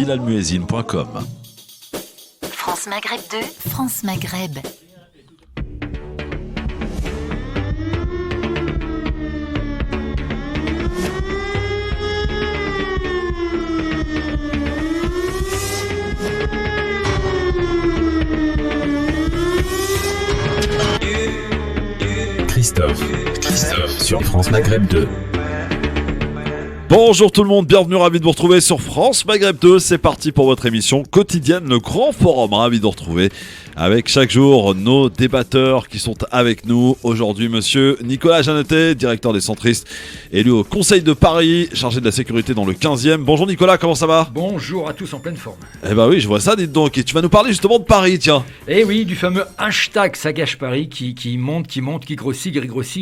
bilalmuezzine.com. France Maghreb 2, France Maghreb. Christophe sur France Maghreb 2. Bonjour tout le monde, bienvenue, ravi de vous retrouver sur France Maghreb 2. C'est parti pour votre émission quotidienne, le Grand Forum. Ravi de vous retrouver avec chaque jour nos débatteurs qui sont avec nous. Aujourd'hui, monsieur Nicolas Jeannetet, directeur des centristes, élu au Conseil de Paris, chargé de la sécurité dans le 15e. Bonjour Nicolas, comment ça va ? Bonjour à tous en pleine forme. Eh ben oui, je vois ça, dites donc. Et tu vas nous parler justement de Paris, tiens. Eh oui, du fameux hashtag Ça gâche Paris qui monte, qui grossit.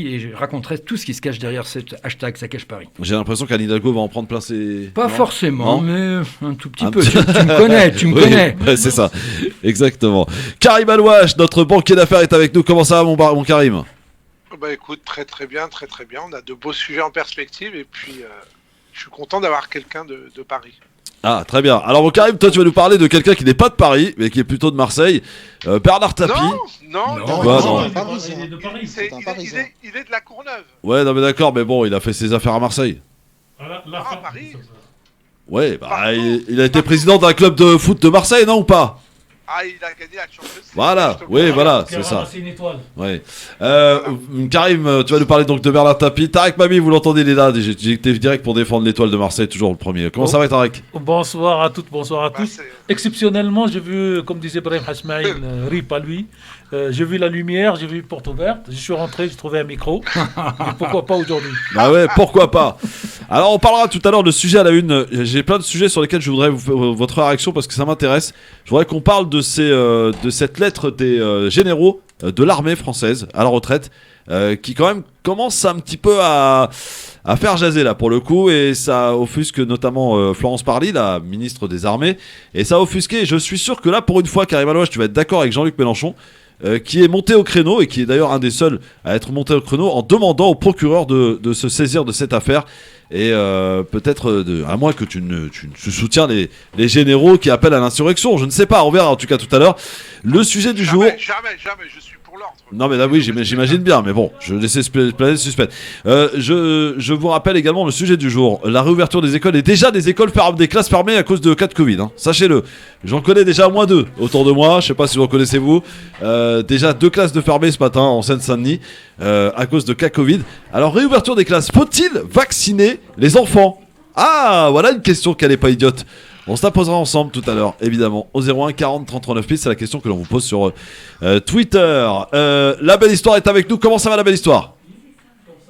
Et je raconterai tout ce qui se cache derrière cet hashtag Ça gâche Paris. J'ai l'impression qu'Anne Hidalgo va en prendre plein ses... Pas non forcément, non, mais un tout petit peu. Tu me connais, tu me oui, connais. Ouais, c'est ça, exactement. Karim Alouache, notre banquier d'affaires, est avec nous. Comment ça va, mon Karim ? Bah écoute, très bien. On a de beaux sujets en perspective et puis je suis content d'avoir quelqu'un de Paris. Ah, très bien. Alors, mon Karim, toi, tu vas nous parler de quelqu'un qui n'est pas de Paris, mais qui est plutôt de Marseille. Bernard Tapie. Non, Il est de Paris. il est de la Courneuve. Ouais, non, mais d'accord, mais bon, il a fait ses affaires à Marseille. Paris. Ouais, bah, il a été président d'un club de foot de Marseille, non, ou pas ? Ah, il a gagné la Champions League. Voilà, oui, voilà, c'est ça. C'est une étoile. Ouais. Karim, tu vas nous parler donc de Bernard Tapie. Tarek Mami, vous l'entendez, il est là. J'étais direct pour défendre l'étoile de Marseille, toujours le premier. Comment ça va, Tarek ? Bonsoir à toutes, bonsoir à tous. Exceptionnellement, j'ai vu, comme disait Brahim Hasmaïn, rip à lui. J'ai vu la lumière, j'ai vu porte ouverte. Je suis rentré, j'ai trouvé un micro. Et pourquoi pas aujourd'hui ? Bah ouais, pourquoi pas. Alors, on parlera tout à l'heure de sujets à la une. J'ai plein de sujets sur lesquels je voudrais votre réaction parce que ça m'intéresse. Je voudrais qu'on parle de cette lettre des généraux de l'armée française à la retraite qui quand même commence un petit peu à faire jaser là pour le coup, et ça offusque notamment Florence Parly, la ministre des Armées, et ça a offusqué. Je suis sûr que là, pour une fois, Karim Alouache, tu vas être d'accord avec Jean-Luc Mélenchon, qui est monté au créneau et qui est d'ailleurs un des seuls à être monté au créneau en demandant au procureur de se saisir de cette affaire. Et peut-être, à moins que tu soutiens les généraux qui appellent à l'insurrection, je ne sais pas, on verra en tout cas tout à l'heure. Le sujet du jour... Jamais, je suis pour l'ordre. Non mais là oui, j'imagine bien, mais bon, je laissais planer le suspect. Je vous rappelle également le sujet du jour, la réouverture des écoles, et déjà des classes fermées à cause de cas de Covid, hein. Sachez-le, j'en connais déjà au moins 2 autour de moi, je sais pas si vous en connaissez vous, déjà 2 classes de fermées ce matin en Seine-Saint-Denis, à cause de cas Covid. Alors réouverture des classes, faut-il vacciner les enfants ? Ah, voilà une question qui n'est pas idiote. On se la posera ensemble tout à l'heure, évidemment, au 01 40 30 39 10, c'est la question que l'on vous pose sur Twitter. La belle histoire est avec nous, comment ça va la belle histoire ?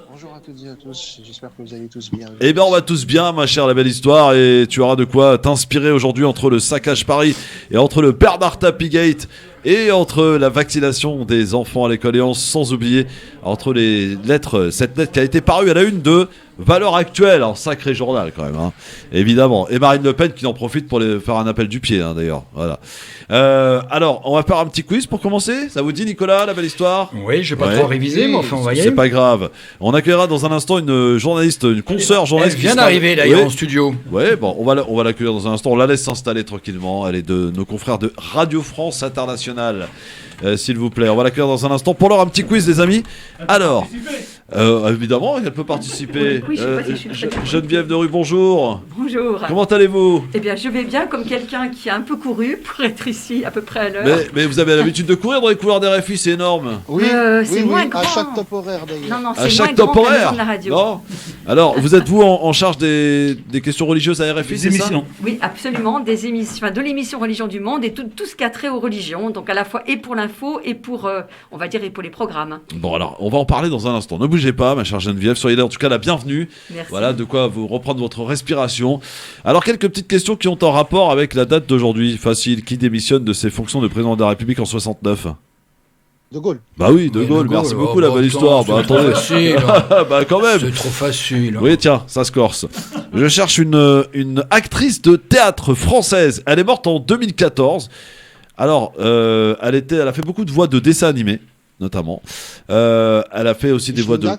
Bonjour à toutes et à tous, j'espère que vous allez tous bien. Eh bien on va tous bien ma chère la belle histoire, et tu auras de quoi t'inspirer aujourd'hui entre le saccage Paris et entre le Bernard Tapie Gate et entre la vaccination des enfants à l'école, et sans oublier entre cette lettre qui a été parue à la une de Valeurs Actuelles, un sacré journal quand même, hein, évidemment, et Marine Le Pen qui en profite pour faire un appel du pied, hein, d'ailleurs, voilà. Alors on va faire un petit quiz pour commencer, ça vous dit Nicolas, la belle histoire ? Oui, je vais pas trop réviser, mais enfin on va y aller. C'est pas grave, on accueillera dans un instant une journaliste, une consoeur journaliste. Elle vient d'arriver d'ailleurs en studio. Ouais, bon, on va l'accueillir dans un instant, on la laisse s'installer tranquillement, elle est de nos confrères de Radio France Internationale. S'il vous plaît, on va l'accueillir dans un instant. Pour l'heure, un petit quiz, les amis. Alors, évidemment, elle peut participer. Oui, je suis prête. Geneviève de Rue, bonjour. Bonjour. Comment allez-vous ? Eh bien, je vais bien comme quelqu'un qui a un peu couru pour être ici à peu près à l'heure. Mais vous avez l'habitude de courir dans les couloirs des RFI, c'est énorme. Oui, c'est moins grand. à chaque top horaire d'ailleurs. Non, À c'est chaque moins top grand que la horaire. maison de la radio. Non. Alors, vous êtes vous en charge des questions religieuses à RFI, c'est ça ? Oui, absolument, des émissions, de l'émission Religion du Monde et tout ce qui a trait aux religions, donc à la fois et pour l'info et pour, on va dire, et pour les programmes. Bon, alors, on va en parler dans un instant. Ne bougez pas, ma chère Geneviève, soyez là, en tout cas la bienvenue. Merci. Voilà, de quoi vous reprendre votre respiration. Alors, quelques petites questions qui ont un rapport avec la date d'aujourd'hui. Facile, qui démissionne de ses fonctions de président de la République en 69 ? De Gaulle. Bah oui, de Gaulle, merci beaucoup, la belle histoire. Bah attendez. Bah quand même. C'est trop facile. Oui, tiens, ça se corse. Je cherche une actrice de théâtre française. Elle est morte en 2014. Alors, elle a fait beaucoup de voix de dessins animés, notamment. Elle a fait aussi des voix de...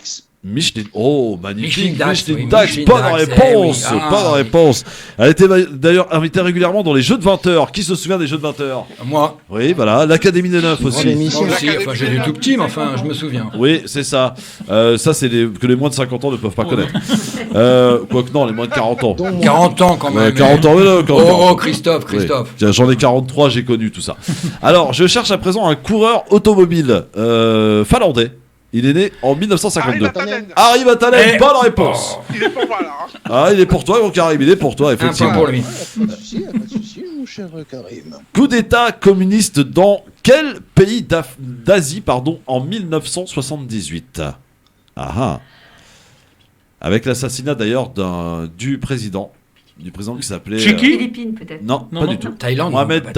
Michelin. Oh, magnifique. Michelin Dax, Michelin oui, Dax. Michelin Bonne Dax, réponse. eh oui. Ah, Bonne oui. réponse. Elle était d'ailleurs invitée régulièrement dans les jeux de 20 heures. Qui se souvient des jeux de 20 heures? Moi, Oui, voilà. L'Académie des Neufs aussi. l'émission. moi aussi, enfin j'ai des tout petits, mais enfin je me souviens. Oui, c'est ça. Ça, c'est que les moins de 50 ans ne peuvent pas connaître. Quoique non, les moins de 40 ans. 40 ans quand Ouais, même. 40 ans, ouais, 40 ans. Oh, Christophe. Oui. Tiens, j'en ai 43, j'ai connu tout ça. Alors, je cherche à présent un coureur automobile finlandais. Il est né en 1952. Harry Vatanen, Eh. bonne réponse. Il est pour moi là. Hein. Ah, il est pour toi, mon Karim, il est pour toi, Un point effectivement. pour lui. Pas de souci, mon cher Karim. Coup d'état communiste dans quel pays d'Asie, en 1978? Ah ah. Avec l'assassinat d'ailleurs du président qui s'appelait... Tchéquie Philippines peut-être. Non, Non, pas non. du tout. Thaïlande. Mohamed non,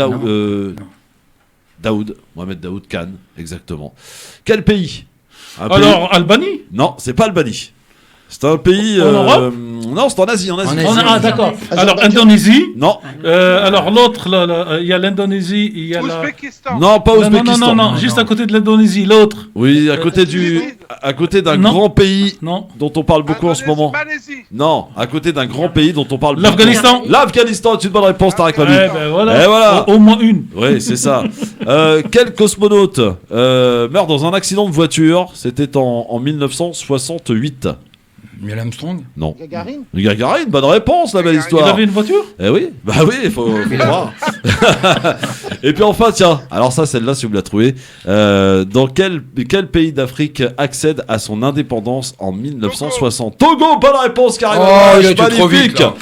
Daoud, non. Mohamed Daoud Khan, exactement. Quel pays? Un pays- Alors, Albanie. Non, c'est pas Albanie. C'est un pays... En Europe non, c'est en Asie, En Asie. Ah, d'accord. Azerbaïdjan. Alors, Indonésie. Non, Alors, l'autre, là, il y a l'Indonésie, il y a la... Ouzbékistan. non, pas Non, Ouzbékistan. non, juste à côté de l'Indonésie, l'autre. Oui, à côté Philippines. d'un Non. grand pays Non. dont on parle beaucoup en ce moment. Malaisie. Non, à côté d'un grand pays dont on parle beaucoup. L'Afghanistan. L'Afghanistan, c'est une bonne réponse, Tarek Eh Mabille. ben voilà. Et voilà. Au moins une. Oui, c'est ça. Quel cosmonaute meurt dans un accident de voiture? C'était en 1968. Neil Armstrong. Non. Gagarine. Gagarine, bonne réponse, la belle Gagarine. Il histoire. avait une voiture. Eh oui, bah oui, il faut voir. Et puis enfin, tiens, alors ça, celle-là, si vous me la trouvez, dans quel pays d'Afrique accède à son indépendance en 1960? Togo, bonne réponse, Karim. Oh, il Abouach, était trop vite, là.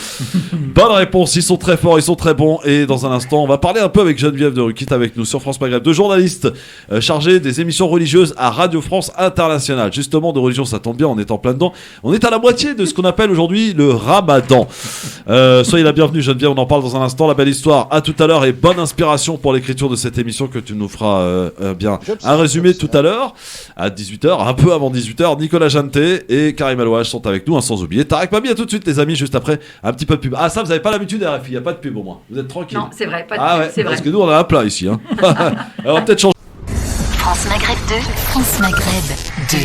Bonne réponse, ils sont très forts, ils sont très bons. Et dans un instant, on va parler un peu avec Geneviève de Ruquit avec nous sur France Maghreb, deux journalistes chargés des émissions religieuses à Radio France Internationale. Justement, de religion, ça tombe bien, on est en plein dedans. On est à la moitié de ce qu'on appelle aujourd'hui le Ramadan. Soyez la bienvenue, Geneviève, on en parle dans un instant. La belle histoire, à tout à l'heure, et bonne inspiration pour l'écriture de cette émission que tu nous feras bien. Un résumé tout à l'heure, à 18h, un peu avant 18h. Nicolas Janté et Karim Alouage sont avec nous, sans oublier Tarek Mabille. À tout de suite, les amis, juste après un petit peu de pub. Ah, ça, vous n'avez pas l'habitude, RFI, il n'y a pas de pub au moins. Vous êtes tranquille. Non, c'est vrai, pas de Ah pub, ouais, c'est vrai. parce que nous, on a un plat ici. Hein. Alors, on va peut-être changer. France Maghreb 2, France Maghreb 2.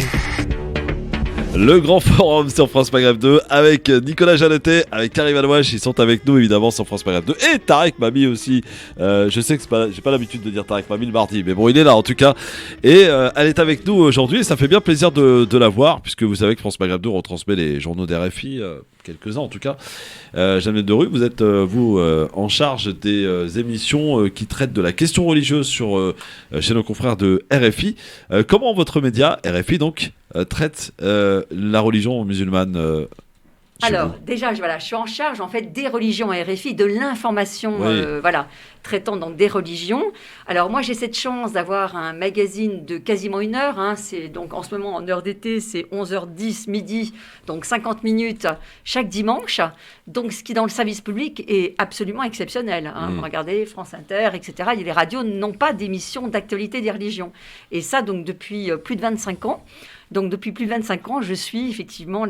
Le grand forum sur France Maghreb 2 avec Nicolas Janetet, avec Karim Alouach, ils sont avec nous évidemment sur France Maghreb 2 et Tarek Mabille aussi. Je sais que j'ai pas l'habitude de dire Tarek Mabille le mardi, mais bon, il est là en tout cas. Et elle est avec nous aujourd'hui et ça fait bien plaisir de la voir puisque vous savez que France Maghreb 2 retransmet les journaux d'RFI, quelques-uns en tout cas. Geneviève de Rue, vous êtes vous en charge des émissions qui traitent de la question religieuse chez nos confrères de RFI. Comment votre média, RFI donc, traite la religion musulmane chez Alors, vous? déjà, je suis en charge en fait des religions à RFI, de l'information, Oui. traitant donc des religions. Alors moi, j'ai cette chance d'avoir un magazine de quasiment 1 heure. Hein, c'est donc en ce moment en heure d'été, c'est 11h10 midi, donc 50 minutes chaque dimanche. Donc ce qui dans le service public est absolument exceptionnel. Hein. Regardez France Inter, etc. Les radios n'ont pas d'émission d'actualité des religions. Et ça donc depuis plus de 25 ans. Donc depuis plus de 25 ans, je suis effectivement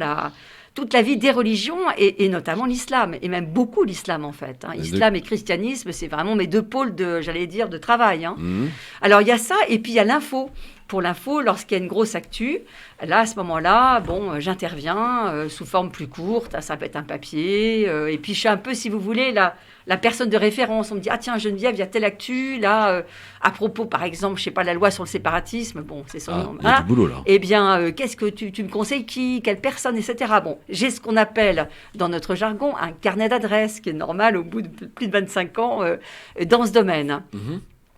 toute la vie des religions et notamment l'islam, et même beaucoup l'islam en fait. Hein. Islam et christianisme, c'est vraiment mes deux pôles de travail. Hein. Alors il y a ça, et puis il y a l'info. Pour l'info, lorsqu'il y a une grosse actu, là, à ce moment-là, j'interviens sous forme plus courte, ça peut être un papier, et puis je suis un peu, si vous voulez, la personne de référence. On me dit, ah tiens, Geneviève, il y a telle actu, là, à propos, par exemple, je sais pas, la loi sur le séparatisme, c'est son nom. Il y a du boulot là. Eh bien, qu'est-ce que tu me conseilles, quelle personne, etc. Bon, j'ai ce qu'on appelle, dans notre jargon, un carnet d'adresses, qui est normal au bout de plus de 25 ans dans ce domaine.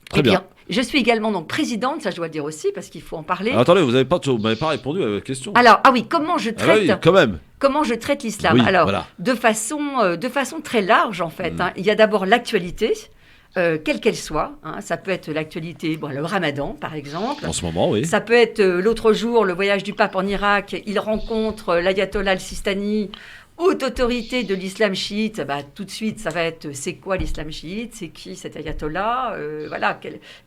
Très Et puis, bien. je suis également donc présidente, ça je dois le dire aussi, parce qu'il faut en parler. Alors, attendez, vous m'avez pas répondu à la question. Alors, comment je Ah traite, oui, quand même. comment je traite l'islam? Oui, Alors, voilà. de façon très large, en fait. Hein. Il y a d'abord l'actualité, quelle qu'elle soit. Hein. Ça peut être l'actualité, le Ramadan, par exemple. En ce moment, oui. Ça peut être l'autre jour, le voyage du pape en Irak. Il rencontre l'ayatollah al-Sistani, haute autorité de l'islam chiite. Tout de suite, ça va être c'est quoi l'islam chiite? C'est qui cet ayatollah?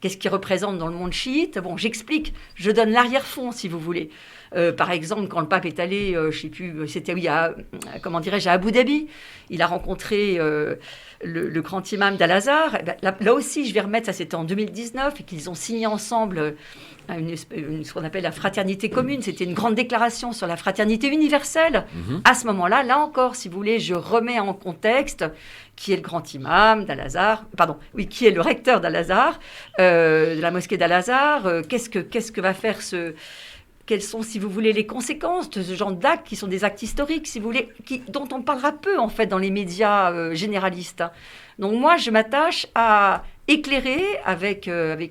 Qu'est-ce qu'il représente dans le monde chiite? Bon, j'explique, je donne l'arrière-fond, si vous voulez. Par exemple, quand le pape est allé, je ne sais plus, c'était à Abu Dhabi, il a rencontré le grand imam d'Al-Azhar. Là aussi, je vais remettre, ça c'était en 2019, et qu'ils ont signé ensemble ce qu'on appelle la fraternité commune. C'était une grande déclaration sur la fraternité universelle. À ce moment-là, là encore, si vous voulez, je remets en contexte qui est le grand imam d'Al-Azhar, qui est le recteur d'Al-Azhar, de la mosquée d'Al-Azhar. Qu'est-ce que va faire quelles sont, si vous voulez, les conséquences de ce genre d'actes qui sont des actes historiques, si vous voulez, dont on parlera peu, en fait, dans les médias généralistes. Donc moi, je m'attache à éclairer avec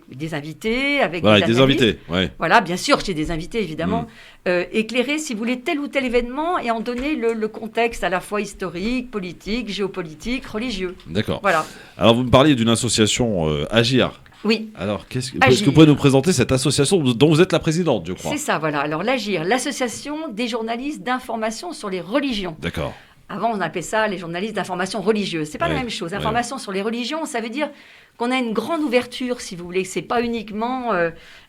des invités, avec des invités, ouais. Voilà, bien sûr, j'ai des invités, évidemment. Éclairer, si vous voulez, tel ou tel événement et en donner le contexte à la fois historique, politique, géopolitique, religieux. D'accord. Voilà. Alors, vous me parliez d'une association Agir. Oui. Alors, est-ce que vous pouvez nous présenter cette association dont vous êtes la présidente, je crois? C'est ça, voilà. Alors, l'Agir, l'association des journalistes d'information sur les religions. D'accord. Avant, on appelait ça les journalistes d'information religieuse. C'est pas la même chose. Information sur les religions, ça veut dire qu'on a une grande ouverture, si vous voulez. C'est pas uniquement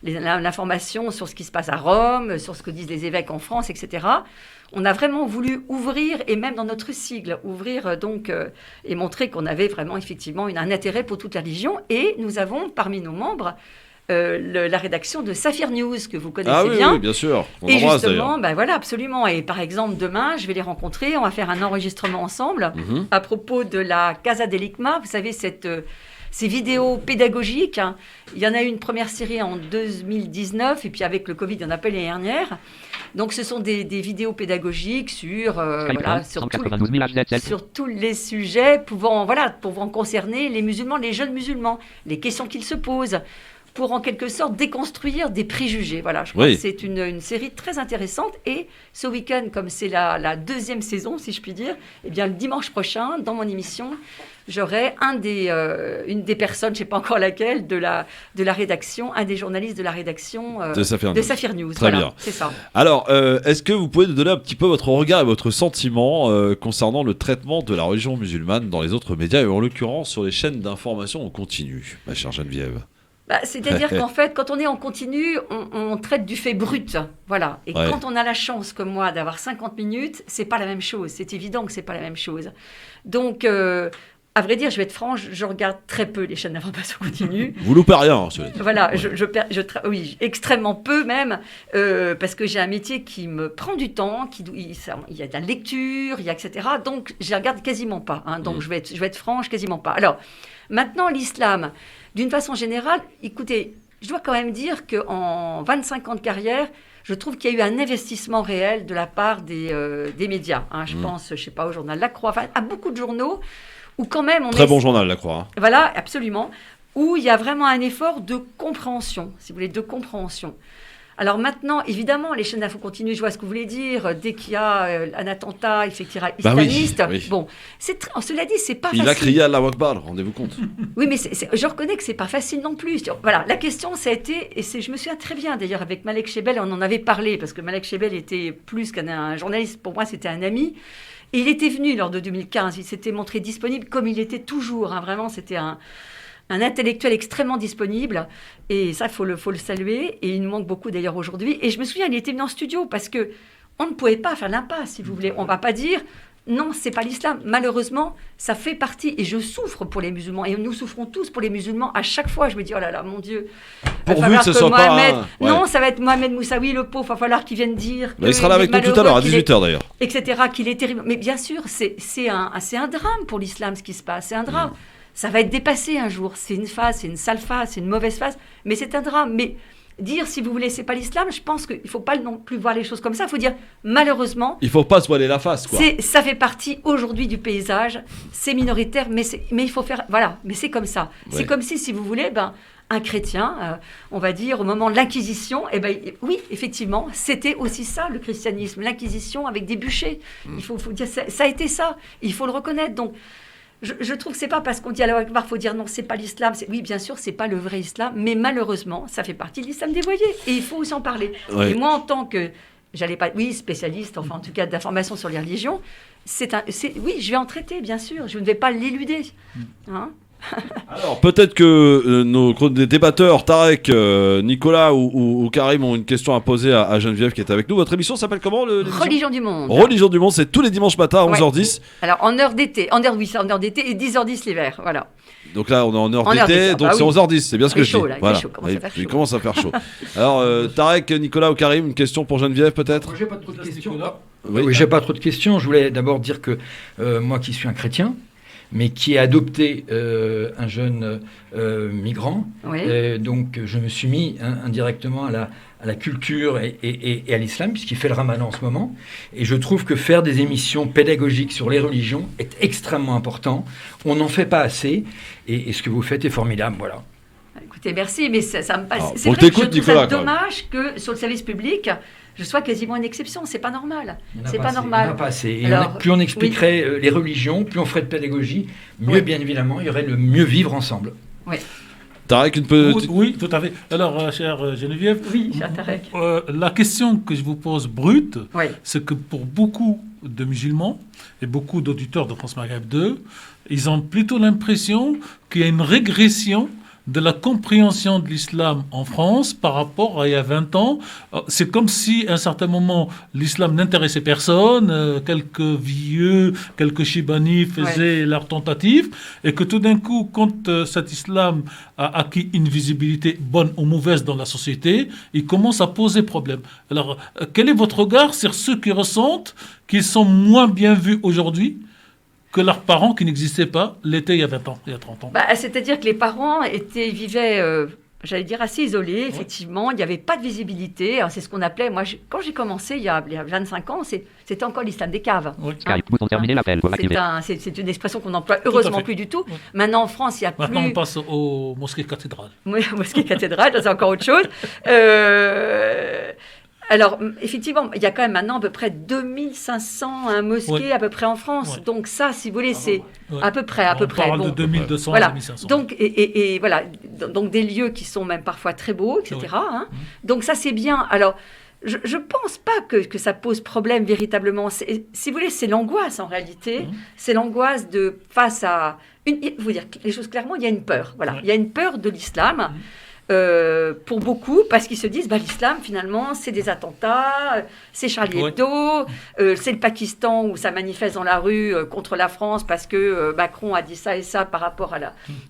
l'information sur ce qui se passe à Rome, sur ce que disent les évêques en France, etc. On a vraiment voulu ouvrir, et même dans notre sigle, ouvrir et montrer qu'on avait vraiment effectivement un intérêt pour toute la religion. Et nous avons parmi nos membres la rédaction de Saphir News, que vous connaissez bien. Oui, bien sûr. Et justement, voilà, absolument. Et par exemple, demain, je vais les rencontrer. On va faire un enregistrement ensemble à propos de la Casa del Hikma. Vous savez, ces vidéos pédagogiques. Il y en a eu une première série en 2019, et puis avec le Covid, il y en a pas l'année dernière. Donc, ce sont des vidéos pédagogiques sur tous les sujets pouvant concerner les musulmans, les jeunes musulmans, les questions qu'ils se posent, pour en quelque sorte déconstruire des préjugés. Voilà, je crois que c'est une série très intéressante. Et ce week-end, comme c'est la deuxième saison, si je puis dire, eh bien, le dimanche prochain, dans mon émission, j'aurai une des personnes, je ne sais pas encore laquelle, de la rédaction, un des journalistes de la rédaction de Saphir News. Très bien. C'est ça. Alors, est-ce que vous pouvez nous donner un petit peu votre regard et votre sentiment concernant le traitement de la religion musulmane dans les autres médias, et en l'occurrence sur les chaînes d'information en continu, ma chère Geneviève? C'est-à-dire qu'en fait, quand on est en continu, on traite du fait brut. Voilà. Et quand on a la chance, comme moi, d'avoir 50 minutes, c'est pas la même chose. C'est évident que c'est pas la même chose. Donc, à vrai dire, je vais être franche, je regarde très peu les chaînes d'information continue. Vous loupez rien, Voilà, oui, extrêmement peu même, parce que j'ai un métier qui me prend du temps, il y a de la lecture, etc. Donc, je les regarde quasiment pas. Donc, je vais être franche, quasiment pas. Alors, maintenant, l'islam, d'une façon générale, écoutez, je dois quand même dire qu'en 25 ans de carrière, je trouve qu'il y a eu un investissement réel de la part des médias. Je pense, je ne sais pas, au journal La Croix, à beaucoup de journaux, où quand même Très bon journal, La Croix. Voilà, absolument. Où il y a vraiment un effort de compréhension, si vous voulez, de compréhension. Alors maintenant, évidemment, les chaînes d'info continues, je vois ce que vous voulez dire, dès qu'il y a un attentat, etc., islamiste, bon, cela dit, c'est pas facile. Il a crié Allahu Akbar, rendez-vous compte. Oui, mais je reconnais que c'est pas facile non plus. Voilà, la question, ça a été, et je me souviens très bien d'ailleurs avec Malek Chebel, on en avait parlé, parce que Malek Chebel était plus qu'un journaliste, pour moi c'était un ami, et il était venu lors de 2015, il s'était montré disponible comme il était toujours, vraiment, c'était un intellectuel extrêmement disponible, et ça, faut le saluer, et il nous manque beaucoup d'ailleurs aujourd'hui. Et je me souviens, il était venu en studio, parce que on ne pouvait pas faire l'impasse, si vous voulez. On ne va pas dire, non, c'est pas l'islam. Malheureusement, ça fait partie, et je souffre pour les musulmans, et nous souffrons tous pour les musulmans. À chaque fois, je me dis, oh là là, mon Dieu, pourvu que ce soit Mohamed... pas... Non, ça va être Mohamed Moussaoui, le pauvre, il va falloir qu'il vienne dire... Il sera là avec nous tout à l'heure, à 18h d'ailleurs. Etc., qu'il est terrible. Mais bien sûr, c'est un drame pour l'islam, ce qui se passe, c'est un drame. Ça va être dépassé un jour. C'est une phase, c'est une sale phase, c'est une mauvaise phase, mais c'est un drame. Mais dire, si vous voulez, c'est pas l'islam, je pense qu'il ne faut pas non plus voir les choses comme ça. Il faut dire, malheureusement... Il ne faut pas se voiler la face, quoi. Ça fait partie aujourd'hui du paysage. C'est minoritaire, mais il faut faire... Voilà, mais c'est comme ça. Ouais. C'est comme si vous voulez... un chrétien, on va dire, au moment de l'Inquisition, oui, effectivement, c'était aussi ça, le christianisme, l'Inquisition avec des bûchers. Il faut dire, ça a été ça. Il faut le reconnaître. Donc, je trouve que c'est pas parce qu'on dit Allahu Akbar, il faut dire non, c'est pas l'islam. Oui, bien sûr, c'est pas le vrai islam, mais malheureusement, ça fait partie de l'islam dévoyé. Et il faut aussi en parler. Ouais. Et moi, en tant que, spécialiste, enfin, en tout cas, d'information sur les religions, oui, je vais en traiter, bien sûr. Je ne vais pas l'éluder. Alors, peut-être que nos débatteurs, Tarek, Nicolas ou Karim, ont une question à poser à Geneviève qui est avec nous. Votre émission s'appelle comment l'émission Religion du monde. Religion du monde, c'est tous les dimanches matin à 11h10. Alors, en heure d'été, en heure d'été et 10h10 l'hiver, voilà. Donc là, on est en heure d'été, donc c'est 11h10, c'est bien ce que je dis. Là, voilà. il commence à faire chaud. Alors, Tarek, Nicolas ou Karim, une question pour Geneviève peut-être? Moi, j'ai pas trop de questions. Oui, j'ai pas trop de questions. Je voulais d'abord dire que moi qui suis un chrétien, mais qui ai adopté un jeune migrant, donc je me suis mis indirectement à la culture et à l'islam, puisqu'il fait le ramadan en ce moment. Et je trouve que faire des émissions pédagogiques sur les religions est extrêmement important. On n'en fait pas assez, et ce que vous faites est formidable, voilà. Écoutez, merci, mais ça me passe. Alors, C'est vrai que je trouve ça dommage que sur le service public, je sois quasiment une exception. C'est pas normal. C'est pas normal. Il n'y en a pas assez. Et plus on expliquerait les religions, plus on ferait de pédagogie, mieux, bien évidemment, il y aurait le mieux vivre ensemble. Oui. Tarek, une petite... Oui, tout à fait. Alors, chère Geneviève, cher Tarek. La question que je vous pose brute, c'est que pour beaucoup de musulmans et beaucoup d'auditeurs de France Maghreb 2, ils ont plutôt l'impression qu'il y a une régression de la compréhension de l'islam en France par rapport à il y a 20 ans. C'est comme si, à un certain moment, l'islam n'intéressait personne, quelques vieux, quelques chibani faisaient leur tentative, et que tout d'un coup, quand cet islam a acquis une visibilité bonne ou mauvaise dans la société, il commence à poser problème. Alors, quel est votre regard sur ceux qui ressentent qu'ils sont moins bien vus aujourd'hui que leurs parents qui n'existaient pas l'été il y a 20 ans, il y a 30 ans? C'est-à-dire que les parents vivaient, j'allais dire, assez isolés, effectivement. Il n'y avait pas de visibilité. Alors, c'est ce qu'on appelait, quand j'ai commencé il y a 25 ans, c'était encore l'islam des caves. Skype, bouton terminer l'appel pour activer. C'est une expression qu'on n'emploie heureusement plus du tout. Maintenant, en France, il y a Maintenant, plus... on passe aux mosquées cathédrales. Oui, mosquées cathédrales, c'est encore autre chose. Alors, effectivement, il y a quand même maintenant à peu près 2500 mosquées à peu près en France. Donc ça, si vous voulez, c'est à peu près. On parle de 2200 voilà. à 2500. Donc, et voilà, donc des lieux qui sont même parfois très beaux, etc. Hein. Donc ça, c'est bien. Alors, je ne pense pas que ça pose problème véritablement. Si vous voulez, c'est l'angoisse en réalité. C'est l'angoisse de face à... vous dire les choses clairement, il y a une peur. Voilà. Il y a une peur de l'islam. Pour beaucoup, parce qu'ils se disent l'islam finalement c'est des attentats, c'est Charlie Hebdo, c'est le Pakistan où ça manifeste dans la rue contre la France parce que Macron a dit ça et ça par rapport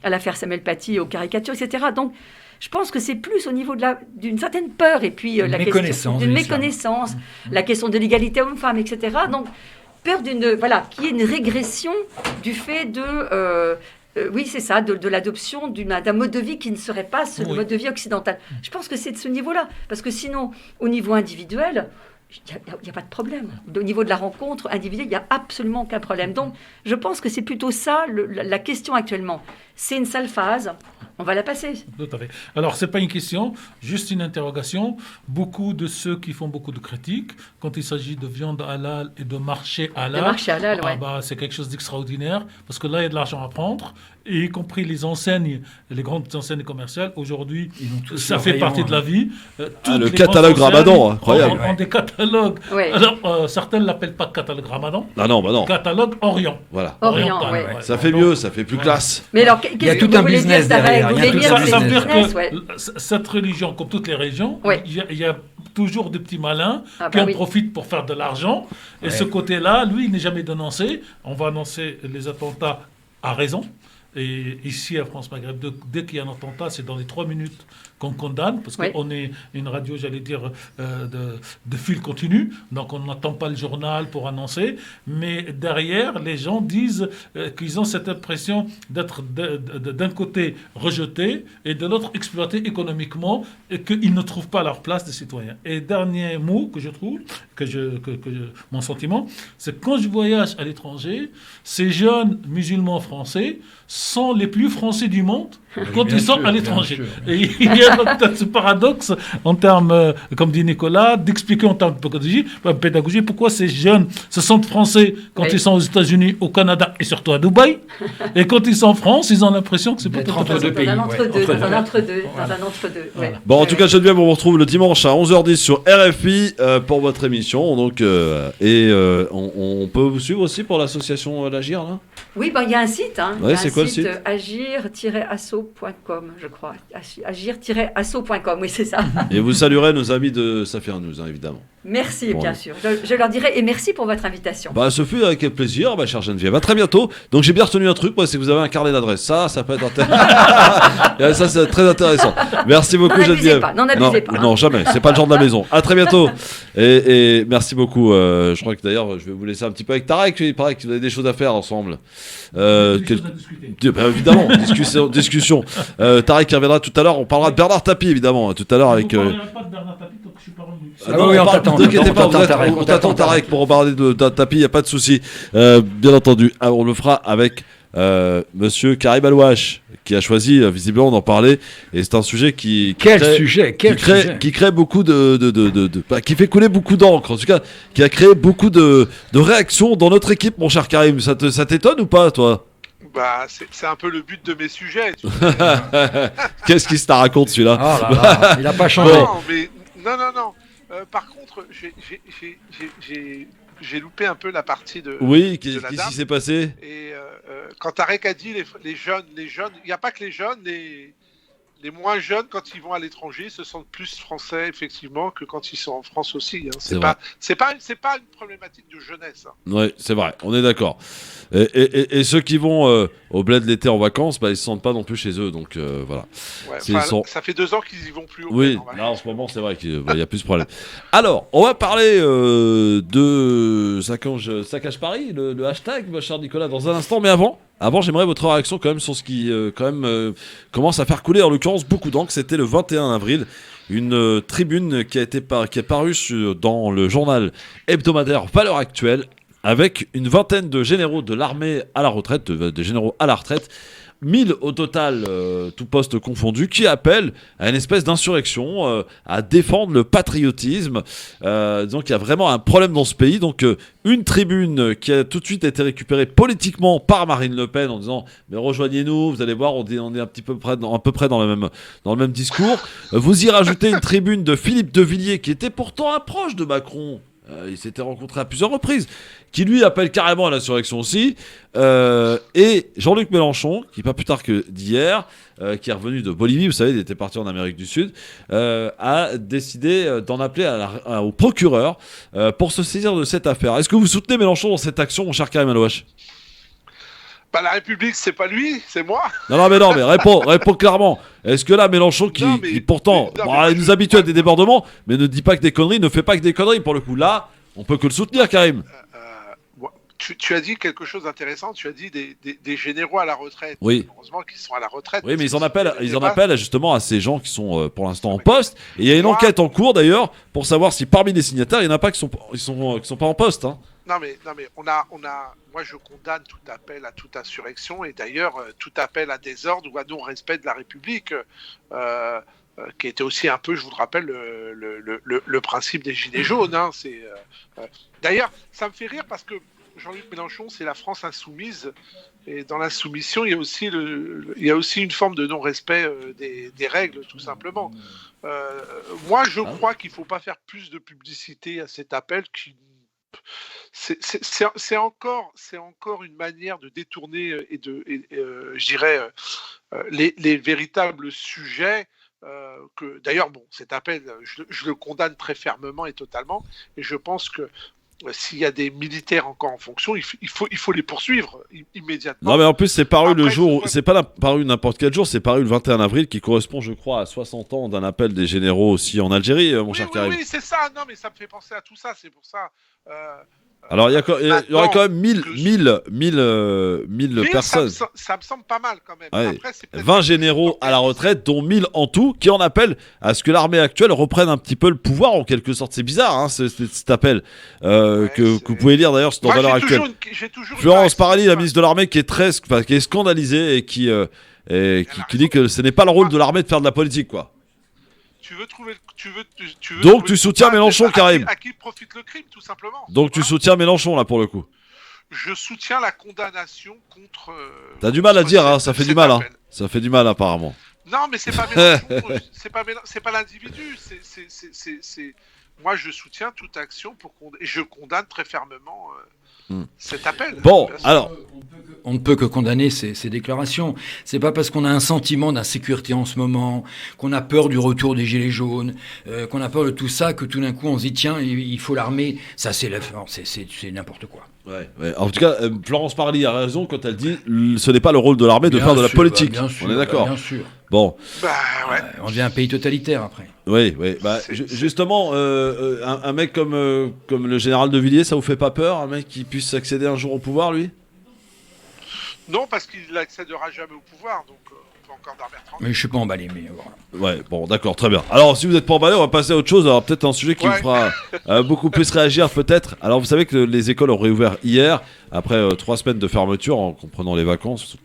à l'affaire Samuel Paty, aux caricatures, etc. Donc je pense que c'est plus au niveau d'une certaine peur et puis la question d'une méconnaissance, la question de l'égalité homme-femme, etc. Donc peur qu'il y ait une régression du fait de oui, c'est ça, de l'adoption d'un mode de vie qui ne serait pas le mode de vie occidental. Je pense que c'est de ce niveau-là. Parce que sinon, au niveau individuel, il n'y a pas de problème. Au niveau de la rencontre individuelle, il n'y a absolument aucun problème. Donc, je pense que c'est plutôt ça la question actuellement. C'est une sale phase. On va la passer. Tout à fait. Alors, ce n'est pas une question, juste une interrogation. Beaucoup de ceux qui font beaucoup de critiques, quand il s'agit de viande halal et de marché halal, c'est quelque chose d'extraordinaire, parce que là, il y a de l'argent à prendre, et y compris les enseignes, les grandes enseignes commerciales, aujourd'hui, ça fait partie de la vie. Le catalogue Ramadan, incroyable. On des catalogues. Alors, certains ne l'appellent pas catalogue Ramadan. Non. Catalogue Orient. Voilà. Oriental, ça fait mieux, ça fait plus classe. Mais alors, qu'est-ce que vous voulez dire derrière? Ça veut dire que cette religion, comme toutes les religions, il y a toujours des petits malins qui en profitent pour faire de l'argent. Et ce côté-là, lui, il n'est jamais dénoncé. On va annoncer les attentats à raison. Et ici, à France Maghreb 2, dès qu'il y a un attentat, c'est dans les 3 minutes qu'on condamne, parce qu'on est une radio, j'allais dire, de fil continu, donc on n'attend pas le journal pour annoncer, mais derrière, les gens disent qu'ils ont cette impression d'être d'un côté rejetés et de l'autre exploités économiquement, et qu'ils ne trouvent pas leur place de citoyens. Et dernier mot que je trouve, mon sentiment, c'est que quand je voyage à l'étranger, ces jeunes musulmans français sont les plus français du monde quand ils sont à l'étranger. Et il y a peut-être ce paradoxe en termes, comme dit Nicolas, d'expliquer en termes de pédagogie pourquoi ces jeunes se sentent français quand ils sont aux États-Unis, au Canada et surtout à Dubaï, et quand ils sont en France, ils ont l'impression que c'est pas entre deux pays. Dans un entre-deux. Ouais. Bon, en tout cas, Geneviève, on vous retrouve le dimanche à 11h10 sur RFI pour votre émission. Donc, on peut vous suivre aussi pour l'association l'Agir, là ? Oui, il y a un site. Ouais, c'est quoi le site ? agir-asso.com, je crois. Agir-asso.com, oui, c'est ça. Et vous saluerez nos amis de Safir News, évidemment. Merci, bien sûr. Je leur dirai, et merci pour votre invitation. Ce fut avec plaisir, chère Geneviève. À très bientôt. Donc, j'ai bien retenu un truc, c'est que vous avez un carnet d'adresses. Ça peut être intéressant. Ça, c'est très intéressant. Merci beaucoup, Geneviève. N'en abusez pas. Non, jamais. C'est pas le genre de la maison. À très bientôt. Et merci beaucoup. Je crois que d'ailleurs, je vais vous laisser un petit peu avec Tarek. Il paraît que vous avez des choses à faire ensemble. Évidemment, discussion. Tarek qui reviendra tout à l'heure. On parlera de Bernard Tapie, évidemment, tout à l'heure avec. Vous ne parlerez pas de Bernard Tapie tant que je suis pas revenu. On t'attend, Tarek, pour parler de Tapie. Il n'y a pas de souci. Bien entendu. Alors, on le fera avec. Monsieur Karim Alouache qui a choisi visiblement d'en parler, et c'est un sujet qui crée beaucoup qui fait couler beaucoup d'encre, en tout cas qui a créé beaucoup de réactions dans notre équipe, mon cher Karim. Ça t'étonne ou pas, toi? C'est un peu le but de mes sujets. Qu'est-ce qu'il se raconte, celui-là? Oh là là, il n'a pas changé. Non. Par contre, j'ai loupé un peu la partie de. Oui, qu'est-ce qui s'est passé? Et quand Tarek a dit les jeunes, il n'y a pas que les jeunes, les moins jeunes, quand ils vont à l'étranger, se sentent plus français, effectivement, que quand ils sont en France aussi. C'est pas une problématique de jeunesse. Oui, c'est vrai, on est d'accord. Et ceux qui vont au bled l'été en vacances, ils se sentent pas non plus chez eux, donc voilà. Ouais, ça fait 2 ans qu'ils y vont plus. Oui, là, en ce moment, c'est vrai qu'il y a plus de problème. Alors, on va parler de Saccage Paris, le hashtag, mon cher Nicolas, dans un instant. Mais avant, j'aimerais votre réaction quand même sur ce qui commence à faire couler, en l'occurrence, beaucoup d'encre. C'était le 21 avril, une tribune qui est parue dans le journal hebdomadaire Valeurs Actuelles, avec une vingtaine de généraux de l'armée à la retraite, de généraux à la retraite, 1000 au total, tout poste confondu, qui appellent à une espèce d'insurrection, à défendre le patriotisme. Donc il y a vraiment un problème dans ce pays. Donc une tribune qui a tout de suite été récupérée politiquement par Marine Le Pen en disant mais rejoignez-nous, vous allez voir, on est à peu près dans le même discours. Vous y rajoutez une tribune de Philippe de Villiers qui était pourtant un proche de Macron. Il s'était rencontré à plusieurs reprises, qui lui appelle carrément à l'insurrection aussi, et Jean-Luc Mélenchon, qui pas plus tard que d'hier, qui est revenu de Bolivie, vous savez, il était parti en Amérique du Sud, a décidé d'en appeler au procureur pour se saisir de cette affaire. Est-ce que vous soutenez Mélenchon dans cette action, mon cher Karim Alouache? La République, c'est pas lui, c'est moi. Non, mais réponds clairement. Est-ce que là, Mélenchon, qui pourtant, il nous habitue à des débordements, mais ne dit pas que des conneries, ne fait pas que des conneries, pour le coup, là, on peut que le soutenir, Karim. Tu as dit quelque chose d'intéressant, tu as dit des généraux à la retraite. Oui. Heureusement qu'ils sont à la retraite. Oui, mais ils en appellent justement à ces gens qui sont pour l'instant en poste. Et il y a une enquête en cours d'ailleurs pour savoir si parmi les signataires, il n'y en a pas qui sont pas en poste. Hein. Non mais moi je condamne tout appel à toute insurrection et d'ailleurs tout appel à désordre ou à non-respect de la République, qui était aussi un peu, je vous le rappelle, le principe des Gilets jaunes. Hein, d'ailleurs, ça me fait rire parce que Jean-Luc Mélenchon, c'est la France insoumise, et dans l'insoumission, il y a aussi une forme de non-respect des règles, tout simplement. Moi, je crois qu'il ne faut pas faire plus de publicité à cet appel c'est encore une manière de détourner je dirais les véritables sujets que d'ailleurs cet appel je le condamne très fermement et totalement, et je pense que s'il y a des militaires encore en fonction, il faut les poursuivre immédiatement. Non mais en plus c'est paru le jour, c'est pas paru n'importe quel jour, c'est paru le 21 avril qui correspond je crois à 60 ans d'un appel des généraux aussi en Algérie, mon cher Karim. Oui, c'est ça, non mais ça me fait penser à tout ça, c'est pour ça. Alors il y aurait quand même 1000 personnes. Ça me semble pas mal quand même. Ouais. Après, 20 généraux à la retraite, dont 1000 en tout, qui en appellent à ce que l'armée actuelle reprenne un petit peu le pouvoir en quelque sorte. C'est bizarre hein, cet appel que vous pouvez lire d'ailleurs dans Valeurs Actuelles. Florence Parly, la ministre de l'armée, qui est scandalisée et qui dit que ce n'est pas le rôle de l'armée de faire de la politique, quoi. Donc tu soutiens Mélenchon, Karim. À qui profite le crime, tout simplement. Donc tu soutiens Mélenchon, là, pour le coup. Je soutiens la condamnation contre... T'as du mal à dire, hein, ça fait du mal, hein. Ça fait du mal, apparemment. Non, mais c'est pas Mélenchon, c'est pas l'individu, c'est... Moi, je soutiens toute action et je condamne très fermement cet appel. Bon, alors... On ne peut que condamner ces déclarations. C'est pas parce qu'on a un sentiment d'insécurité en ce moment, qu'on a peur du retour des Gilets jaunes, qu'on a peur de tout ça, que tout d'un coup on se dit tiens, il faut l'armée. Ça, c'est n'importe quoi. Ouais. En tout cas, Florence Parly a raison quand elle dit ce n'est pas le rôle de l'armée de faire de la politique. Sûr, on est d'accord. Bien sûr. Bon. On devient un pays totalitaire après. Oui. Justement, un mec comme le général de Villiers, ça vous fait pas peur, un mec qui puisse accéder un jour au pouvoir, lui ? Non, parce qu'il n'accédera jamais au pouvoir, donc on peut encore dormir tranquille. Mais je suis pas emballé, mais voilà. Ouais, bon, d'accord, très bien. Alors, si vous n'êtes pas emballé, on va passer à autre chose. Alors, peut-être un sujet qui vous fera beaucoup plus réagir, peut-être. Alors, vous savez que les écoles ont réouvert hier, après 3 semaines de fermeture, en comprenant les vacances,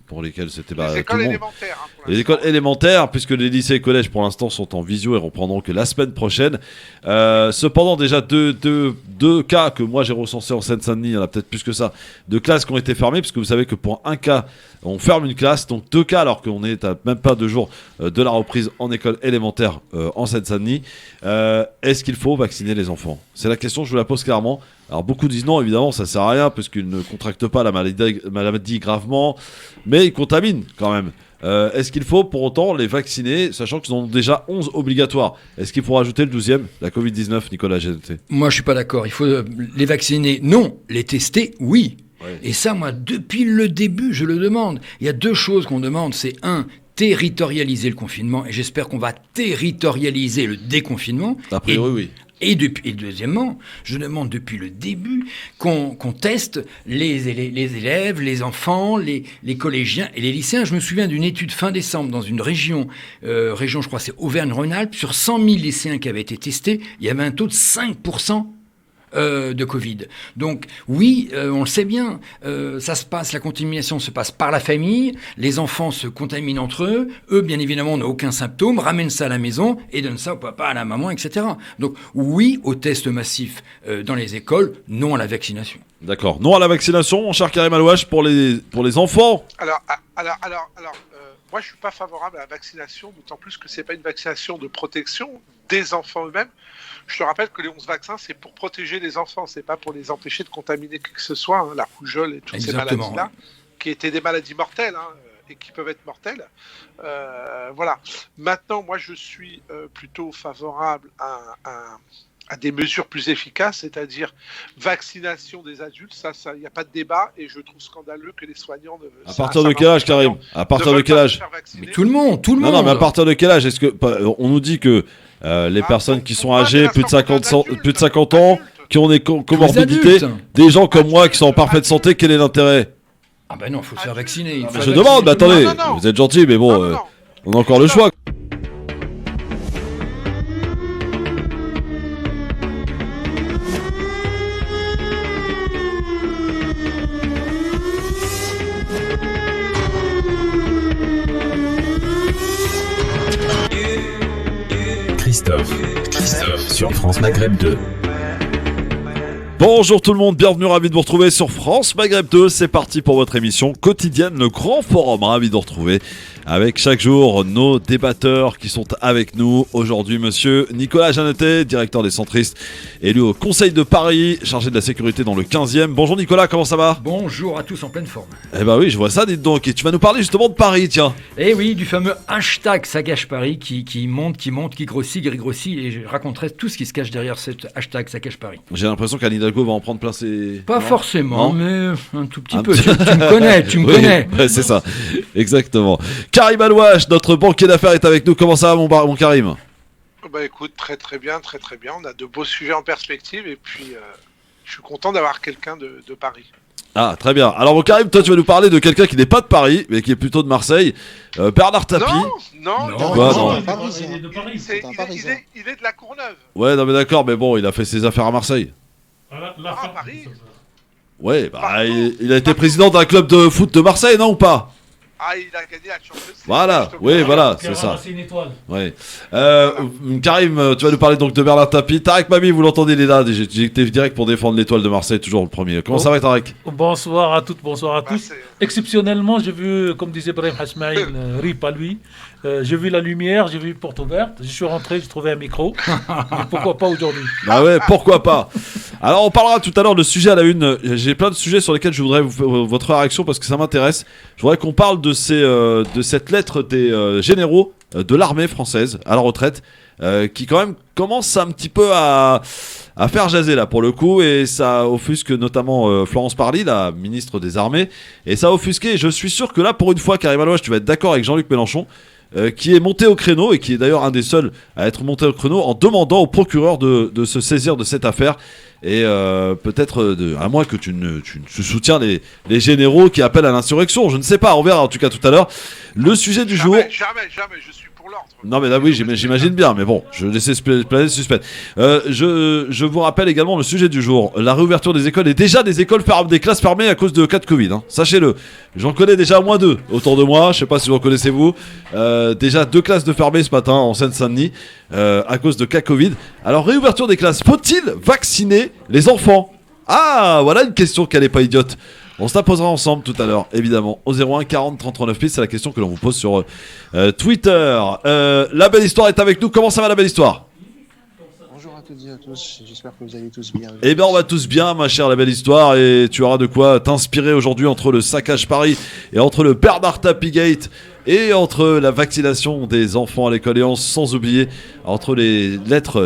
pour lesquelles c'était les écoles élémentaires. Les écoles élémentaires, puisque les lycées et collèges, pour l'instant, sont en visio et reprendront que la semaine prochaine. Cependant, déjà, deux cas que moi j'ai recensés en Seine-Saint-Denis, il y en a peut-être plus que ça, de classes qui ont été fermées, puisque vous savez que pour un cas, on ferme une classe, donc 2 cas, alors qu'on est à même pas 2 jours de la reprise en école élémentaire en Seine-Saint-Denis. Est-ce qu'il faut vacciner les enfants ? C'est la question, je vous la pose clairement. Alors beaucoup disent non, évidemment, ça sert à rien, parce qu'ils ne contractent pas la maladie gravement, mais ils contaminent quand même. Est-ce qu'il faut pour autant les vacciner, sachant qu'ils en ont déjà 11 obligatoires ? Est-ce qu'il faut rajouter le 12e, la Covid-19, Nicolas GNT ? Moi, je suis pas d'accord. Il faut les vacciner, non. Les tester, oui. Ouais. Et ça, moi, depuis le début, je le demande. Il y a 2 choses qu'on demande. C'est 1, territorialiser le confinement, et j'espère qu'on va territorialiser le déconfinement. A priori, oui. Et deuxièmement, je demande depuis le début qu'on teste les élèves, les enfants, les collégiens et les lycéens. Je me souviens d'une étude fin décembre dans une région, je crois c'est Auvergne-Rhône-Alpes, sur 100 000 lycéens qui avaient été testés, il y avait un taux de 5% de Covid. Donc oui, on le sait bien, la contamination se passe par la famille, les enfants se contaminent entre eux, bien évidemment n'ont aucun symptôme, ramènent ça à la maison et donnent ça au papa, à la maman, etc. Donc oui au test massif dans les écoles, non à la vaccination. D'accord, non à la vaccination, mon cher Karim Alouache, pour les enfants. Alors, moi je suis pas favorable à la vaccination, d'autant plus que c'est pas une vaccination de protection des enfants eux-mêmes. Je te rappelle que les 11 vaccins, c'est pour protéger les enfants, c'est pas pour les empêcher de contaminer qui que ce soit, hein, la rougeole et toutes ces maladies-là, qui étaient des maladies mortelles, hein, et qui peuvent être mortelles. Voilà. Maintenant, moi, je suis plutôt favorable à des mesures plus efficaces, c'est-à-dire vaccination des adultes, ça, il n'y a pas de débat, et je trouve scandaleux que les soignants... À partir de quel âge, Karim ? À partir de quel âge ? Mais tout le monde. Non, mais à partir de quel âge ? Est-ce que on nous dit que les personnes qui sont âgées plus de 50 ans, qui ont des comorbidités, des gens comme moi qui sont en parfaite santé, quel est l'intérêt ? Ah ben non, il faut se faire vacciner. Je demande, mais attendez, vous êtes gentil, mais bon, on a encore le choix. Christophe sur France Maghreb 2. Bonjour tout le monde, bienvenue, ravi de vous retrouver sur France Maghreb 2. C'est parti pour votre émission quotidienne, le Grand Forum. Ravi de vous retrouver avec chaque jour nos débatteurs qui sont avec nous. Aujourd'hui, monsieur Nicolas Jeannetet, directeur des centristes, élu au Conseil de Paris, chargé de la sécurité dans le 15e. Bonjour Nicolas, comment ça va ? Bonjour à tous, en pleine forme. Eh ben oui, je vois ça, dites donc. Et tu vas nous parler justement de Paris, tiens. Eh oui, du fameux hashtag Ça gâche Paris qui monte, qui grossit. Et je raconterai tout ce qui se cache derrière cet hashtag Ça gâche Paris. J'ai l'impression qu'Anne Hidalgo va en prendre plein ses... Pas forcément, mais un tout petit peu. Tu me connais. Ouais, c'est ça, exactement. Karim Alouache, notre banquier d'affaires, est avec nous. Comment ça va, mon Karim ? Bah écoute, très bien. On a de beaux sujets en perspective et puis je suis content d'avoir quelqu'un de Paris. Ah, très bien. Alors, mon Karim, toi, tu vas nous parler de quelqu'un qui n'est pas de Paris, mais qui est plutôt de Marseille. Bernard Tapie. Non, il est de Paris. Il est de la Courneuve. Ouais, non, mais d'accord, mais bon, il a fait ses affaires à Marseille. Paris. Ouais, bah, il a été président d'un club de foot de Marseille, non, ou pas ? Ah, il a gagné la Champions League. Voilà, oui, voilà, c'est ça. C'est une étoile. Ouais. Karim, tu vas nous parler donc de Bernard Tapie. Tarek Mami, vous l'entendez, il est là. J'étais direct pour défendre l'étoile de Marseille, toujours le premier. Comment ça va, Tarek? Bonsoir à toutes, bonsoir à tous. Exceptionnellement, j'ai vu, comme disait Brahim Hasmaïl, RIP à lui, j'ai vu la lumière, j'ai vu une porte ouverte, je suis rentré, j'ai trouvé un micro. Et pourquoi pas aujourd'hui? Bah ouais, pourquoi pas. Alors, on parlera tout à l'heure de sujet à la une. J'ai plein de sujets sur lesquels je voudrais votre réaction parce que ça m'intéresse. Je voudrais qu'on parle de cette lettre des généraux de l'armée française à la retraite qui quand même commence un petit peu à faire jaser là pour le coup, et ça offusque notamment Florence Parly, la ministre des Armées, et ça a offusqué, et je suis sûr que là pour une fois, Karim Alouache, tu vas être d'accord avec Jean-Luc Mélenchon, qui est monté au créneau, et qui est d'ailleurs un des seuls à être monté au créneau en demandant au procureur de se saisir de cette affaire. Et peut-être, à moins que tu soutiens les généraux qui appellent à l'insurrection, je ne sais pas, on verra en tout cas tout à l'heure. Le sujet du jour... Jamais, je suis pour l'ordre. Non mais là oui, j'imagine bien, mais bon, je laisse planer le suspect. Je vous rappelle également le sujet du jour, la réouverture des écoles, et déjà des classes fermées à cause de cas de Covid, hein. Sachez-le, j'en connais déjà au moins 2 autour de moi, je sais pas si vous en connaissez vous, déjà 2 classes de fermées ce matin en Seine-Saint-Denis, à cause de cas Covid. Alors réouverture des classes, faut-il vacciner les enfants? Ah, voilà une question qui n'est pas idiote. On se la posera ensemble tout à l'heure, évidemment, au 01 40 39 000, c'est la question que l'on vous pose sur Twitter. La belle histoire est avec nous, comment ça va la belle histoire? Bonjour à toutes et à tous, j'espère que vous allez tous bien. Eh bien on va tous bien ma chère la belle histoire, et tu auras de quoi t'inspirer aujourd'hui entre le saccage Paris et entre le Bernard Tapie Gate et entre la vaccination des enfants à l'école, et sans oublier entre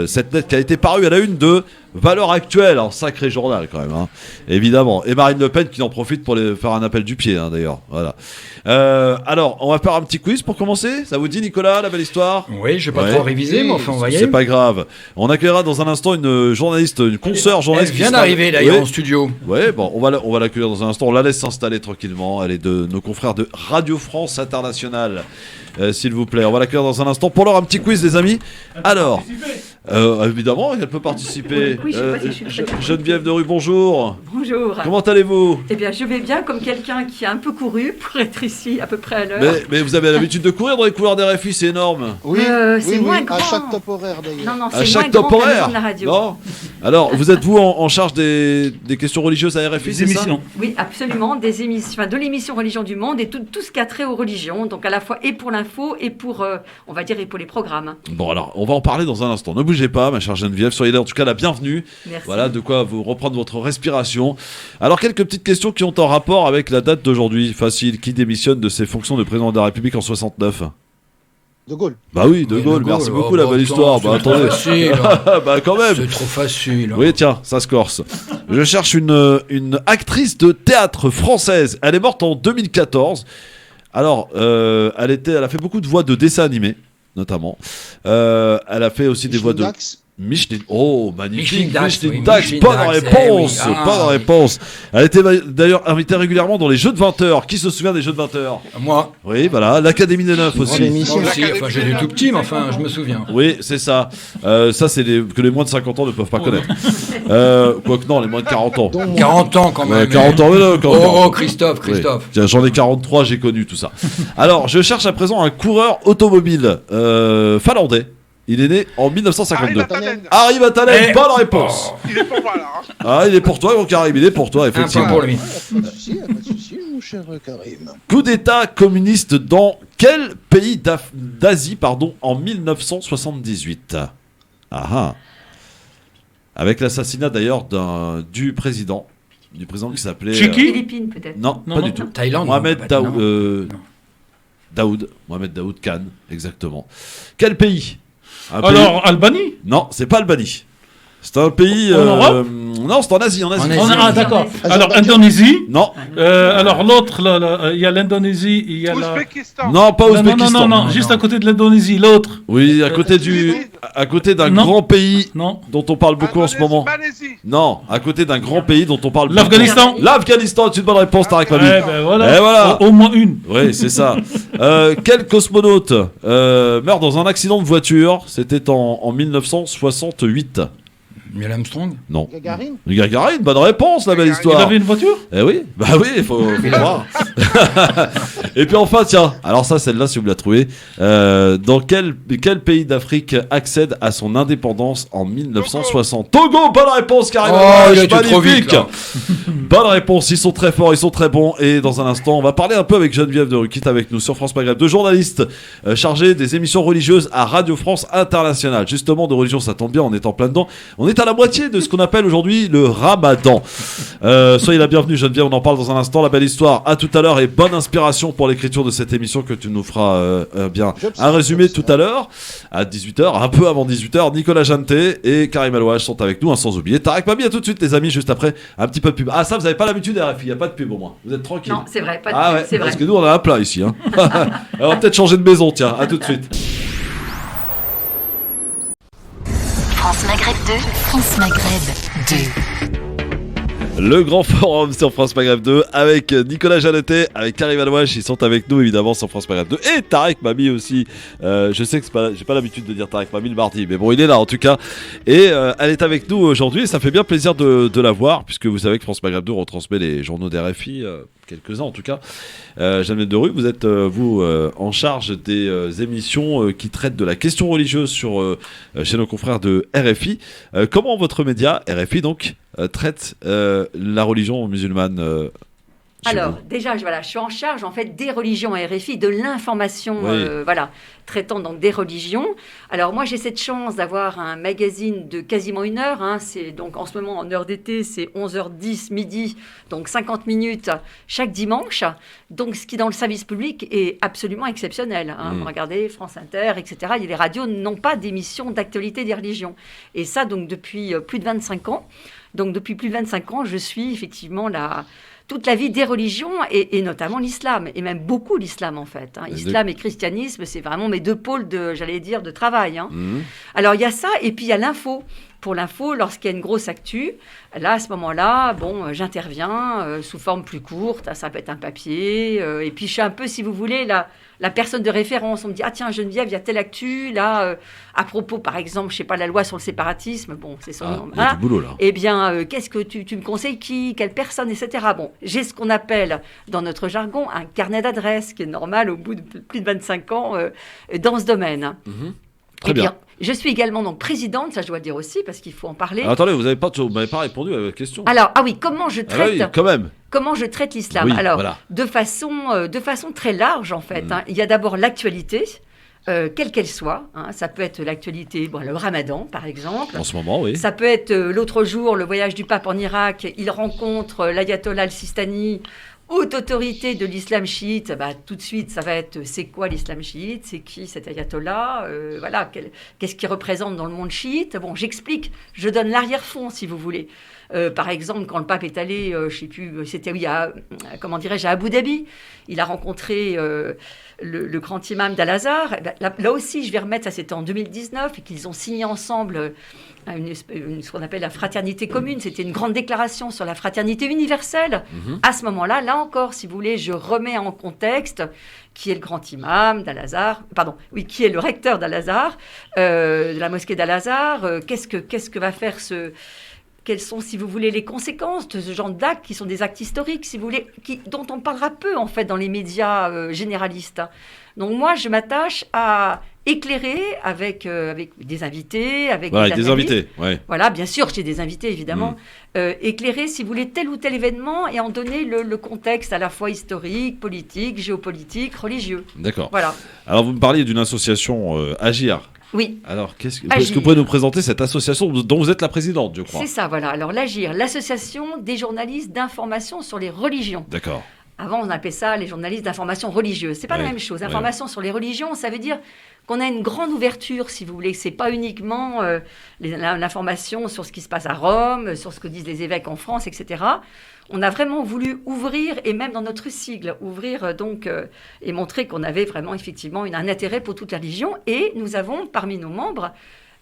cette lettre qui a été parue à la une de Valeurs Actuelles, un sacré journal quand même, hein, évidemment, et Marine Le Pen qui en profite pour faire un appel du pied, hein, d'ailleurs, voilà. Alors, on va faire un petit quiz pour commencer, ça vous dit Nicolas, la belle histoire? Oui, je vais pas trop réviser, mais enfin on va y aller. C'est pas grave, on accueillera dans un instant une journaliste, une consoeur journaliste. Elle vient d'arriver d'ailleurs en studio. Ouais, bon, on va l'accueillir dans un instant, on la laisse s'installer tranquillement, elle est de nos confrères de Radio France Internationale. S'il vous plaît, on va l'accueillir dans un instant. Pour l'heure, un petit quiz, les amis. Alors, évidemment, elle peut participer. Oui, Geneviève de Rue, bonjour. Bonjour. Comment allez-vous? Eh bien, je vais bien, comme quelqu'un qui a un peu couru pour être ici à peu près à l'heure. Mais vous avez l'habitude de courir dans les couloirs des RFI, c'est énorme. Oui, c'est moins grand. À chaque top horaire d'ailleurs. Non, à c'est chaque moins top grand horaire. que la radio. Non. Alors, vous êtes vous en charge des questions religieuses à RFI, c'est ça? Oui, absolument, des émissions, de l'émission Religion du Monde et tout ce qui a trait aux religions, donc à la fois et pour l'info et pour, on va dire, et pour les programmes. Bon, alors, on va en parler dans un instant. Ne bougez pas, ma chère Geneviève, soyez là en tout cas la bienvenue. Merci. Voilà, de quoi vous reprendre votre respiration. Alors, quelques petites questions qui ont un rapport avec la date d'aujourd'hui. Facile, qui démissionne de ses fonctions de président de la République en 69? De Gaulle. Bah oui, de Gaulle, merci beaucoup, la belle histoire. Bah attendez. Facile, bah quand même. C'est trop facile. Oui, tiens, ça se corse. Je cherche une actrice de théâtre française. Elle est morte en 2014. Alors, elle a fait beaucoup de voix de dessins animés, notamment. Elle a fait aussi des voix de... Micheline, oh magnifique, Micheline Dax, bonne réponse, bonne réponse. Elle était d'ailleurs invitée régulièrement dans les jeux de 20 heures. Qui se souvient des jeux de 20 heures? Moi. Oui, voilà, l'Académie des Neufs aussi. Enfin, j'ai des tout petits, mais enfin, je me souviens. Oui, c'est ça. Ça, c'est que les moins de 50 ans ne peuvent pas connaître. Quoique non, les moins de 40 ans. 40 ans quand même. 40 ans, Oh, Christophe. Oui. Tiens, j'en ai 43, j'ai connu tout ça. Alors, je cherche à présent un coureur automobile finlandais. Il est né en 1952. Harry Vatanen, bonne réponse. Il est pour moi là. Ah, il est pour toi, mon Karim, il est pour toi, effectivement. Un point pour lui. Pas de souci, mon cher Karim. Coup d'état communiste dans quel pays d'Asie, en 1978? Ah. Avec l'assassinat d'ailleurs du président qui s'appelait... Philippines peut-être. Non, pas du tout. Thaïlande. Mohamed Daoud Khan, exactement. Quel pays? Alors, Albanie? Non, c'est pas Albanie. C'est un pays... En Europe? Non, c'est en Asie. Ah, d'accord. Alors, Indonésie? Non. Alors, l'autre, il y a l'Indonésie, il y a Ouzbékistan. Non, pas Ouzbékistan. Non, juste à côté de l'Indonésie, l'autre. Oui, à côté d'un grand pays dont on parle beaucoup en ce moment. Malaisie. Non, à côté d'un grand pays dont on parle beaucoup. L'Afghanistan? L'Afghanistan, c'est une bonne réponse, Tarek Mami. Ben voilà. Et voilà. Au moins une. Oui, c'est ça. Quel cosmonaute meurt dans un accident de voiture? C'était en 1968. Neil Armstrong? Non. Gagarine? Gagarine, bonne réponse, la belle histoire. Il avait une voiture? Eh oui, bah oui, il faut voir. Et puis enfin, tiens, alors ça, celle-là, si vous la trouvez, dans quel pays d'Afrique accède à son indépendance en 1960? Togo, bonne réponse, Karim. Il a été trop vite, là. Bonne réponse, ils sont très forts, ils sont très bons. Et dans un instant, on va parler un peu avec Geneviève de Ruquit avec nous sur France Maghreb, deux journalistes chargés des émissions religieuses à Radio France Internationale. Justement, de religion, ça tombe bien, on est en plein dedans. On est à la moitié de ce qu'on appelle aujourd'hui le Ramadan. Soyez la bienvenue, Geneviève, on en parle dans un instant. La belle histoire, à tout à l'heure, et bonne inspiration pour l'écriture de cette émission que tu nous feras bien un résumé tout à l'heure, à 18h, un peu avant 18h. Nicolas Janté et Karim Alouache sont avec nous, sans oublier Tarek Mami. À tout de suite, les amis, juste après, un petit peu de pub. Ah, ça, vous n'avez pas l'habitude, RFI, il n'y a pas de pub au moins. Vous êtes tranquille. Non, c'est vrai, pas de pub, ouais, c'est vrai. parce que nous, on a un plat ici. Hein. Alors, on va peut-être changer de maison, tiens, à tout de suite. France Maghreb 2, France Maghreb 2. Le grand forum sur France Maghreb 2 avec Nicolas Janetet, avec Karim Alouache, ils sont avec nous évidemment sur France Maghreb 2 et Tarek Mami aussi. Je sais que j'ai pas l'habitude de dire Tarek Mami le mardi, mais bon, il est là en tout cas. Et elle est avec nous aujourd'hui et ça fait bien plaisir de la voir, puisque vous savez que France Maghreb 2 retransmet les journaux d'RFI, quelques-uns en tout cas. Geneviève de Rue, vous êtes en charge des émissions qui traitent de la question religieuse chez nos confrères de RFI. Comment votre média, RFI donc, traite la religion musulmane Alors, déjà, je suis en charge en fait des religions à RFI, de l'information, traitant donc des religions. Alors moi, j'ai cette chance d'avoir un magazine de quasiment 1 heure. C'est donc en ce moment en heure d'été, c'est 11h10 midi, donc 50 minutes chaque dimanche. Donc ce qui dans le service public est absolument exceptionnel. Regardez France Inter, etc. Les radios n'ont pas d'émission d'actualité des religions. Et ça donc depuis plus de 25 ans. Donc depuis plus de 25 ans, je suis effectivement toute la vie des religions et notamment l'islam, et même beaucoup l'islam en fait. Islam et christianisme, c'est vraiment mes deux pôles de travail. Alors il y a ça, et puis il y a l'info. Pour l'info, lorsqu'il y a une grosse actu, là, à ce moment-là, j'interviens sous forme plus courte, ça peut être un papier, et puis je suis un peu, si vous voulez, la personne de référence. On me dit, ah tiens, Geneviève, il y a telle actu, là, à propos, par exemple, je sais pas, la loi sur le séparatisme, c'est son nom. Il y a du boulot, là. Eh bien, qu'est-ce que tu me conseilles, quelle personne, etc. Bon, j'ai ce qu'on appelle, dans notre jargon, un carnet d'adresses, qui est normal au bout de plus de 25 ans dans ce domaine. Très bien. Je suis également donc présidente, ça je dois le dire aussi, parce qu'il faut en parler. Alors, attendez, vous m'avez pas répondu à la question. Alors, comment je traite quand même. Comment je traite l'islam? De façon très large, en fait. Il y a d'abord l'actualité, quelle qu'elle soit. Ça peut être l'actualité, le Ramadan, par exemple. En ce moment, oui. Ça peut être l'autre jour, le voyage du pape en Irak. Il rencontre l'ayatollah al-Sistani, haute autorité de l'islam chiite. Tout de suite, ça va être c'est quoi l'islam chiite? C'est qui cet ayatollah? Qu'est-ce qu'il représente dans le monde chiite? Bon, j'explique, je donne l'arrière-fond, si vous voulez. Par exemple, quand le pape est allé, je ne sais plus, c'était à Abu Dhabi, il a rencontré le grand imam d'Al-Azhar. Là aussi, je vais remettre, ça c'était en 2019, et qu'ils ont signé ensemble ce qu'on appelle la fraternité commune. C'était une grande déclaration sur la fraternité universelle. À ce moment-là, là encore, si vous voulez, je remets en contexte qui est le grand imam d'Al-Azhar, qui est le recteur d'Al-Azhar, de la mosquée d'Al-Azhar. Qu'est-ce que va faire quelles sont, si vous voulez, les conséquences de ce genre d'actes qui sont des actes historiques, si vous voulez, dont on parlera peu, en fait, dans les médias généralistes. Donc moi, je m'attache à éclairer avec des invités, avec des invités, ouais. Voilà, bien sûr, j'ai des invités, évidemment. Éclairer, si vous voulez, tel ou tel événement et en donner le contexte à la fois historique, politique, géopolitique, religieux. D'accord. Voilà. Alors, vous me parliez d'une association, Agir. Oui. Alors, est-ce que vous pouvez nous présenter cette association dont vous êtes la présidente, je crois? C'est ça, voilà. Alors, l'Agir, l'association des journalistes d'information sur les religions. D'accord. Avant, on appelait ça les journalistes d'information religieuse. C'est pas la même chose. Information sur les religions, ça veut dire qu'on a une grande ouverture, si vous voulez. C'est pas uniquement l'information sur ce qui se passe à Rome, sur ce que disent les évêques en France, etc. On a vraiment voulu ouvrir, et même dans notre sigle, ouvrir et montrer qu'on avait vraiment effectivement un intérêt pour toute la religion. Et nous avons parmi nos membres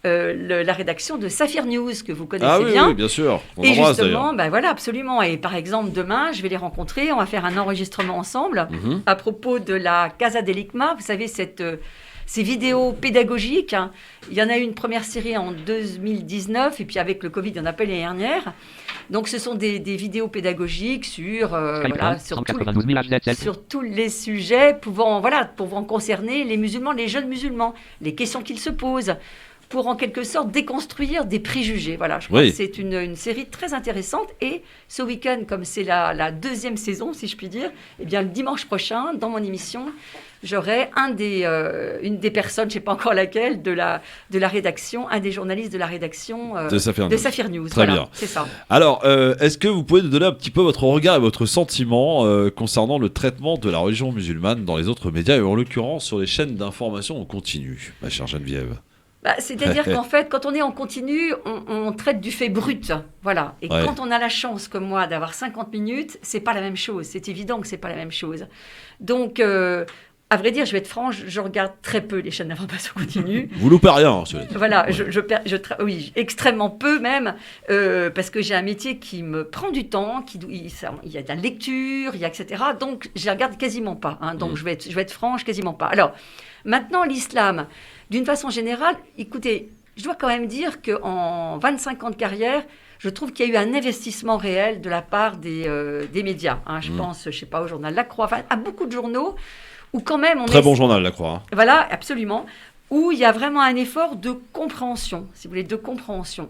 la rédaction de Saphir News, que vous connaissez bien. Oui, bien sûr. Et justement, voilà, absolument. Et par exemple, demain, je vais les rencontrer. On va faire un enregistrement ensemble à propos de la Casa del Hikma. Vous savez, ces vidéos pédagogiques. Il y en a eu une première série en 2019, et puis avec le Covid, il y en a pas l'année dernière. Donc, ce sont des vidéos pédagogiques sur tous les sujets pouvant concerner les musulmans, les jeunes musulmans, les questions qu'ils se posent, pour en quelque sorte déconstruire des préjugés. Voilà, je crois que c'est une série très intéressante. Et ce week-end, comme c'est la deuxième saison, si je puis dire, eh bien, le dimanche prochain, dans mon émission, j'aurai une des personnes, je ne sais pas encore laquelle, de la rédaction, un des journalistes de la rédaction de Saphir News. Très bien. C'est ça. Alors, est-ce que vous pouvez nous donner un petit peu votre regard et votre sentiment concernant le traitement de la religion musulmane dans les autres médias, et en l'occurrence sur les chaînes d'information en continu, ma chère Geneviève? C'est-à-dire qu'en fait, quand on est en continu, on traite du fait brut. Voilà. Et quand on a la chance, comme moi, d'avoir 50 minutes, c'est pas la même chose. C'est évident que c'est pas la même chose. Donc, à vrai dire, je vais être franche, je regarde très peu les chaînes d'information continue. Vous loupez rien. Voilà, oui, extrêmement peu même, parce que j'ai un métier qui me prend du temps, il y a de la lecture, etc. Donc, je les regarde quasiment pas. Donc, je vais être franche, quasiment pas. Alors, maintenant, l'islam, d'une façon générale, écoutez, je dois quand même dire qu'en 25 ans de carrière, je trouve qu'il y a eu un investissement réel de la part des médias. Je pense, je ne sais pas, au journal La Croix, à beaucoup de journaux, où quand même Très bon journal, La Croix. Voilà, absolument. Où il y a vraiment un effort de compréhension, si vous voulez, de compréhension.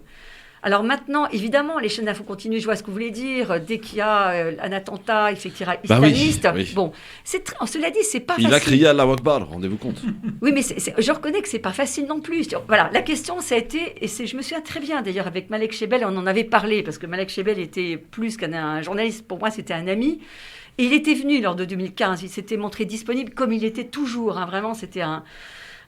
Alors maintenant, évidemment, les chaînes d'info continues, je vois ce que vous voulez dire, dès qu'il y a un attentat, etc., islamiste, bon, cela dit, c'est pas facile. Il a crié Allahu Akbar, rendez-vous compte. Oui, mais je reconnais que c'est pas facile non plus. Voilà, la question, ça a été, et je me souviens très bien d'ailleurs avec Malek Chebel, on en avait parlé, parce que Malek Chebel était plus qu'un journaliste, pour moi c'était un ami, et il était venu lors de 2015, il s'était montré disponible comme il était toujours, vraiment, c'était un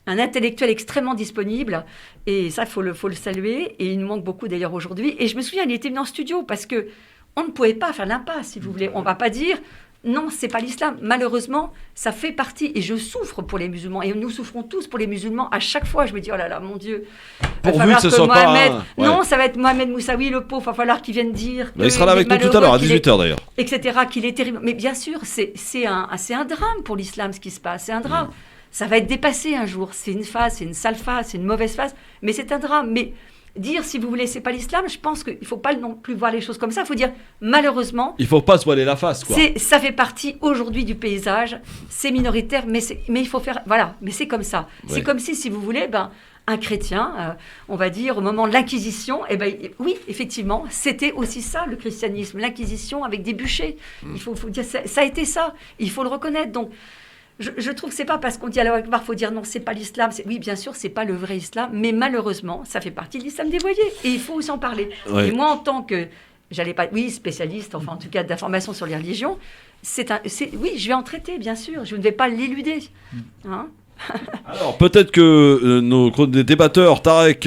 intellectuel extrêmement disponible, et ça, il faut le saluer, et il nous manque beaucoup d'ailleurs aujourd'hui. Et je me souviens, il était venu en studio, parce qu'on ne pouvait pas faire l'impasse, si vous voulez. On ne va pas dire, non, c'est pas l'islam. Malheureusement, ça fait partie, et je souffre pour les musulmans, et nous souffrons tous pour les musulmans. À chaque fois, je me dis, oh là là, mon Dieu, pourvu que ce soit Mohamed... pas... Non, ça va être Mohamed Moussaoui, le pauvre, il va falloir qu'il vienne dire... Il sera là avec nous tout à l'heure, à 18h d'ailleurs. Etc., qu'il est terrible. Mais bien sûr, c'est un drame pour l'islam, ce qui se passe, c'est un drame. Ça va être dépassé un jour. C'est une phase, c'est une sale phase, c'est une mauvaise phase, mais c'est un drame. Mais dire, si vous voulez, c'est pas l'islam, je pense qu'il ne faut pas non plus voir les choses comme ça. Il faut dire, malheureusement... Il ne faut pas se voiler la face, quoi. Ça fait partie aujourd'hui du paysage. C'est minoritaire, mais il faut faire... Voilà, mais c'est comme ça. Ouais. C'est comme si vous voulez... un chrétien, on va dire, au moment de l'Inquisition, oui, effectivement, c'était aussi ça, le christianisme, l'Inquisition avec des bûchers. Il faut dire, ça a été ça. Il faut le reconnaître. Donc, je trouve que c'est pas parce qu'on dit Allahu Akbar, il faut dire non, c'est pas l'islam. Oui, bien sûr, c'est pas le vrai islam, mais malheureusement, ça fait partie de l'islam dévoyé. Et il faut aussi en parler. Ouais. Et moi, en tant que, spécialiste, enfin en tout cas d'information sur les religions, oui, je vais en traiter, bien sûr. Je ne vais pas l'éluder. Alors peut-être que nos débatteurs Tarek,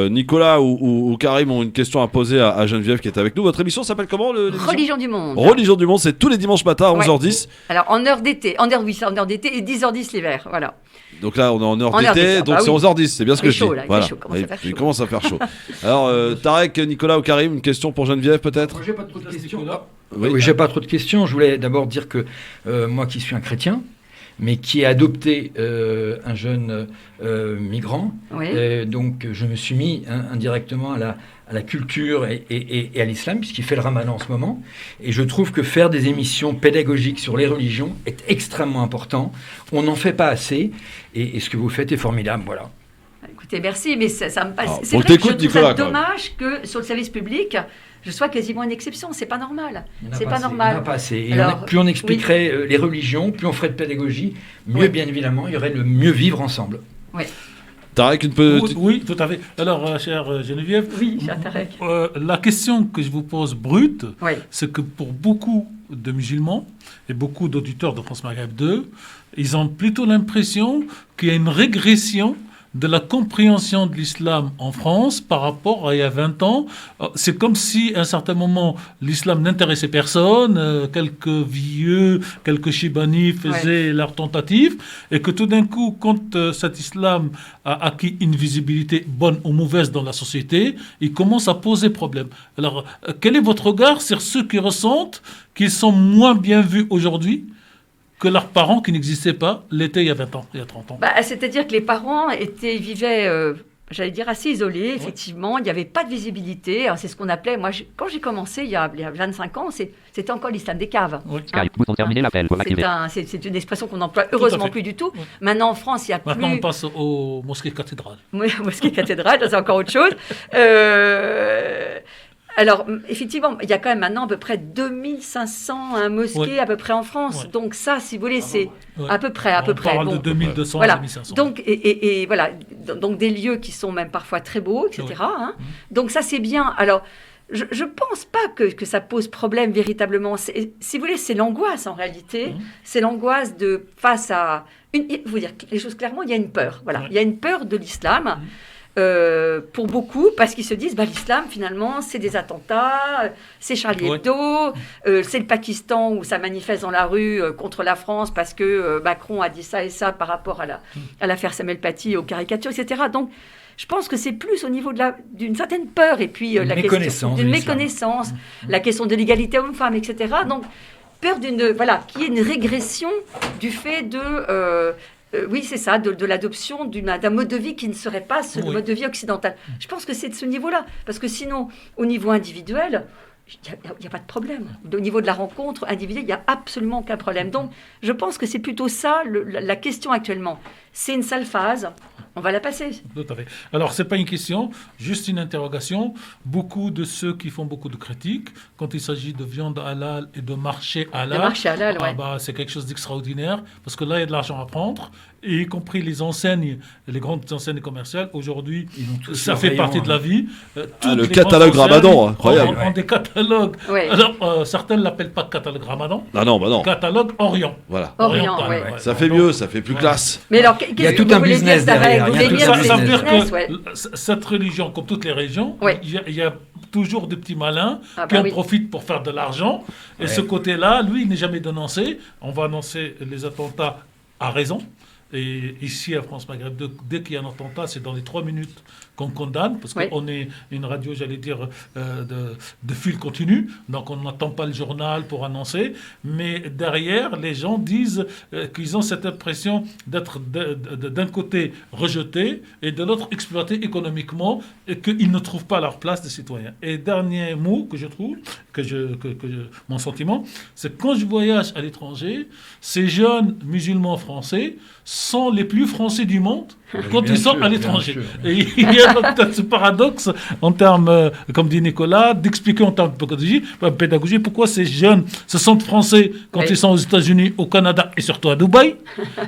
Nicolas ou Karim ont une question à poser à Geneviève qui est avec nous. Votre émission s'appelle comment Religion du Monde. Religion du Monde, c'est tous les dimanches matins à 11h10. Alors en heure d'été, en heure d'été et 10h10 l'hiver, voilà. Donc là on est en heure d'été, donc c'est 11h10, c'est bien ce que je dis. Voilà. Il commence à faire chaud. Alors Tarek, Nicolas ou Karim, une question pour Geneviève peut-être? Moi, j'ai pas trop de questions. Oui, j'ai pas trop de questions. Je voulais d'abord dire que moi qui suis un chrétien, mais qui a adopté un jeune migrant. Donc, je me suis mis indirectement à la culture et à l'islam, puisqu'il fait le ramadan en ce moment. Et je trouve que faire des émissions pédagogiques sur les religions est extrêmement important. On n'en fait pas assez. Et ce que vous faites est formidable. Voilà. Écoutez, merci, mais ça me passe. C'est vrai que je trouve ça dommage que sur le service public, je sois quasiment une exception. C'est pas normal. C'est pas normal. Il n'y en a pas assez. Et plus on expliquerait les religions, plus on ferait de pédagogie, mieux, bien évidemment, il y aurait le mieux vivre ensemble. Oui. Tarek, une petite... Oui, tout à fait. Alors, chère Geneviève, cher Tarek. La question que je vous pose brute, c'est que pour beaucoup de musulmans et beaucoup d'auditeurs de France Maghreb 2, ils ont plutôt l'impression qu'il y a une régression de la compréhension de l'islam en France par rapport à il y a 20 ans. C'est comme si, à un certain moment, l'islam n'intéressait personne, quelques vieux, quelques chibani faisaient leurs tentatives, et que tout d'un coup, quand cet islam a acquis une visibilité bonne ou mauvaise dans la société, il commence à poser problème. Alors, quel est votre regard sur ceux qui ressentent qu'ils sont moins bien vus aujourd'hui que leurs parents qui n'existaient pas l'été il y a 20 ans, il y a 30 ans? C'est-à-dire que les parents vivaient, j'allais dire, assez isolés, effectivement. Il n'y avait pas de visibilité. Alors, c'est ce qu'on appelait, quand j'ai commencé il y a 25 ans, c'était encore l'islam des caves. Skype, bouton terminé, l'appel, activé. C'est une expression qu'on n'emploie heureusement plus du tout. Maintenant, en France, il y a plus... Maintenant, on passe aux mosquées cathédrales. Oui, mosquées cathédrales, c'est encore autre chose. Alors, effectivement, il y a quand même maintenant à peu près 2500 mosquées à peu près en France. Donc ça, si vous voulez, c'est à peu près. On parle de 2200 à 2500. Donc, et voilà, donc des lieux qui sont même parfois très beaux, etc. Donc ça, c'est bien. Alors, je ne pense pas que ça pose problème véritablement. Si vous voulez, c'est l'angoisse en réalité. C'est l'angoisse de face à... vous dire les choses clairement, il y a une peur. Voilà. Il y a une peur de l'islam. Pour beaucoup, parce qu'ils se disent l'islam finalement c'est des attentats, c'est Charlie Hebdo, c'est le Pakistan où ça manifeste dans la rue contre la France parce que Macron a dit ça et ça par rapport à l'affaire Samuel Paty, aux caricatures, etc. Donc je pense que c'est plus au niveau d'une certaine peur et puis la question d'une méconnaissance, la question de l'égalité homme-femme, etc. Donc peur qu'il y ait une régression du fait de oui, c'est ça, de l'adoption d'un mode de vie qui ne serait pas le mode de vie occidental. Je pense que c'est de ce niveau-là. Parce que sinon, au niveau individuel, il n'y a pas de problème. Au niveau de la rencontre individuelle, il n'y a absolument aucun problème. Donc, je pense que c'est plutôt ça la question actuellement. C'est une sale phase. On va la passer. Tout à fait. Alors, ce n'est pas une question, juste une interrogation. Beaucoup de ceux qui font beaucoup de critiques, quand il s'agit de viande halal et de marché halal, c'est quelque chose d'extraordinaire, parce que là, il y a de l'argent à prendre, et y compris les enseignes, les grandes enseignes commerciales. Aujourd'hui, ça fait partie de la vie. Le catalogue Ramadan, incroyable. On des catalogues. Alors, certains ne l'appellent pas catalogue Ramadan. Non. Catalogue Orient. Voilà. Orient, Ça fait mieux, ça fait plus classe. Mais alors, il y a tout un business derrière. Ça veut dire que cette religion, comme toutes les religions, il y a toujours des petits malins qui en profitent pour faire de l'argent. Et ce côté-là, lui, il n'est jamais dénoncé. On va annoncer les attentats à raison. Et ici, à France Maghreb 2, dès qu'il y a un attentat, c'est dans les 3 minutes qu'on condamne, parce qu'on est une radio, j'allais dire, de fil continu, donc on n'attend pas le journal pour annoncer, mais derrière, les gens disent qu'ils ont cette impression d'être d'un côté rejetés et de l'autre exploités économiquement, et qu'ils ne trouvent pas leur place de citoyens. Et dernier mot que je trouve, mon sentiment, c'est que quand je voyage à l'étranger, ces jeunes musulmans français sont les plus français du monde quand ils sont à l'étranger. Et il y a peut-être ce paradoxe en termes, comme dit Nicolas, d'expliquer en termes de pédagogie pourquoi ces jeunes se sentent français quand ils sont aux États-Unis, au Canada et surtout à Dubaï.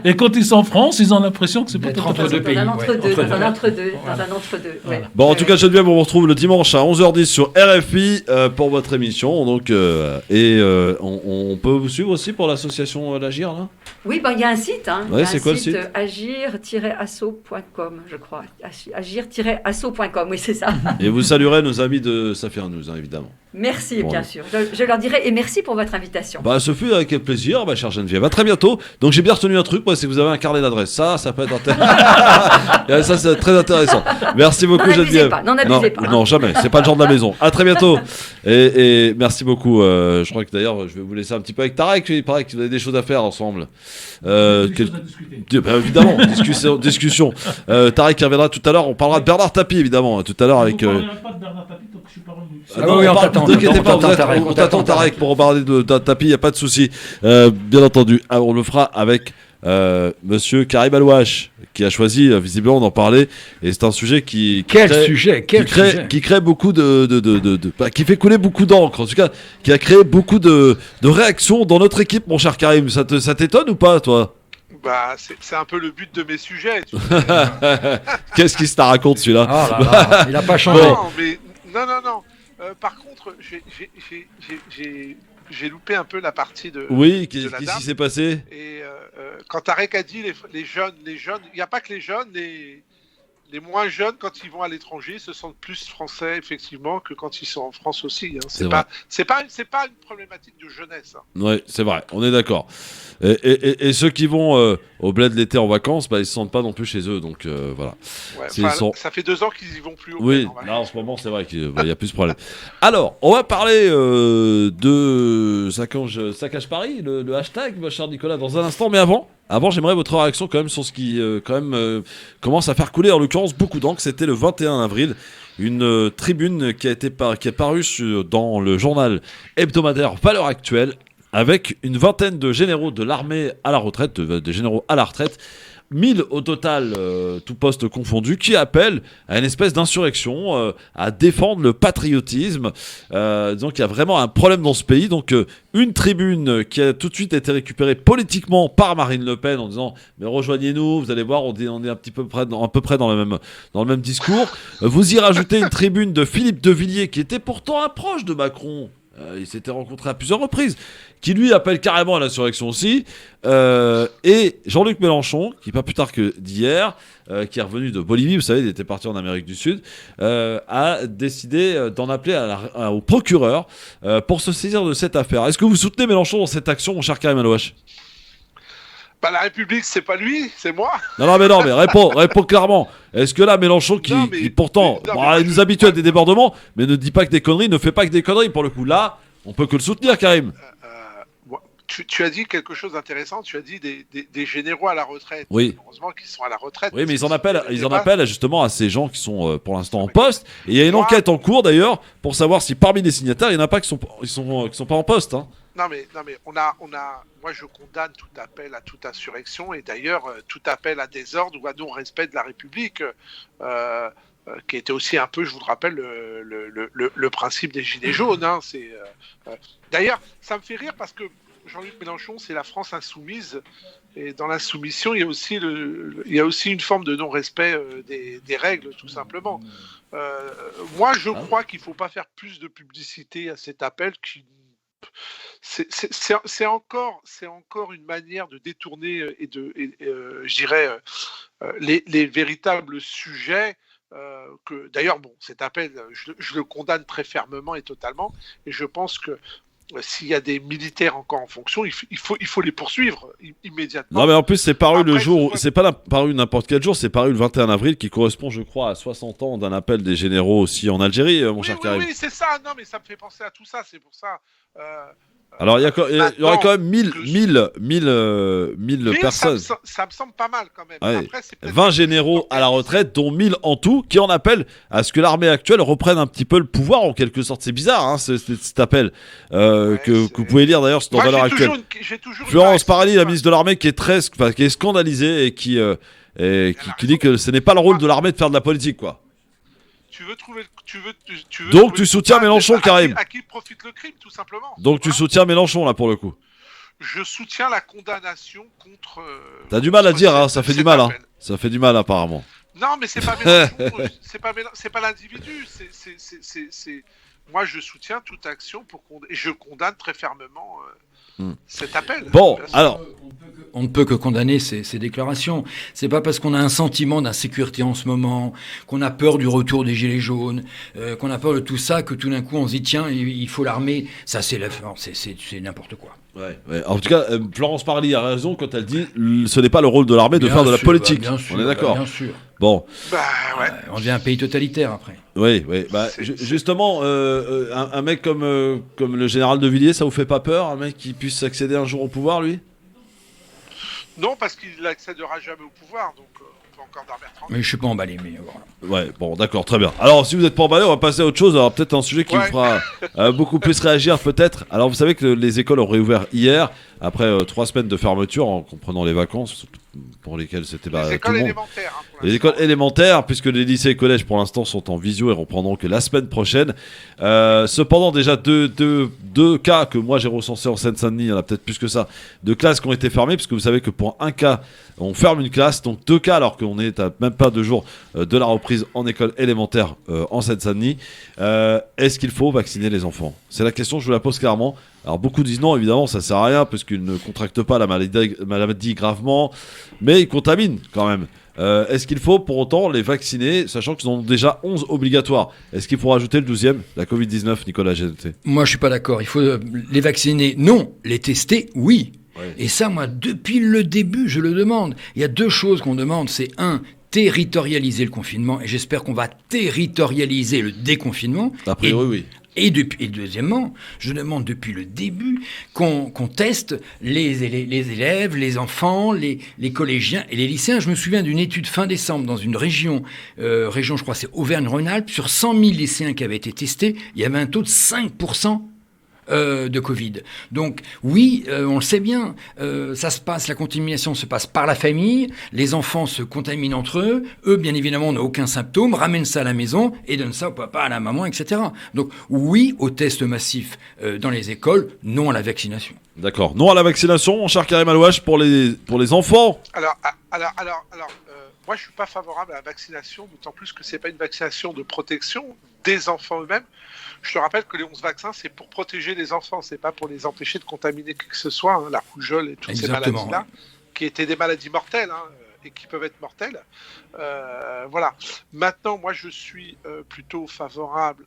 Et quand ils sont en France, ils ont l'impression que c'est peut-être entre deux pays. Dans un entre-deux. Bon, en tout cas, Geneviève, on vous retrouve le dimanche à 11h10 sur RFI pour votre émission. Donc, on peut vous suivre aussi pour l'association l'Agir, là ? Oui, il y a un site. C'est quoi le site ? agir-asso.com, je crois. Agir-asso.com, oui, c'est ça. Et vous saluerez nos amis de Safir News, évidemment. Merci, bien sûr. Je leur dirai, et merci pour votre invitation. Ce fut avec plaisir, chère Geneviève. À très bientôt. Donc, j'ai bien retenu un truc, c'est que vous avez un carnet d'adresses. Ça peut être intéressant. Ça, c'est très intéressant. Merci beaucoup, Geneviève. N'en abusez pas. Non, jamais. C'est pas le genre de la maison. À très bientôt. Et merci beaucoup. Je crois que d'ailleurs, je vais vous laisser un petit peu avec Tarek. Il paraît que vous avez des choses à faire ensemble. Évidemment, discussion. Tarek qui reviendra tout à l'heure. On parlera de Bernard Tapie, évidemment, tout à l'heure avec. On ne parlera pas de Bernard Tapie tant que je suis pas revenu. On t'attend, Tarek, pour parler de Tapie, il n'y a pas de souci. Bien entendu, on le fera avec Monsieur Karim Alouache, qui a choisi visiblement d'en parler. Et c'est un sujet qui crée beaucoup qui fait couler beaucoup d'encre, en tout cas, qui a créé beaucoup de réactions dans notre équipe, mon cher Karim. Ça t'étonne ou pas, toi ? C'est un peu le but de mes sujets. Qu'est-ce qu'il se la raconte, celui-là ? Il n'a pas changé. Non. Par contre, j'ai loupé un peu la partie de. Oui, qu'est-ce qui s'est passé ? Et quand Tarek a dit les jeunes, il n'y a pas que les jeunes, les moins jeunes, quand ils vont à l'étranger, se sentent plus français, effectivement, que quand ils sont en France aussi. Hein. C'est pas une problématique de jeunesse. Hein. Oui, c'est vrai, on est d'accord. Et ceux qui vont au bled l'été en vacances, ils se sentent pas non plus chez eux, donc voilà. Ouais, ça fait 2 ans qu'ils y vont plus. Oui, là, en ce moment, c'est vrai qu'il y a plus de problème. Alors, on va parler de Saccage Paris, le hashtag, mon cher Nicolas, dans un instant, mais avant, j'aimerais votre réaction quand même sur ce qui commence à faire couler, en l'occurrence, beaucoup d'encre. C'était le 21 avril, une tribune qui est parue dans le journal hebdomadaire Valeurs Actuelles, avec une vingtaine de généraux de l'armée à la retraite, des généraux à la retraite, 1000 au total, tout poste confondu, qui appellent à une espèce d'insurrection, à défendre le patriotisme. Donc il y a vraiment un problème dans ce pays. Donc une tribune qui a tout de suite été récupérée politiquement par Marine Le Pen en disant mais rejoignez-nous, vous allez voir, on est à peu près dans le même discours. Vous y rajoutez une tribune de Philippe de Villiers qui était pourtant un proche de Macron. Il s'était rencontré à plusieurs reprises, qui lui appelle carrément à l'insurrection aussi, et Jean-Luc Mélenchon, qui pas plus tard que d'hier, qui est revenu de Bolivie, vous savez, il était parti en Amérique du Sud, a décidé d'en appeler au procureur pour se saisir de cette affaire. Est-ce que vous soutenez Mélenchon dans cette action, mon cher Karim Alouache ? La République, c'est pas lui, c'est moi. Non, mais réponds clairement. Est-ce que là, Mélenchon, qui pourtant, il nous habitue à des débordements, mais ne dit pas que des conneries, ne fait pas que des conneries, pour le coup. Là, on peut que le soutenir, Karim. Tu as dit quelque chose d'intéressant, tu as dit des généraux à la retraite. Oui. Heureusement qu'ils sont à la retraite. Oui, mais ils en appellent justement à ces gens qui sont pour l'instant en poste. Et il y a une enquête en cours d'ailleurs pour savoir si parmi les signataires, il n'y en a pas qui sont pas en poste. Hein. Non mais moi je condamne tout appel à toute insurrection et d'ailleurs tout appel à désordre ou à non-respect de la République, qui était aussi un peu, je vous le rappelle, le principe des Gilets jaunes. Hein, d'ailleurs, ça me fait rire parce que Jean-Luc Mélenchon, c'est la France insoumise, et dans l'insoumission, il y a aussi une forme de non-respect des règles, tout simplement. Moi, je crois qu'il ne faut pas faire plus de publicité à cet appel c'est encore une manière de détourner je dirais les véritables sujets que d'ailleurs cet appel je le condamne très fermement et totalement, et je pense que s'il y a des militaires encore en fonction, il faut les poursuivre immédiatement. Non mais en plus c'est paru le jour, c'est pas paru n'importe quel jour, c'est paru le 21 avril qui correspond je crois à 60 ans d'un appel des généraux aussi en Algérie, mon cher Karim. Oui, c'est ça, non mais ça me fait penser à tout ça, c'est pour ça. Alors il y aurait quand même 1000 personnes. Ça me semble pas mal quand même. Ouais. Après, 20 généraux à la retraite, dont 1000 en tout, qui en appellent à ce que l'armée actuelle reprenne un petit peu le pouvoir en quelque sorte. C'est bizarre hein, cet appel que vous pouvez lire d'ailleurs dans Valeurs Actuelles. Florence Parly, la ministre de l'armée, qui est scandalisée et qui dit que ce n'est pas le rôle de l'armée de faire de la politique quoi. Donc tu soutiens Mélenchon, Karim. À qui profite le crime, tout simplement. Donc tu soutiens Mélenchon, là, pour le coup. Je soutiens la condamnation contre... T'as du mal à dire, hein, ça fait du mal. Hein. Ça fait du mal, apparemment. Non, mais c'est pas Mélenchon, c'est pas l'individu. Moi, je soutiens toute action et je condamne très fermement cet appel. Bon, alors... On ne peut que condamner ces déclarations. C'est pas parce qu'on a un sentiment d'insécurité en ce moment, qu'on a peur du retour des Gilets jaunes, qu'on a peur de tout ça, que tout d'un coup on se dit tiens, il faut l'armée. Ça, c'est n'importe quoi. Ouais. En tout cas, Florence Parly a raison quand elle dit ce n'est pas le rôle de l'armée de faire de la politique. Bien sûr, on est d'accord. Bien sûr. Bon. On devient un pays totalitaire après. Oui. Justement, un mec comme le général de Villiers, ça vous fait pas peur, un mec qui puisse accéder un jour au pouvoir, lui ? Non, parce qu'il n'accédera jamais au pouvoir, donc on peut encore dormir tranquille. Mais je suis pas emballé, mais voilà. Ouais, bon, d'accord, très bien. Alors, si vous n'êtes pas emballé, on va passer à autre chose. Alors, peut-être un sujet qui vous fera beaucoup plus réagir, peut-être. Alors, vous savez que les écoles ont réouvert hier, après 3 semaines de fermeture, en comprenant les vacances, pour lesquelles c'était les tout le monde. Élémentaires, hein, les écoles élémentaires, puisque les lycées et collèges, pour l'instant, sont en visio et reprendront que la semaine prochaine. Cependant, déjà, deux cas que moi j'ai recensés en Seine-Saint-Denis, il y en a peut-être plus que ça, de classes qui ont été fermées, puisque vous savez que pour un cas, on ferme une classe, donc 2 cas, alors qu'on est à même pas 2 jours de la reprise en école élémentaire en Seine-Saint-Denis. Est-ce qu'il faut vacciner les enfants ? C'est la question, je vous la pose clairement. Alors beaucoup disent non, évidemment, ça sert à rien parce qu'ils ne contractent pas la maladie gravement, mais ils contaminent quand même. Est-ce qu'il faut pour autant les vacciner, sachant qu'ils en ont déjà 11 obligatoires? Est-ce qu'il faut rajouter le 12e, la Covid-19, Nicolas GNT? Moi, je suis pas d'accord. Il faut les vacciner, non. Les tester, oui. Ouais. Et ça, moi, depuis le début, je le demande. Il y a deux choses qu'on demande. C'est un, territorialiser le confinement. Et j'espère qu'on va territorialiser le déconfinement. A priori, oui. Et deuxièmement, je demande depuis le début qu'on teste les élèves, les enfants, les collégiens et les lycéens. Je me souviens d'une étude fin décembre dans une région, je crois c'est Auvergne-Rhône-Alpes, sur 100 000 lycéens qui avaient été testés, il y avait un taux de 5% de Covid. Donc oui, on le sait bien, la contamination se passe par la famille, les enfants se contaminent entre eux, bien évidemment n'ont aucun symptôme, ramènent ça à la maison et donnent ça au papa, à la maman, etc. Donc oui au test massif dans les écoles, non à la vaccination. D'accord, non à la vaccination, mon cher Karim Alouache, pour les enfants. Alors, moi je suis pas favorable à la vaccination, d'autant plus que c'est pas une vaccination de protection des enfants eux-mêmes. Je te rappelle que les 11 vaccins, c'est pour protéger les enfants, c'est pas pour les empêcher de contaminer qui que ce soit, hein, la rougeole et toutes ces maladies-là, qui étaient des maladies mortelles, hein, et qui peuvent être mortelles. Voilà. Maintenant, moi, je suis plutôt favorable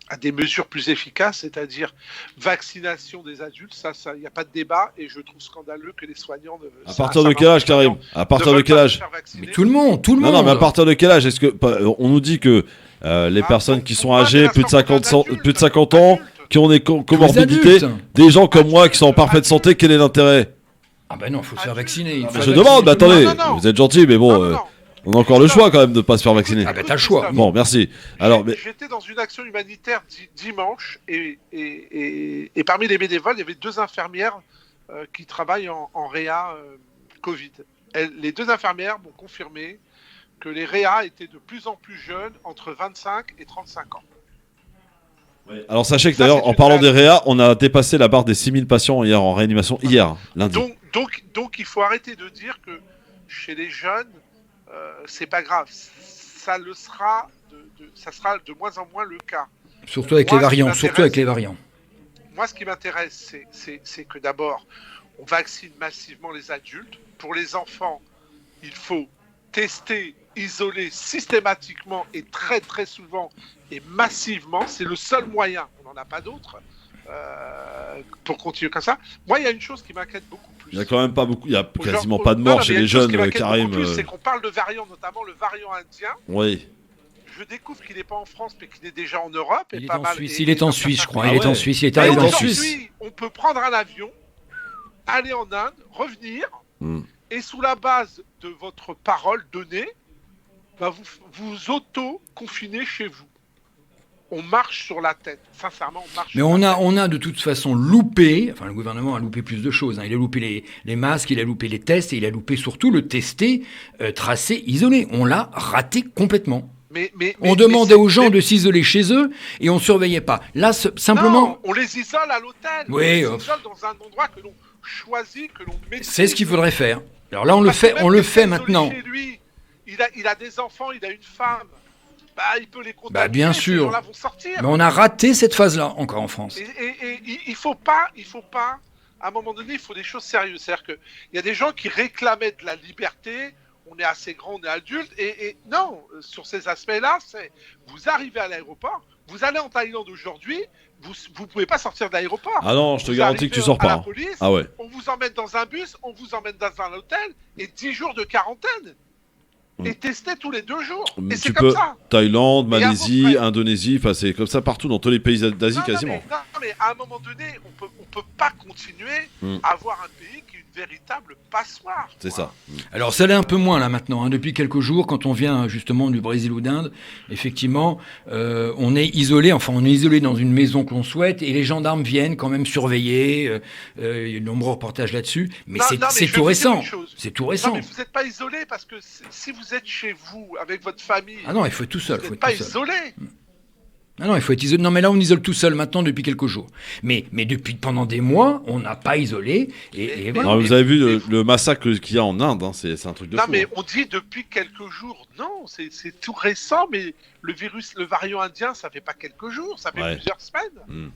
à des mesures plus efficaces, c'est-à-dire vaccination des adultes, ça, il n'y a pas de débat, et je trouve scandaleux que les soignants... À partir de quel âge, Karim? À partir de quel âge? Mais tout le monde. Non, mais à partir de quel âge? Est-ce que on nous dit que les personnes qui sont âgées plus de 50 ans, qui ont des comorbidités, des gens comme moi qui sont en parfaite santé, quel est l'intérêt? Ah ben non, il faut se faire vacciner. Je demande, mais attendez, vous êtes gentil, mais bon... On a encore le choix quand même de ne pas se faire vacciner. Ah ben t'as le choix. Bon, merci. Alors, J'étais dans une action humanitaire dimanche et parmi les bénévoles, il y avait 2 infirmières qui travaillent en réa Covid. Les 2 infirmières m'ont confirmé que les réa étaient de plus en plus jeunes, entre 25 et 35 ans. Alors sachez que d'ailleurs, en parlant des réa, on a dépassé la barre des 6000 patients hier en réanimation, lundi. Donc il faut arrêter de dire que chez les jeunes, c'est pas grave, ça sera de moins en moins le cas. Surtout avec les variants. Moi, ce qui m'intéresse, c'est que d'abord, on vaccine massivement les adultes. Pour les enfants, il faut tester, isoler systématiquement et très très souvent et massivement. C'est le seul moyen, on n'en a pas d'autre, pour continuer comme ça. Moi, il y a une chose qui m'inquiète beaucoup plus. Il y a quand même pas beaucoup, il y a quasiment pas de morts chez les jeunes, Karim. C'est qu'on parle de variants, notamment le variant indien. Oui. Je découvre qu'il n'est pas en France, mais qu'il est déjà en Europe. Il est en Suisse, je crois. Ah il est en Suisse, il est arrivé en Suisse. On peut prendre un avion, aller en Inde, revenir, et sous la base de votre parole donnée, vous auto-confinez chez vous. On marche sur la tête, sincèrement, on marche. Mais on a de toute façon loupé, enfin le gouvernement a loupé plus de choses. Il a loupé les masques, il a loupé les tests, et il a loupé surtout le tester, tracé, isolé. On l'a raté complètement. On demandait aux gens de s'isoler chez eux et on surveillait pas. Là, simplement... Non, on les isole à l'hôtel. Oui, on les isole dans un endroit que l'on choisit, que l'on maîtrise. C'est ce qu'il faudrait faire. Alors là, on le fait maintenant. Chez lui, il a des enfants, il a une femme. Il peut les contacter. Bien sûr. Ces gens-là vont sortir. Mais on a raté cette phase-là encore en France. Et il faut pas. À un moment donné, il faut des choses sérieuses. C'est-à-dire qu'il y a des gens qui réclamaient de la liberté. On est assez grand, on est adulte. Et non, sur ces aspects-là, vous arrivez à l'aéroport, vous allez en Thaïlande aujourd'hui, vous pouvez pas sortir de l'aéroport. Ah non, je te garantis que tu sors pas. La police, ah ouais. On vous emmène dans un bus, on vous emmène dans un hôtel et 10 jours de quarantaine. Et tester tous les 2 jours. Et c'est comme ça. Thaïlande, Malaisie, Indonésie, c'est comme ça partout dans tous les pays d'Asie quasiment. Mais à un moment donné, on peut pas continuer à avoir un pays qui est une véritable passoire. C'est ça. Alors ça l'est un peu moins là maintenant. Depuis quelques jours, quand on vient justement du Brésil ou d'Inde, effectivement, on est isolé. Enfin, on est isolé dans une maison qu'on souhaite, et les gendarmes viennent quand même surveiller. Il y a de nombreux reportages là-dessus. Mais c'est tout récent. C'est tout récent. Non, mais vous n'êtes pas isolé parce que si vous êtes chez vous avec votre famille. Ah non, il faut être tout seul. Vous n'êtes pas isolé. Ah non, il faut être isolé. Non, mais là, on isole tout seul maintenant depuis quelques jours. Mais pendant des mois, on n'a pas isolé. Et voilà. Non, vous avez vu le massacre qu'il y a en Inde, c'est un truc de fou. Non, mais on dit depuis quelques jours. Non, c'est tout récent, mais le variant indien, ça fait pas quelques jours, ça fait plusieurs semaines.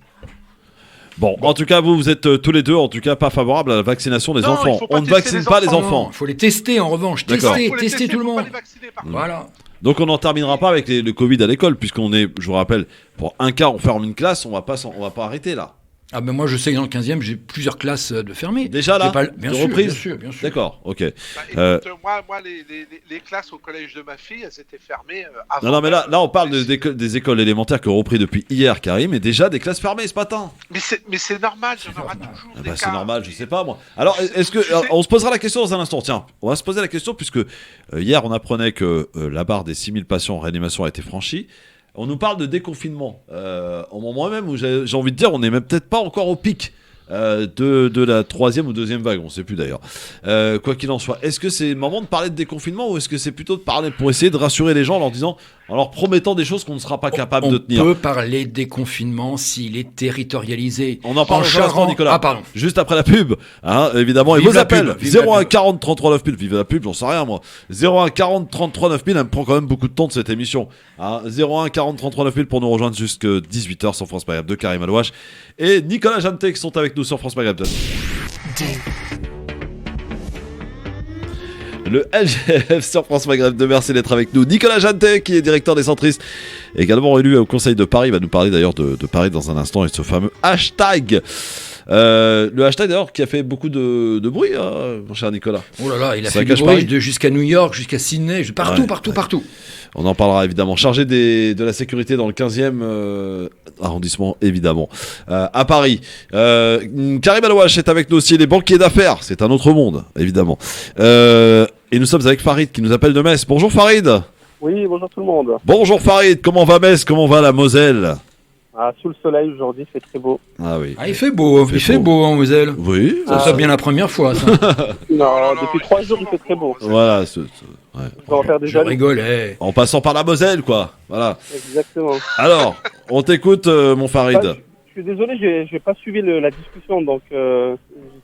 Bon, en tout cas, vous êtes tous les deux, en tout cas, pas favorables à la vaccination des enfants. On ne vaccine pas les enfants. Il faut les tester, en revanche. Tester tout le monde. Voilà. Donc on n'en terminera pas avec le Covid à l'école, puisqu'on est, je vous rappelle, pour un cas, on ferme une classe, on va pas arrêter là. Ah ben moi je sais que dans le 15e j'ai plusieurs classes de fermées. Déjà là, bien sûr. D'accord, ok. Écoute, moi les classes au collège de ma fille, elles étaient fermées avant. Non mais là on parle des écoles élémentaires qui ont repris depuis hier, Karim, et déjà des classes fermées ce matin. Mais c'est normal, il y en aura toujours des cas. C'est normal, je sais pas moi. Alors est-ce que on se posera la question dans un instant. Tiens, on va se poser la question puisque hier on apprenait que la barre des 6000 patients en réanimation a été franchie. On nous parle de déconfinement. Au moment même où j'ai envie de dire, on n'est même peut-être pas encore au pic de la troisième ou deuxième vague, on ne sait plus d'ailleurs. Quoi qu'il en soit, est-ce que c'est le moment de parler de déconfinement ou est-ce que c'est plutôt de parler pour essayer de rassurer les gens en leur promettant des des choses qu'on ne sera pas capable de tenir? On peut parler de déconfinement s'il est territorialisé. On en parle en Nicolas. Ah, pardon. Juste après la pub, hein, évidemment. Vive et vous la appelle pub, 01 40 33 9000. Vive la pub, j'en sais rien moi. 01 40 33 9000, elle me prend quand même beaucoup de temps de cette émission. Hein, 01 40 33 9000 pour nous rejoindre jusqu'à 18h sur France Maghreb de Karim Alouache et Nicolas Janté qui sont avec nous sur France Maghreb 2. Le LGF sur France Maghreb 2, merci d'être avec nous. Nicolas Janté, qui est directeur des centristes, également élu au Conseil de Paris, va nous parler d'ailleurs de Paris dans un instant et de ce fameux hashtag. Le hashtag d'ailleurs qui a fait beaucoup de bruit, mon cher Nicolas. Oh là là, il a fait du bruit jusqu'à New York, jusqu'à Sydney, partout. On en parlera évidemment. Chargé de la sécurité dans le 15e arrondissement, évidemment. À Paris. Karim Alouache est avec nous aussi, les banquiers d'affaires. C'est un autre monde, évidemment. Et nous sommes avec Farid qui nous appelle de Metz. Bonjour Farid. Oui, bonjour tout le monde. Bonjour Farid, comment va Metz? Comment va la Moselle? Sous le soleil aujourd'hui, c'est très beau. Ah oui. Il fait beau, en Moselle. Oui. C'est bien la première fois, ça. non, depuis 3 jours, il fait très beau. Voilà. Je rigolais. En passant par la Moselle, quoi. Voilà. Exactement. Alors, on t'écoute, mon Farid. Je suis désolé, j'ai pas suivi la discussion, donc je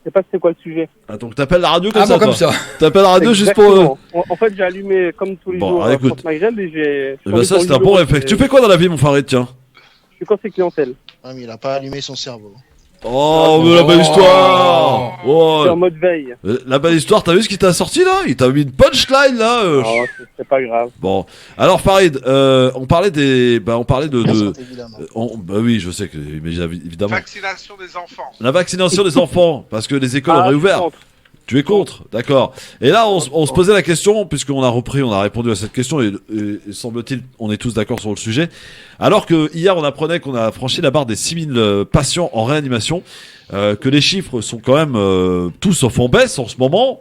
sais pas c'était quoi le sujet. Ah, donc t'appelles la radio comme ça, comme ça. T'appelles la radio juste pour... En fait, j'ai allumé comme tous les jours France Maghreb et j'ai... ça, c'est un bon réflexe. Tu fais quoi dans la vie, mon Farid, tiens? Je suis conseiller clientèle. Ah, mais il a pas allumé son cerveau. Oh, mais la belle histoire! Je suis en mode veille. La belle histoire, t'as vu ce qui t'a sorti là? Il t'a mis une punchline là. Non, c'est pas grave. Bon, alors Farid, on parlait de. Bah oui, je sais que évidemment. Vaccination des enfants. La vaccination des enfants, parce que les écoles ont réouvert. Tu es contre, d'accord. Et là, on se posait la question, puisqu'on a répondu à cette question, et semble-t-il, on est tous d'accord sur le sujet. Alors que hier, on apprenait qu'on a franchi la barre des 6000 patients en réanimation, que les chiffres sont quand même tous sauf en baisse en ce moment.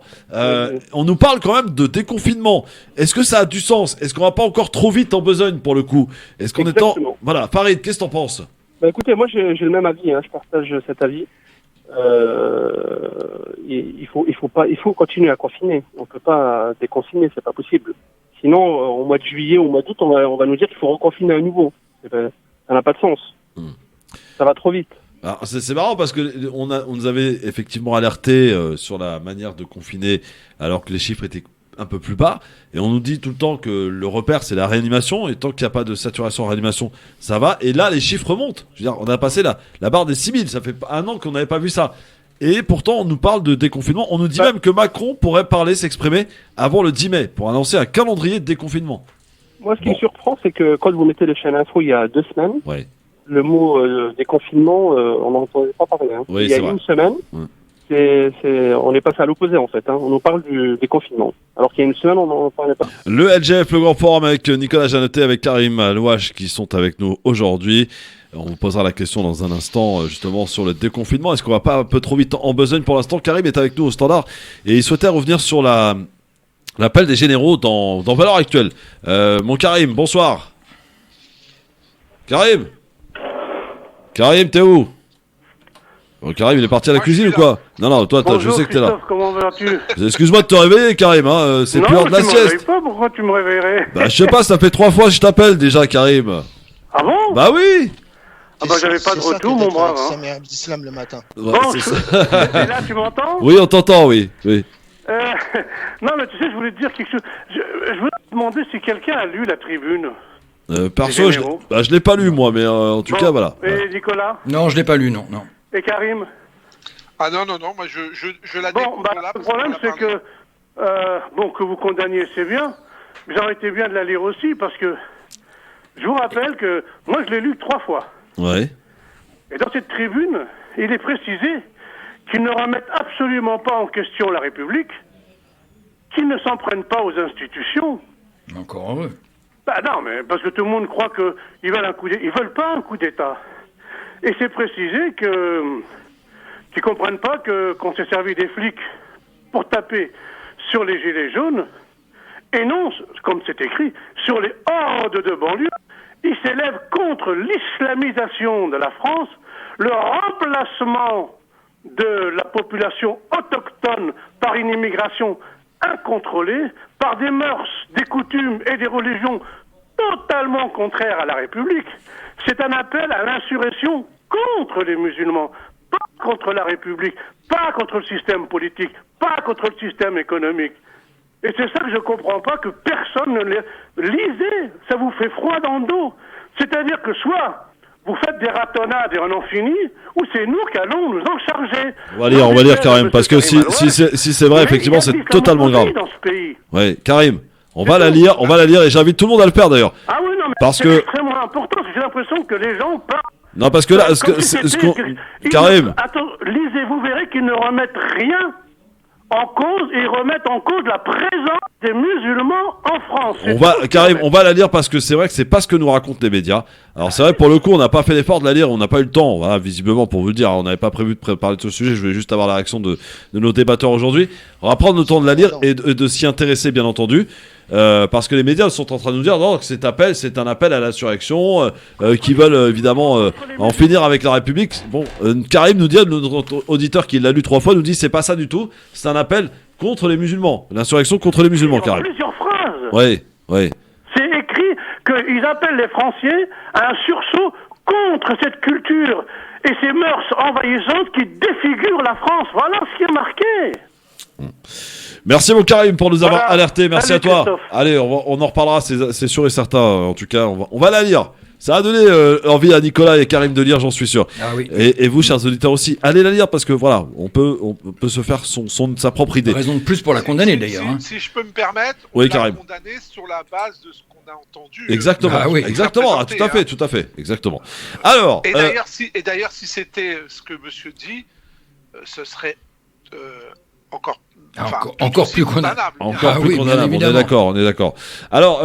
On nous parle quand même de déconfinement. Est-ce que ça a du sens? Est-ce qu'on va pas encore trop vite en besogne pour le coup? Est-ce qu'on est en... Voilà, Farid, qu'est-ce que t'en penses? Bah écoutez, moi j'ai le même avis, je partage cet avis. Il faut continuer à confiner. On peut pas déconfiner, c'est pas possible. Sinon, au mois de juillet, au mois d'août, on va nous dire qu'il faut reconfiner à nouveau. Ça n'a pas de sens. Ça va trop vite. Alors, c'est marrant parce que on nous avait effectivement alerté sur la manière de confiner alors que les chiffres étaient un peu plus bas, et on nous dit tout le temps que le repère c'est la réanimation, et tant qu'il n'y a pas de saturation en réanimation ça va, et là les chiffres montent. Je veux dire, on a passé la barre des 6000, ça fait un an qu'on n'avait pas vu ça, et pourtant on nous parle de déconfinement. On nous dit même que Macron pourrait s'exprimer avant le 10 mai pour annoncer un calendrier de déconfinement. Moi ce qui me surprend, c'est que quand vous mettez les chaînes info il y a 2 semaines, le mot déconfinement, on n'en entendait pas parler. Oui, il y a une semaine, on est passé à l'opposé en fait. On nous parle du déconfinement. Alors qu'il y a une semaine, on n'en parlait pas. Le LGF, le grand forum avec Nicolas Janté, avec Karim Alouache qui sont avec nous aujourd'hui. On vous posera la question dans un instant justement sur le déconfinement. Est-ce qu'on va pas un peu trop vite en besogne pour l'instant? Karim est avec nous au standard et il souhaitait revenir sur l'appel des généraux dans Valeurs Actuelles. Mon Karim, bonsoir. Karim, t'es où? Karim, il est parti à la cuisine ou quoi? Non, toi, je sais que t'es là. Comment vas-tu? Excuse-moi de te réveiller, Karim, c'est plus l'heure de la sieste. Pas, pourquoi tu me réveillerais? Bah, je sais pas, ça fait 3 fois que je t'appelle déjà, Karim. Ah bon? Bah oui. Ah bah j'avais pas de retour, mon brave. C'est mère d'islam le matin. Bon, et là, tu m'entends? Oui, on t'entend, oui. Non, mais tu sais, je voulais te dire quelque chose. Je voulais te demander si quelqu'un a lu la tribune. Perso, je l'ai pas lu, moi, mais en tout cas, voilà. Et Nicolas? Non, je l'ai pas lu, non. Et Karim? Ah non, moi je la découvre là. Le problème, c'est que, que vous condamniez, c'est bien, mais ça aurait été bien de la lire aussi, parce que je vous rappelle que moi je l'ai lu 3 fois. Ouais. Et dans cette tribune, il est précisé qu'ils ne remettent absolument pas en question la République, qu'ils ne s'en prennent pas aux institutions. Encore heureux. Bah non, mais parce que tout le monde croit qu'ils veulent ils veulent pas un coup d'État. Et c'est précisé qu'ils comprennent pas qu'on s'est servi des flics pour taper sur les gilets jaunes, et non, comme c'est écrit, sur les hordes de banlieue. Ils s'élèvent contre l'islamisation de la France, le remplacement de la population autochtone par une immigration incontrôlée, par des mœurs, des coutumes et des religions totalement contraires à la République. C'est un appel à l'insurrection contre les musulmans, pas contre la République, pas contre le système politique, pas contre le système économique. Et c'est ça que je comprends pas, que personne ne les... Lisez, ça vous fait froid dans le dos. C'est-à-dire que soit vous faites des ratonnades et on en finit, ou c'est nous qui allons nous en charger. On va lire Karim, parce que si c'est vrai, effectivement, c'est totalement grave. Dans ce pays. Ouais, Karim, on va la lire, et j'invite tout le monde à le faire d'ailleurs. Ah oui, non, mais parce c'est extrêmement important, parce que j'ai l'impression que les gens parlent. Non, parce que là, Karim. Attends, lisez, vous verrez qu'ils ne remettent rien en cause, et ils remettent en cause la présence des musulmans en France. Karim, on va la lire parce que c'est vrai que c'est pas ce que nous racontent les médias. Alors c'est vrai, pour le coup, on n'a pas fait l'effort de la lire, on n'a pas eu le temps, voilà, visiblement, pour vous le dire. On n'avait pas prévu de parler de ce sujet, je voulais juste avoir la réaction de nos débatteurs aujourd'hui. On va prendre le temps de la lire et de s'y intéresser, bien entendu. Parce que les médias sont en train de nous dire non, que c'est un appel à l'insurrection, qui veulent évidemment en finir avec la République. Bon, Karim nous dit, notre auditeur qui l'a lu 3 fois, nous dit c'est pas ça du tout, c'est un appel contre les musulmans, l'insurrection contre les musulmans, Karim. Plusieurs phrases. Oui. C'est écrit qu'ils appellent les Français à un sursaut contre cette culture et ces mœurs envahissantes qui défigurent la France. Voilà ce qui est marqué. Merci mon Karim pour nous avoir alertés, merci à toi. Christophe. Allez, on en reparlera, c'est sûr et certain. En tout cas, on va la lire. Ça a donné envie à Nicolas et Karim de lire, j'en suis sûr. Ah oui. Et vous, chers auditeurs aussi, allez la lire parce que voilà, on peut se faire sa propre idée. Raison de plus pour la condamner d'ailleurs. Si je peux me permettre, on l'a condamné sur la base de ce qu'on a entendu. Exactement, exactement, tout à fait, exactement. Alors. Et d'ailleurs, si c'était ce que Monsieur dit, ce serait encore plus condamnable. Encore plus condamnable, on est d'accord. Alors,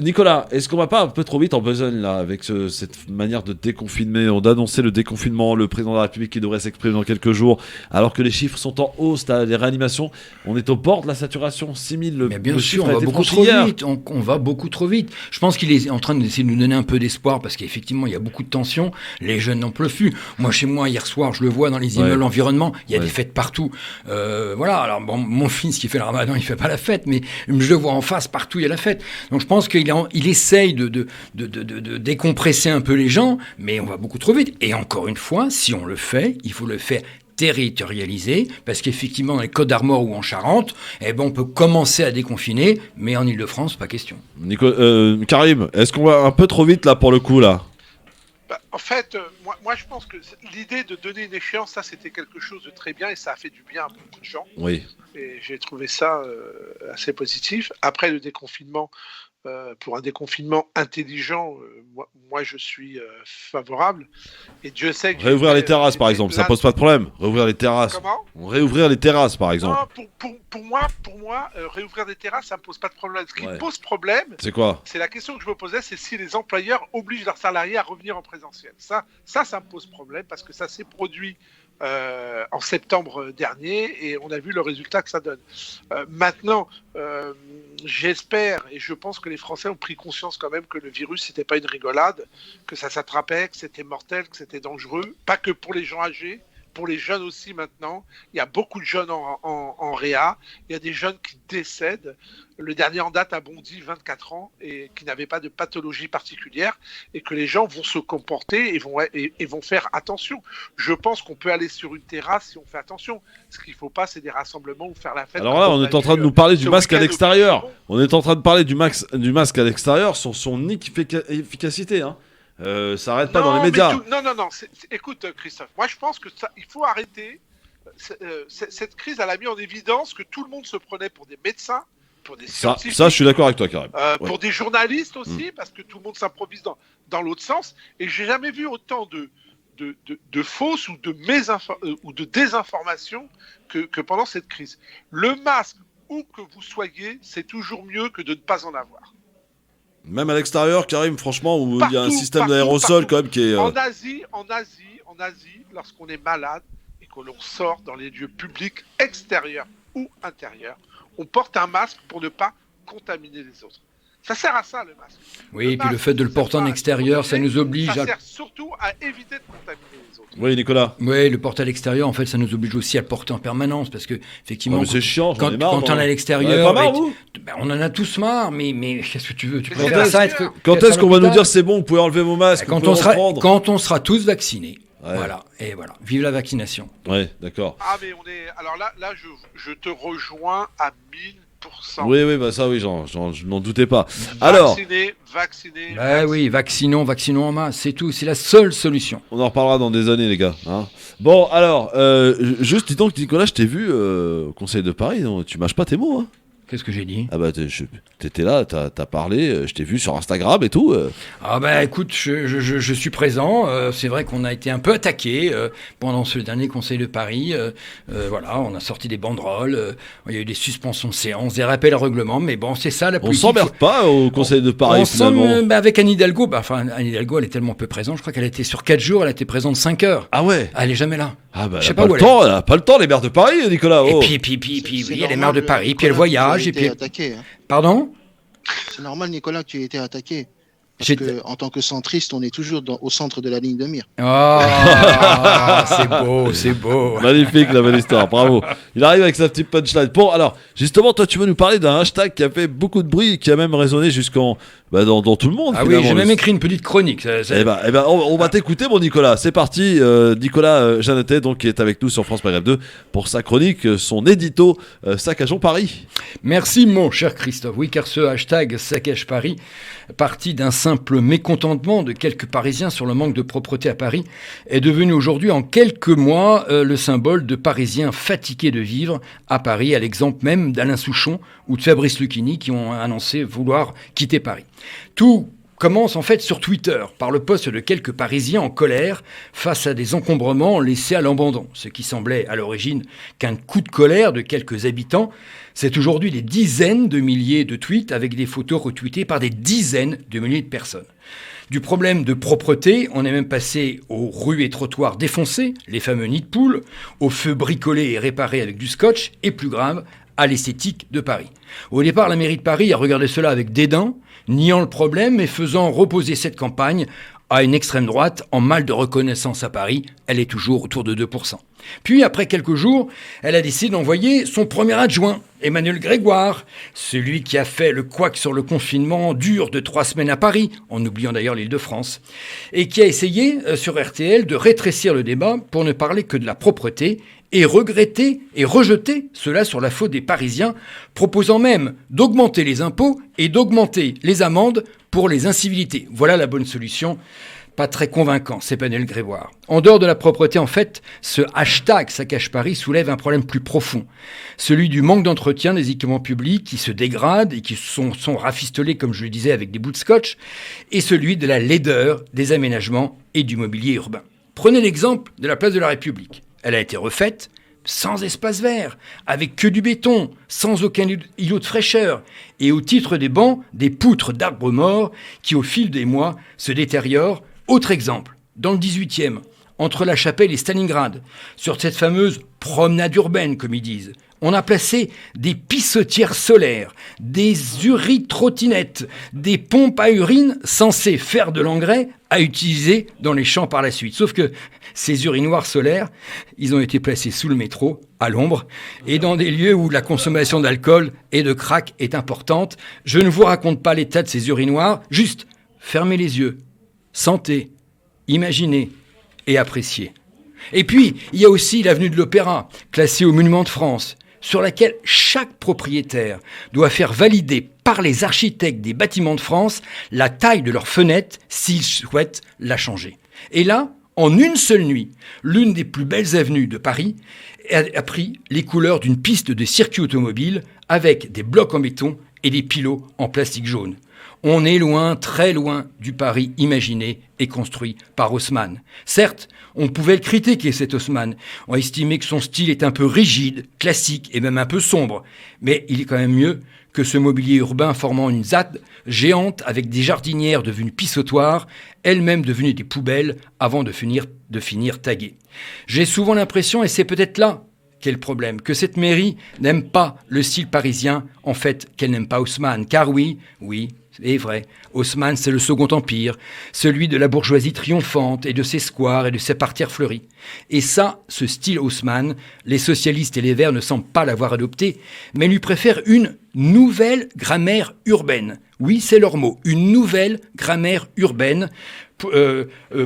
Nicolas, est-ce qu'on va pas un peu trop vite en besogne là avec cette manière de déconfiner? On a annoncé le déconfinement, le président de la République qui devrait s'exprimer dans quelques jours, alors que les chiffres sont en hausse, les réanimations, on est au bord de la saturation, 6000. Mais bien sûr, on va beaucoup trop vite. On va beaucoup trop vite. Je pense qu'il est en train d'essayer de nous donner un peu d'espoir parce qu'effectivement, il y a beaucoup de tensions. Les jeunes n'en peuvent plus. Moi, chez moi, hier soir, je le vois dans les immeubles environnement, il y a des fêtes partout. Voilà, alors bon, mon fils qui fait le ramadan, il fait pas la fête, mais je le vois en face, partout il y a la fête. Donc je pense qu'il essaye de décompresser un peu les gens, mais on va beaucoup trop vite. Et encore une fois, si on le fait, il faut le faire territorialisé, parce qu'effectivement dans les Côtes d'Armor ou en Charente, on peut commencer à déconfiner, mais en Ile-de-France, pas question. Karim, est-ce qu'on va un peu trop vite là pour le coup là? En fait, moi je pense que l'idée de donner une échéance, ça c'était quelque chose de très bien et ça a fait du bien à beaucoup de gens. Oui. Et j'ai trouvé ça assez positif. Après le déconfinement, pour un déconfinement intelligent, moi je suis favorable. Et Dieu sait que réouvrir les terrasses par exemple, ça pose pas de problème. Réouvrir les terrasses. Comment ? Réouvrir les terrasses par exemple. Non, pour moi, réouvrir des terrasses, ça me pose pas de problème. Ce qui me pose problème, c'est quoi ? C'est la question que je me posais, c'est si les employeurs obligent leurs salariés à revenir en présentiel. Ça me pose problème parce que ça s'est produit en septembre dernier et on a vu le résultat que ça donne. Maintenant, j'espère et je pense que les Français ont pris conscience quand même que le virus c'était pas une rigolade, que ça s'attrapait, que c'était mortel, que c'était dangereux, pas que pour les gens âgés, pour les jeunes aussi maintenant. Il y a beaucoup de jeunes en réa, il y a des jeunes qui décèdent. Le dernier en date a Bondy, 24 ans, et qui n'avait pas de pathologie particulière, et que les gens vont se comporter et vont faire attention. Je pense qu'on peut aller sur une terrasse si on fait attention. Ce qu'il ne faut pas, c'est des rassemblements ou faire la fête. Alors là, on est en train de nous parler du masque à l'extérieur. On est en train de parler du masque à l'extérieur sur son efficacité. Hein. ça n'arrête pas dans les médias. Non. Écoute, Christophe, moi je pense que il faut arrêter. Cette crise, elle a mis en évidence que tout le monde se prenait pour des médecins, pour des scientifiques. Ça, je suis d'accord avec toi, Karim. Pour des journalistes aussi, parce que tout le monde s'improvise dans l'autre sens. Et j'ai jamais vu autant de fausses ou de désinformation que pendant cette crise. Le masque, où que vous soyez, c'est toujours mieux que de ne pas en avoir. Même à l'extérieur, Karim, franchement, où il y a un système d'aérosol quand même qui est... En Asie, lorsqu'on est malade et que l'on sort dans les lieux publics extérieurs ou intérieurs, on porte un masque pour ne pas contaminer les autres. Ça sert à ça, le masque. Oui, et puis le fait de le porter en extérieur, ça nous oblige Ça sert surtout à éviter de contaminer les autres. Oui, Nicolas. Oui, le porter à l'extérieur, en fait, ça nous oblige aussi à le porter en permanence, parce que, effectivement, c'est chiant, quand on est à l'extérieur, on en a tous marre, mais qu'est-ce que tu veux? Quand est-ce qu'on va nous dire c'est bon, vous pouvez enlever vos masques? Quand on sera tous vaccinés. Ouais. Voilà, et voilà. Vive la vaccination. Ouais, d'accord. Ah, mais alors là, je te rejoins à 1000%. Oui, bah ça, oui, je n'en doutais pas. Alors. Vacciné. Bah oui, vaccinons en masse, c'est tout. C'est la seule solution. On en reparlera dans des années, les gars. Hein. Bon, alors, juste dis donc, Nicolas, je t'ai vu au Conseil de Paris. Donc, tu mâches pas tes mots, hein? Qu'est-ce que j'ai dit? Ah bah t'étais là, t'as parlé, je t'ai vu sur Instagram et tout. Ah bah écoute, je suis présent. C'est vrai qu'on a été un peu attaqué pendant ce dernier Conseil de Paris. Voilà, on a sorti des banderoles, il y a eu des suspensions de séance, des rappels au règlement, mais bon, c'est ça la politique. On s'emmerde pas au Conseil de Paris finalement. Avec Anne Hidalgo, Anne Hidalgo, elle est tellement peu présente. Je crois qu'elle a été sur 4 jours, elle a été présente 5 heures. Ah ouais. Elle est jamais là. Ah bah, elle a pas le temps, les maires de Paris, Nicolas. Oh. Et puis, il y a les maires de Paris, puis elle voyage, et puis... Attaqué, hein. Pardon? C'est normal, Nicolas, que tu aies été attaqué. Parce qu'en tant que centriste, on est toujours au centre de la ligne de mire. C'est beau. Magnifique la belle histoire, bravo. Il arrive avec sa petite punchline. Bon, alors, justement, toi, tu veux nous parler d'un hashtag qui a fait beaucoup de bruit et qui a même résonné dans tout le monde. Ah oui, j'ai même écrit une petite chronique. Eh ben, on va t'écouter, mon Nicolas. C'est parti. Nicolas Jeannetet, donc, qui est avec nous sur France Maghreb 2 pour sa chronique, son édito Saccageons Paris. Merci, mon cher Christophe. Oui, car ce hashtag Saccage Paris, parti d'un simple mécontentement de quelques Parisiens sur le manque de propreté à Paris, est devenu aujourd'hui, en quelques mois, le symbole de Parisiens fatigués de vivre à Paris, à l'exemple même d'Alain Souchon ou de Fabrice Lucchini qui ont annoncé vouloir quitter Paris. Tout commence en fait sur Twitter, par le post de quelques Parisiens en colère face à des encombrements laissés à l'abandon. Ce qui semblait à l'origine qu'un coup de colère de quelques habitants, c'est aujourd'hui des dizaines de milliers de tweets avec des photos retweetées par des dizaines de milliers de personnes. Du problème de propreté, on est même passé aux rues et trottoirs défoncés, les fameux nids de poules, aux feux bricolés et réparés avec du scotch, et plus grave, à l'esthétique de Paris. Au départ, la mairie de Paris a regardé cela avec dédain, niant le problème et faisant reposer cette campagne à une extrême droite en mal de reconnaissance à Paris. Elle est toujours autour de 2%. Puis, après quelques jours, elle a décidé d'envoyer son premier adjoint, Emmanuel Grégoire, celui qui a fait le couac sur le confinement dur de 3 semaines à Paris, en oubliant d'ailleurs l'Île-de-France, et qui a essayé sur RTL de rétrécir le débat pour ne parler que de la propreté et regretter et rejeter cela sur la faute des Parisiens, proposant même d'augmenter les impôts et d'augmenter les amendes pour les incivilités. Voilà la bonne solution. Pas très convaincant, c'est Emmanuel Grégoire. En dehors de la propreté, en fait, ce hashtag Saccage Paris soulève un problème plus profond. Celui du manque d'entretien des équipements publics qui se dégradent et qui sont rafistolés, comme je le disais, avec des bouts de scotch, et celui de la laideur des aménagements et du mobilier urbain. Prenez l'exemple de la place de la République. Elle a été refaite sans espace vert, avec que du béton, sans aucun îlot de fraîcheur, et au titre des bancs, des poutres d'arbres morts qui, au fil des mois, se détériorent. Autre exemple, dans le 18e, entre La Chapelle et Stalingrad, sur cette fameuse promenade urbaine, comme ils disent, on a placé des pissotières solaires, des uritrottinettes, des pompes à urine censées faire de l'engrais à utiliser dans les champs par la suite. Sauf que ces urinoirs solaires, ils ont été placés sous le métro, à l'ombre, et dans des lieux où la consommation d'alcool et de crack est importante. Je ne vous raconte pas l'état de ces urinoirs, juste fermez les yeux, sentez, imaginez et appréciez. Et puis, il y a aussi l'avenue de l'Opéra, classée au Monument de France. sur laquelle chaque propriétaire doit faire valider par les architectes des bâtiments de France la taille de leur fenêtre s'ils souhaitent la changer. Et là, en une seule nuit, l'une des plus belles avenues de Paris a pris les couleurs d'une piste de circuit automobile avec des blocs en béton et des pilots en plastique jaune. On est loin, très loin du Paris imaginé et construit par Haussmann. Certes, on pouvait le critiquer, cet Haussmann. On estimait que son style est un peu rigide, classique et même un peu sombre. Mais il est quand même mieux que ce mobilier urbain formant une ZAD géante avec des jardinières devenues pissotoires, elles-mêmes devenues des poubelles avant de finir taguées. J'ai souvent l'impression, et c'est peut-être là qu'est le problème, que cette mairie n'aime pas le style parisien, en fait qu'elle n'aime pas Haussmann. Car oui, c'est vrai, Haussmann c'est le Second Empire, celui de la bourgeoisie triomphante et de ses squares et de ses parterres fleuris. Et ça, ce style Haussmann, les socialistes et les Verts ne semblent pas l'avoir adopté, mais lui préfèrent une nouvelle grammaire urbaine. Oui, c'est leur mot, une nouvelle grammaire urbaine,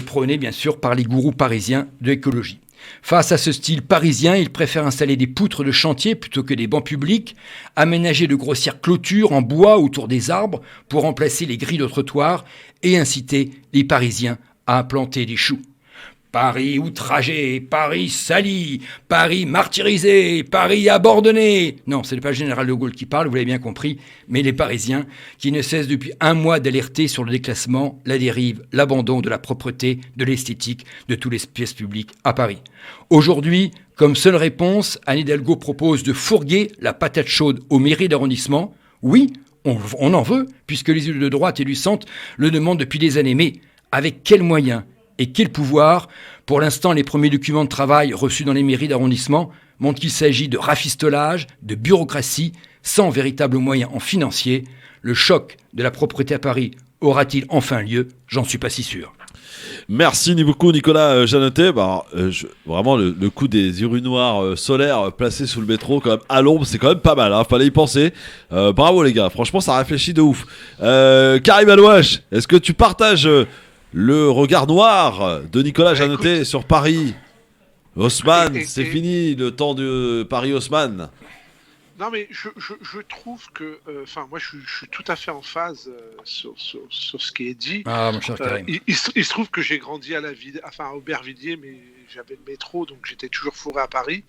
prônée bien sûr par les gourous parisiens de l'écologie. Face à ce style parisien, ils préfèrent installer des poutres de chantier plutôt que des bancs publics, aménager de grossières clôtures en bois autour des arbres pour remplacer les grilles de trottoir et inciter les Parisiens à implanter des choux. Paris outragé, Paris sali, Paris martyrisé, Paris abandonné. Non, ce n'est pas le général de Gaulle qui parle, vous l'avez bien compris, mais les Parisiens qui ne cessent depuis un mois d'alerter sur le déclassement, la dérive, l'abandon de la propreté, de l'esthétique de tous les pièces publiques à Paris. Aujourd'hui, comme seule réponse, Anne Hidalgo propose de fourguer la patate chaude aux mairies d'arrondissement. Oui, on en veut, puisque les élus de droite et du centre le demandent depuis des années, mais avec quels moyens ? Et quel pouvoir ? Pour l'instant, les premiers documents de travail reçus dans les mairies d'arrondissement montrent qu'il s'agit de rafistolage, de bureaucratie, sans véritable moyen en financier. Le choc de la propreté à Paris aura-t-il enfin lieu ? J'en suis pas si sûr. Merci beaucoup Nicolas Janotet. Vraiment le coup des urinoirs solaires placés sous le métro quand même à l'ombre, c'est quand même pas mal, hein, fallait y penser. Bravo les gars, franchement ça réfléchit de ouf. Karim Alouache, est-ce que tu partages le regard noir de Nicolas Janotet sur Paris? Haussmann, c'est fini le temps de Paris-Haussmann. Non mais je trouve que, moi je suis tout à fait en phase sur ce qui est dit. Ah mon cher Karim. Il se trouve que j'ai grandi à Aubervilliers, mais j'avais le métro, donc j'étais toujours fourré à Paris.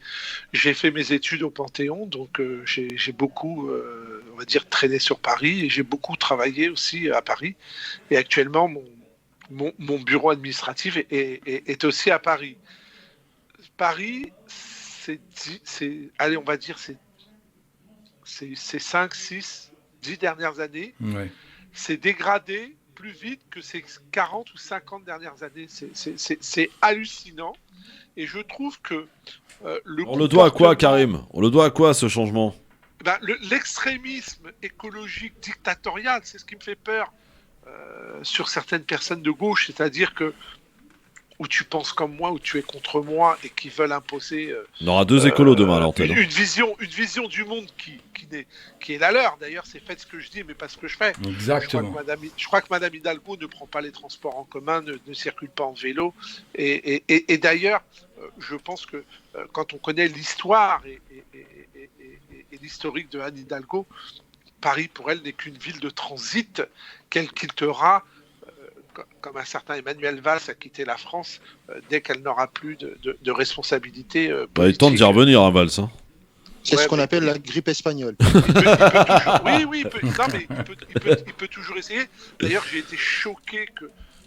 J'ai fait mes études au Panthéon, donc j'ai beaucoup, on va dire, traîné sur Paris, et j'ai beaucoup travaillé aussi à Paris. Et actuellement, mon bureau administratif est aussi à Paris. Paris, allez, on va dire, ces 5, 6, 10 dernières années, c'est dégradé plus vite que ces 40 ou 50 dernières années. C'est hallucinant. Et je trouve que on le doit à quoi, Karim ? On le doit à quoi, ce changement ? L'extrémisme écologique dictatorial, c'est ce qui me fait peur sur certaines personnes de gauche, c'est-à-dire que où tu penses comme moi, où tu es contre moi, et qui veulent imposer... on aura deux écolos demain à l'antenne. Une vision du monde qui est la leur. D'ailleurs, c'est faites ce que je dis, mais pas ce que je fais. Exactement. Je crois que Madame Hidalgo ne prend pas les transports en commun, ne circule pas en vélo. Et d'ailleurs, je pense que quand on connaît l'histoire et l'historique de Anne Hidalgo, Paris, pour elle, n'est qu'une ville de transit, qu'elle quittera... comme un certain Emmanuel Valls a quitté la France dès qu'elle n'aura plus de responsabilité politique. Il tente d'y revenir, hein, Valls. Hein. C'est ce qu'on appelle la grippe espagnole. Il peut toujours essayer. D'ailleurs, j'ai été choqué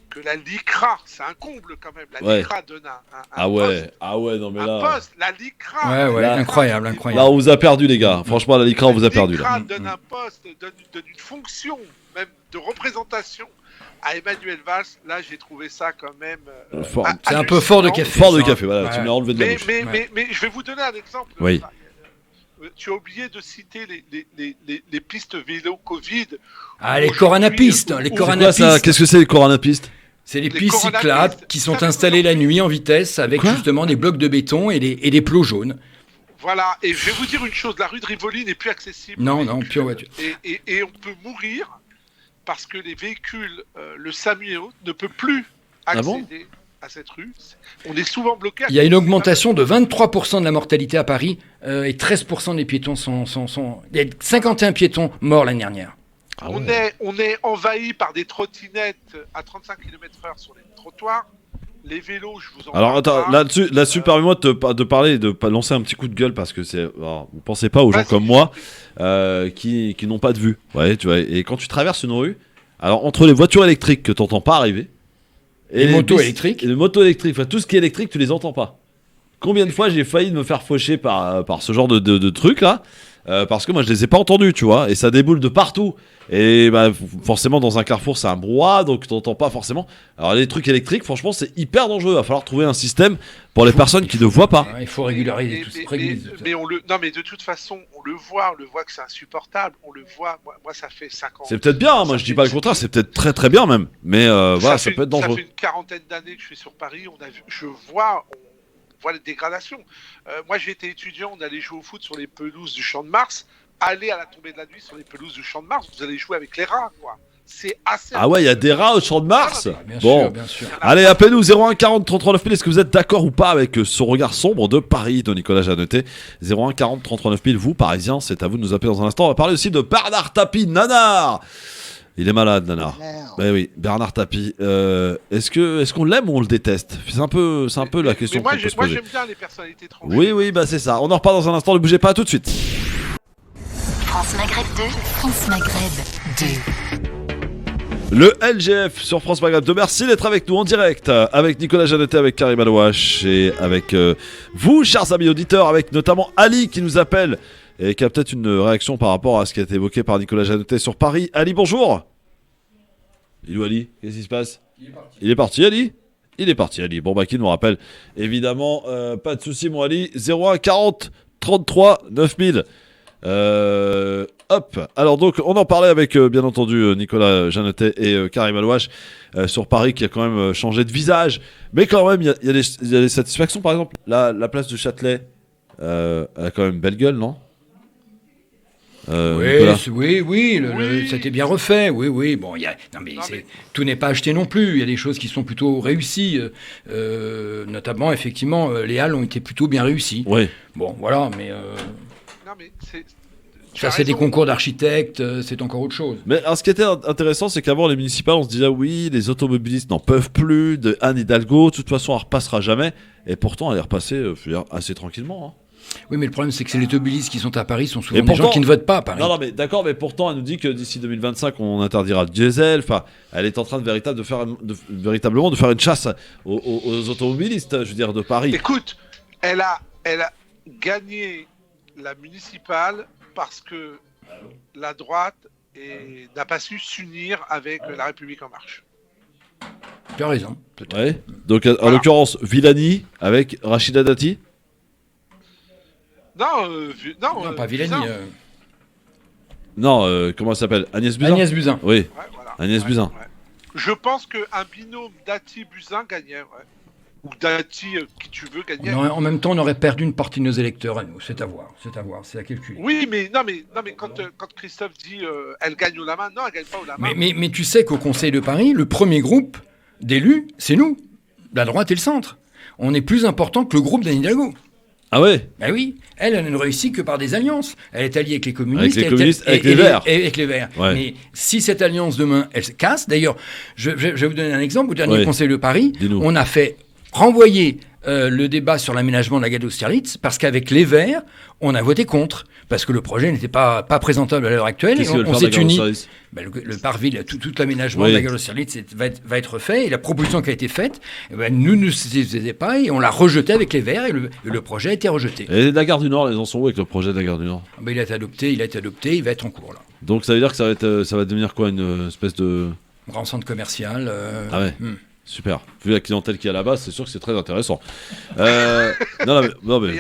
que la LICRA, c'est un comble quand même, LICRA donne un poste. Non mais là... poste, la LICRA. Là, incroyable. Là, on vous a perdu, les gars. Franchement, la LICRA, on vous a perdu. La LICRA donne un poste, donne une fonction, même de représentation à Emmanuel Valls. Là, j'ai trouvé ça quand même... c'est un peu fort de café. Fort de café, voilà, tu me l'as enlevé de la bouche. Mais je vais vous donner un exemple. Oui. Tu as oublié de citer les pistes vélo Covid. Les coronapistes. Qu'est-ce que c'est les coronapistes ? C'est les pistes cyclables qui sont installées la nuit en vitesse avec justement des blocs de béton et des plots jaunes. Voilà, et je vais vous dire une chose, la rue de Rivoli n'est plus accessible. Non, plus en voiture. Et on peut mourir parce que les véhicules, le SAMU ne peut plus accéder à cette rue. On est souvent bloqué. Il y a une augmentation de 23% de la mortalité à Paris et 13% des piétons sont... Il y a 51 piétons morts l'année dernière. Ah ouais. On est envahi par des trottinettes à 35 km/h sur les trottoirs. Les vélos, je vous en Alors parle attends, pas. là-dessus, permets-moi de parler, de lancer un petit coup de gueule parce que c'est. Alors, vous pensez pas aux gens comme moi qui n'ont pas de vue. Ouais, tu vois. Et quand tu traverses une rue, alors entre les voitures électriques que t'entends pas arriver et les motos électriques, et les motos électriques, enfin tout ce qui est électrique, tu les entends pas. Combien de fois j'ai failli me faire faucher par ce genre de trucs là? Parce que moi je les ai pas entendus, tu vois, et ça déboule de partout. Et bah, forcément dans un carrefour c'est un brouhaha, donc t'entends pas forcément. Alors les trucs électriques, franchement c'est hyper dangereux. Il va falloir trouver un système pour les personnes qui ne voient pas. Il faut régulariser tout ça. Mais de toute façon on le voit que c'est insupportable. On le voit. Moi ça fait 5 ans. C'est peut-être bien, hein, moi je dis pas le contraire, c'est peut-être très très bien même. Mais voilà, ça peut être dangereux. Ça fait une quarantaine d'années que je suis sur Paris. Je vois les dégradations. Moi, j'étais étudiant, on allait jouer au foot sur les pelouses du Champ de Mars. Allez à la tombée de la nuit sur les pelouses du Champ de Mars, vous allez jouer avec les rats, quoi. C'est assez... Ah ouais, il y a des rats au Champ de Mars. Bien bon, sûr. Allez, appelez-nous 01 40 33 9000. Est-ce que vous êtes d'accord ou pas avec ce regard sombre de Paris de Nicolas Jeannetet? 01 40 33 9000. Vous, Parisiens, c'est à vous de nous appeler dans un instant. On va parler aussi de Bernard Tapie, Nanar. Il est malade, Nanar. Ben oui, Bernard Tapie. Est-ce qu'on l'aime ou on le déteste? C'est un peu la question qu'on peut se poser. Moi, j'aime bien les personnalités étrangères. Oui, bah c'est ça. On en reparle dans un instant. Ne bougez pas, à tout de suite. France Maghreb 2, France Maghreb 2. Le LGF sur France Maghreb 2. Merci d'être avec nous en direct avec Nicolas Jeannetet, avec Karim Alouache et avec vous, chers amis auditeurs, avec notamment Ali qui nous appelle et qui a peut-être une réaction par rapport à ce qui a été évoqué par Nicolas Jeannetet sur Paris. Ali, bonjour. Il est où Ali? Qu'est-ce qui se passe? Il est parti, Ali? Il est parti, Ali. Bon, bah, qui nous rappelle? Évidemment, pas de souci, mon Ali. 01 40 33 9000. Hop. Alors, donc, on en parlait avec, bien entendu, Nicolas Jeannetet et Karim Alouache sur Paris qui a quand même changé de visage. Mais quand même, il y a des satisfactions. Par exemple, la place de Châtelet, elle a quand même une belle gueule, non? Oui, c'était bien refait. Oui. Bon, tout n'est pas acheté non plus. Il y a des choses qui sont plutôt réussies. Notamment, effectivement, les halles ont été plutôt bien réussies. Oui. Bon, voilà, mais. Non, mais ça, c'est des concours d'architectes, c'est encore autre chose. Mais alors, ce qui était intéressant, c'est qu'avant les municipales, on se disait oui, les automobilistes n'en peuvent plus, de Anne Hidalgo, de toute façon, elle repassera jamais. Et pourtant, elle est repassée assez tranquillement. Hein. Oui, mais le problème, c'est que les automobilistes qui sont à Paris sont souvent des gens qui ne votent pas à Paris. Non, mais d'accord, mais pourtant, elle nous dit que d'ici 2025, on interdira le diesel. Enfin, elle est en train véritablement de faire une chasse aux automobilistes, je veux dire, de Paris. Écoute, elle a gagné la municipale parce que la droite n'a pas su s'unir avec La République En Marche. Tu as raison, peut-être. Ouais. Donc, en l'occurrence, Villani avec Rachida Dati. Non, pas Villani. Non, comment elle s'appelle? Agnès Buzyn. Oui, ouais, voilà. Agnès Buzyn. Ouais. Je pense qu'un binôme Dati-Buzyn gagnait, ou Dati, qui tu veux, gagnait. En même temps, on aurait perdu une partie de nos électeurs à nous. C'est à voir, c'est à calculer. Oui, mais quand Christophe dit elle gagne au la main, non, elle gagne pas au la main. Mais tu sais qu'au Conseil de Paris, le premier groupe d'élus, c'est nous, la droite et le centre. On est plus important que le groupe d'Anne Hidalgo. Ah ouais? Ben oui, elle ne réussit que par des alliances. Elle est alliée avec les communistes, avec les Verts. Avec les Verts. Ouais. Mais si cette alliance demain, elle se casse, d'ailleurs, je vais vous donner un exemple. Au dernier Conseil de Paris, on a fait renvoyer le débat sur l'aménagement de la gare d'Austerlitz parce qu'avec les Verts, on a voté contre. Parce que le projet n'était pas présentable à l'heure actuelle. Et on s'est unis. Le parvis, tout l'aménagement de la gare d'Austerlitz va être fait. Et la proposition qui a été faite, nous ne faisait pas. Et on l'a rejeté avec les Verts. Et le projet a été rejeté. Et la gare du Nord, ils en sont où avec le projet de la gare du Nord? Il a été adopté. Il va être en cours là. Donc ça veut dire que ça va devenir quoi, une espèce de grand centre commercial. Ah ouais. Super. Vu la clientèle qu'il y a là-bas, c'est sûr que c'est très intéressant. Non, mais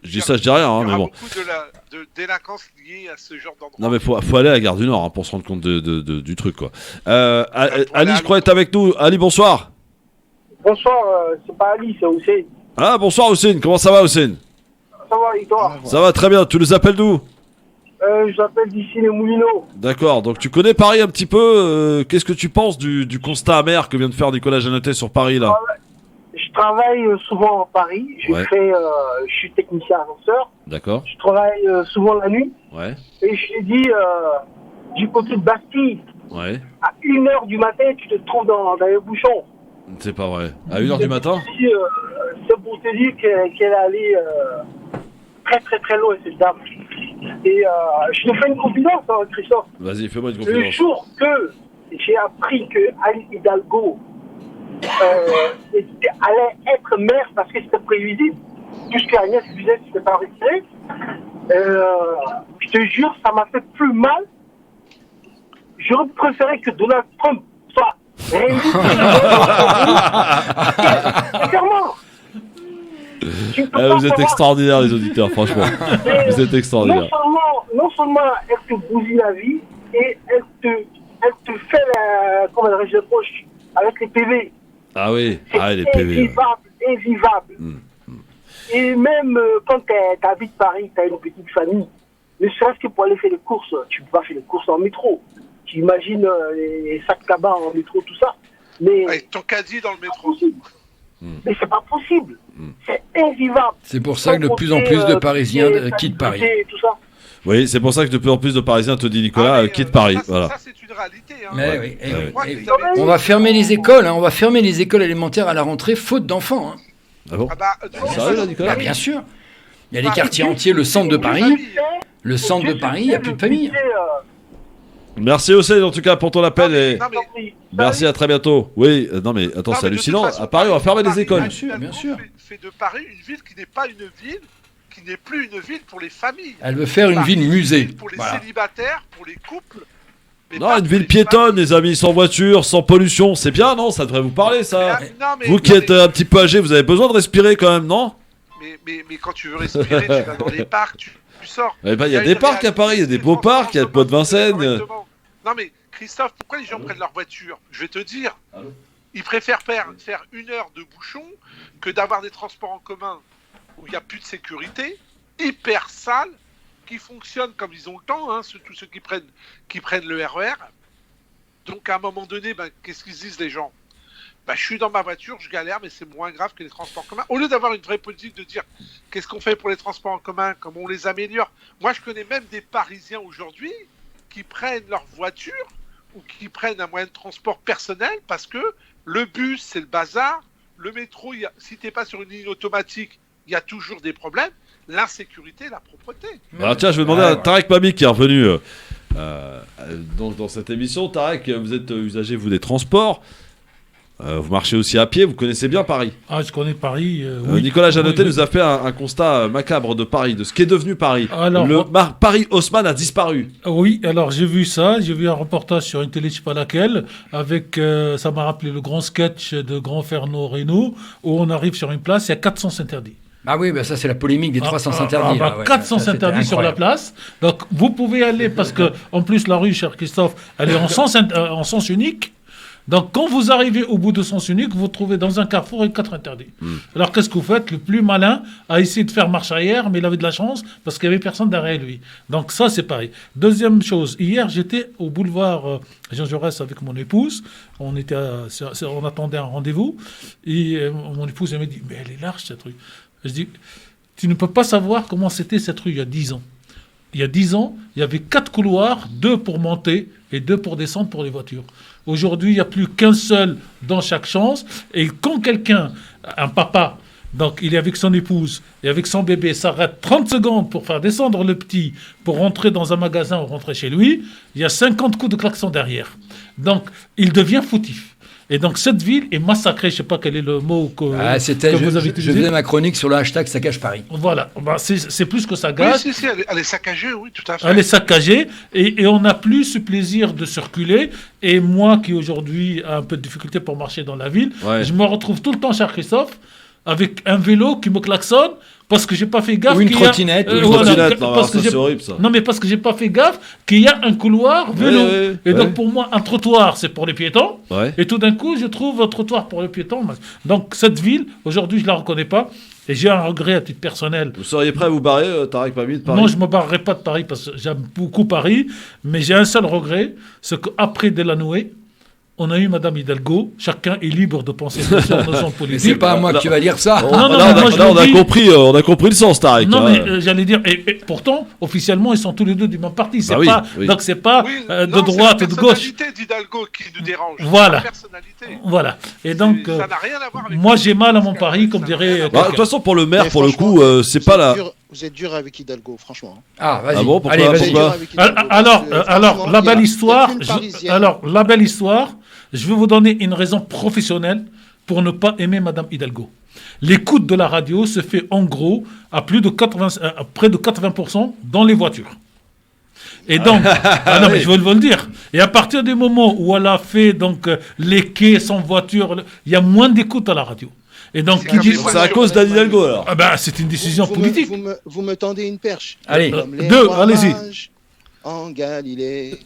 je dis ça, je dis rien. Hein, il y aura beaucoup de délinquance liée à ce genre d'endroit. Non, mais faut aller à la gare du Nord pour se rendre compte du truc, quoi. Ali, je crois, est avec nous. Ali, bonsoir. Bonsoir, c'est pas Ali, c'est Hussein. Ah, bonsoir Hussein. Comment ça va, Hussein? Ça va, et toi? Ça va très bien. Tu nous appelles d'où? Je l'appelle d'ici les Moulineaux. D'accord, donc tu connais Paris un petit peu. Qu'est-ce que tu penses du constat amer que vient de faire Nicolas Jeannetet sur Paris là? Je travaille souvent à Paris. Je suis technicien ascenseur. D'accord. Je travaille souvent la nuit. Ouais. Et je t'ai dit, du côté de Bastille, Ouais. à 1h du matin, tu te trouves dans les bouchons. C'est pas vrai. À 1h du matin C'est pour te dire qu'elle est allée très très très loin, cette dame. Et je te fais une confidence, Christophe. Vas-y, fais-moi une Le confidence. jour que j'ai appris que Ali Hidalgo allait être maire parce que c'était prévisible, puisque Agnès Buzyn ne s'était pas retirée, je te jure, ça m'a fait plus mal. J'aurais préféré que Donald Trump soit réélu. Sincèrement. Vous êtes extraordinaires, les auditeurs, franchement. Vous êtes extraordinaires. Non seulement elle te bousille la vie, et elle te fait la poche avec les PV. Ah oui, les PV. Invivable. Et même quand tu habites Paris, tu as une petite famille, ne serait-ce que pour aller faire les courses, tu peux pas faire les courses en métro. Tu imagines les sacs tabac en métro, tout ça. Mais avec ton caddie dans le métro. Mais c'est pas possible. C'est invivable. C'est pour ça que de plus en plus de Parisiens quittent Paris. Tout ça. Oui, c'est pour ça que de plus en plus de Parisiens, te dit Nicolas, quittent Paris. Voilà. Ça, c'est une réalité. Hein. Mais oui. On va fermer les écoles. On va fermer les écoles élémentaires à la rentrée, faute d'enfants. Ah bon Sérieux, là, Nicolas bien sûr. Il y a des quartiers entiers, le centre de Paris. Le centre de Paris, il n'y a plus de famille. Merci Hossein en tout cas pour ton appel et merci, à très bientôt. Oui, non mais attends, c'est hallucinant. À Paris, on va fermer les écoles. Bien sûr. Fait de Paris une ville qui n'est pas une ville, qui n'est plus une ville pour les familles. Elle veut faire une ville musée. Pour les célibataires, pour les couples. Non, une ville piétonne, les amis, sans voiture, sans pollution, c'est bien, non? Ça devrait vous parler, ça. Vous qui êtes un petit peu âgé, vous avez besoin de respirer quand même, non? Mais quand tu veux respirer, tu vas dans les parcs, tu sors. Il y a des parcs à Paris, il y a des beaux parcs, il y a le Pont de Vincennes. Non mais Christophe, pourquoi les gens prennent leur voiture? Je vais te dire, ils préfèrent faire 1 heure de bouchon que d'avoir des transports en commun où il n'y a plus de sécurité, hyper sales, qui fonctionnent comme ils ont le temps, hein, tous ceux qui prennent le RER. Donc à un moment donné, qu'est-ce qu'ils disent les gens? Je suis dans ma voiture, je galère, mais c'est moins grave que les transports en commun. Au lieu d'avoir une vraie politique de dire qu'est-ce qu'on fait pour les transports en commun, comment on les améliore. Moi, je connais même des Parisiens aujourd'hui qui prennent leur voiture ou qui prennent un moyen de transport personnel parce que le bus, c'est le bazar. Le métro, si tu n'es pas sur une ligne automatique, il y a toujours des problèmes. L'insécurité, la propreté. Alors tiens, je vais demander à Tarek Mami qui est revenu dans cette émission. Tarek, vous êtes usager, vous, des transports. Vous marchez aussi à pied, vous connaissez bien Paris. Ah, je connais Paris. Oui. Nicolas Janotet nous a fait un constat macabre de Paris, de ce qu'est devenu Paris. Alors, Paris Haussmann a disparu. Oui, alors j'ai vu ça, j'ai vu un reportage sur une télé, je ne sais pas laquelle, avec, ça m'a rappelé le grand sketch de Grand Fernand Reynaud, où on arrive sur une place, il y a 400 interdits. Ah oui, ça c'est la polémique des 300 interdits. 400 interdits sur la place. Donc vous pouvez aller, parce que en plus la rue, cher Christophe, elle est en sens unique. Donc, quand vous arrivez au bout de sens unique, vous vous trouvez dans un carrefour avec 4 interdits. Alors, qu'est-ce que vous faites? Le plus malin a essayé de faire marche arrière, mais il avait de la chance parce qu'il n'y avait personne derrière lui. Donc, ça, c'est pareil. Deuxième chose, hier, j'étais au boulevard Jean Jaurès avec mon épouse. On attendait un rendez-vous. Et mon épouse, elle m'a dit, mais elle est large, cette rue. Je dis, tu ne peux pas savoir comment c'était cette rue il y a 10 ans. Il y a 10 ans, il y avait 4 couloirs, 2 pour monter et 2 pour descendre pour les voitures. Aujourd'hui, il n'y a plus qu'un seul dans chaque chance. Et quand quelqu'un, un papa, donc il est avec son épouse et avec son bébé, s'arrête 30 secondes pour faire descendre le petit, pour rentrer dans un magasin ou rentrer chez lui, il y a 50 coups de klaxon derrière. Donc, il devient foutif. Et donc, cette ville est massacrée. Je ne sais pas quel est le mot que vous avez utilisé. Je faisais ma chronique sur le hashtag Saccage Paris. Voilà. C'est plus que ça gâche. Oui, elle est saccagée, oui, tout à fait. Elle est saccagée. Et on n'a plus ce plaisir de circuler. Et moi, qui aujourd'hui a un peu de difficulté pour marcher dans la ville, je me retrouve tout le temps, cher Christophe, avec un vélo qui me klaxonne parce que j'ai pas fait gaffe. Ou une trottinette. C'est horrible ça. Non, mais parce que j'ai pas fait gaffe qu'il y a un couloir vélo. Donc pour moi, un trottoir, c'est pour les piétons. Et tout d'un coup, je trouve un trottoir pour les piétons. Donc cette ville, aujourd'hui, je la reconnais pas. Et j'ai un regret à titre personnel. Vous seriez prêt à vous barrer, Tarek Mami, de Paris? Non, je ne me barrerai pas de Paris parce que j'aime beaucoup Paris. Mais j'ai un seul regret, c'est qu'après Delanoë, on a eu Madame Hidalgo, chacun est libre de penser de son politique. Mais c'est pas à moi que tu vas dire ça. On a compris le sens, Tarek. Non, mais j'allais dire, et pourtant, officiellement, ils sont tous les deux du même parti. C'est pas, donc c'est pas de droite ou de gauche. C'est la personnalité d'Hidalgo qui nous dérange. Voilà. Personnalité. Voilà. Et donc, ça n'a rien à voir avec moi, j'ai mal à mon pari, comme dirait. De toute façon, pour le maire, pour le coup, c'est pas la. Vous êtes dur avec Hidalgo, franchement. Ah, vas-y. Ah bon, pourquoi, allez, vas-y. Alors, la belle histoire. La belle histoire, je vais vous donner une raison professionnelle pour ne pas aimer Madame Hidalgo. L'écoute de la radio se fait en gros à près de 80% dans les voitures. Et donc, non, mais je veux le dire. Et à partir du moment où elle a fait donc les quais sans voiture, il y a moins d'écoute à la radio. Et donc, c'est à cause d'Anne Hidalgo, alors. Ah ben, c'est une décision politique. Vous me tendez une perche. Allez, allez-y. En Galilée,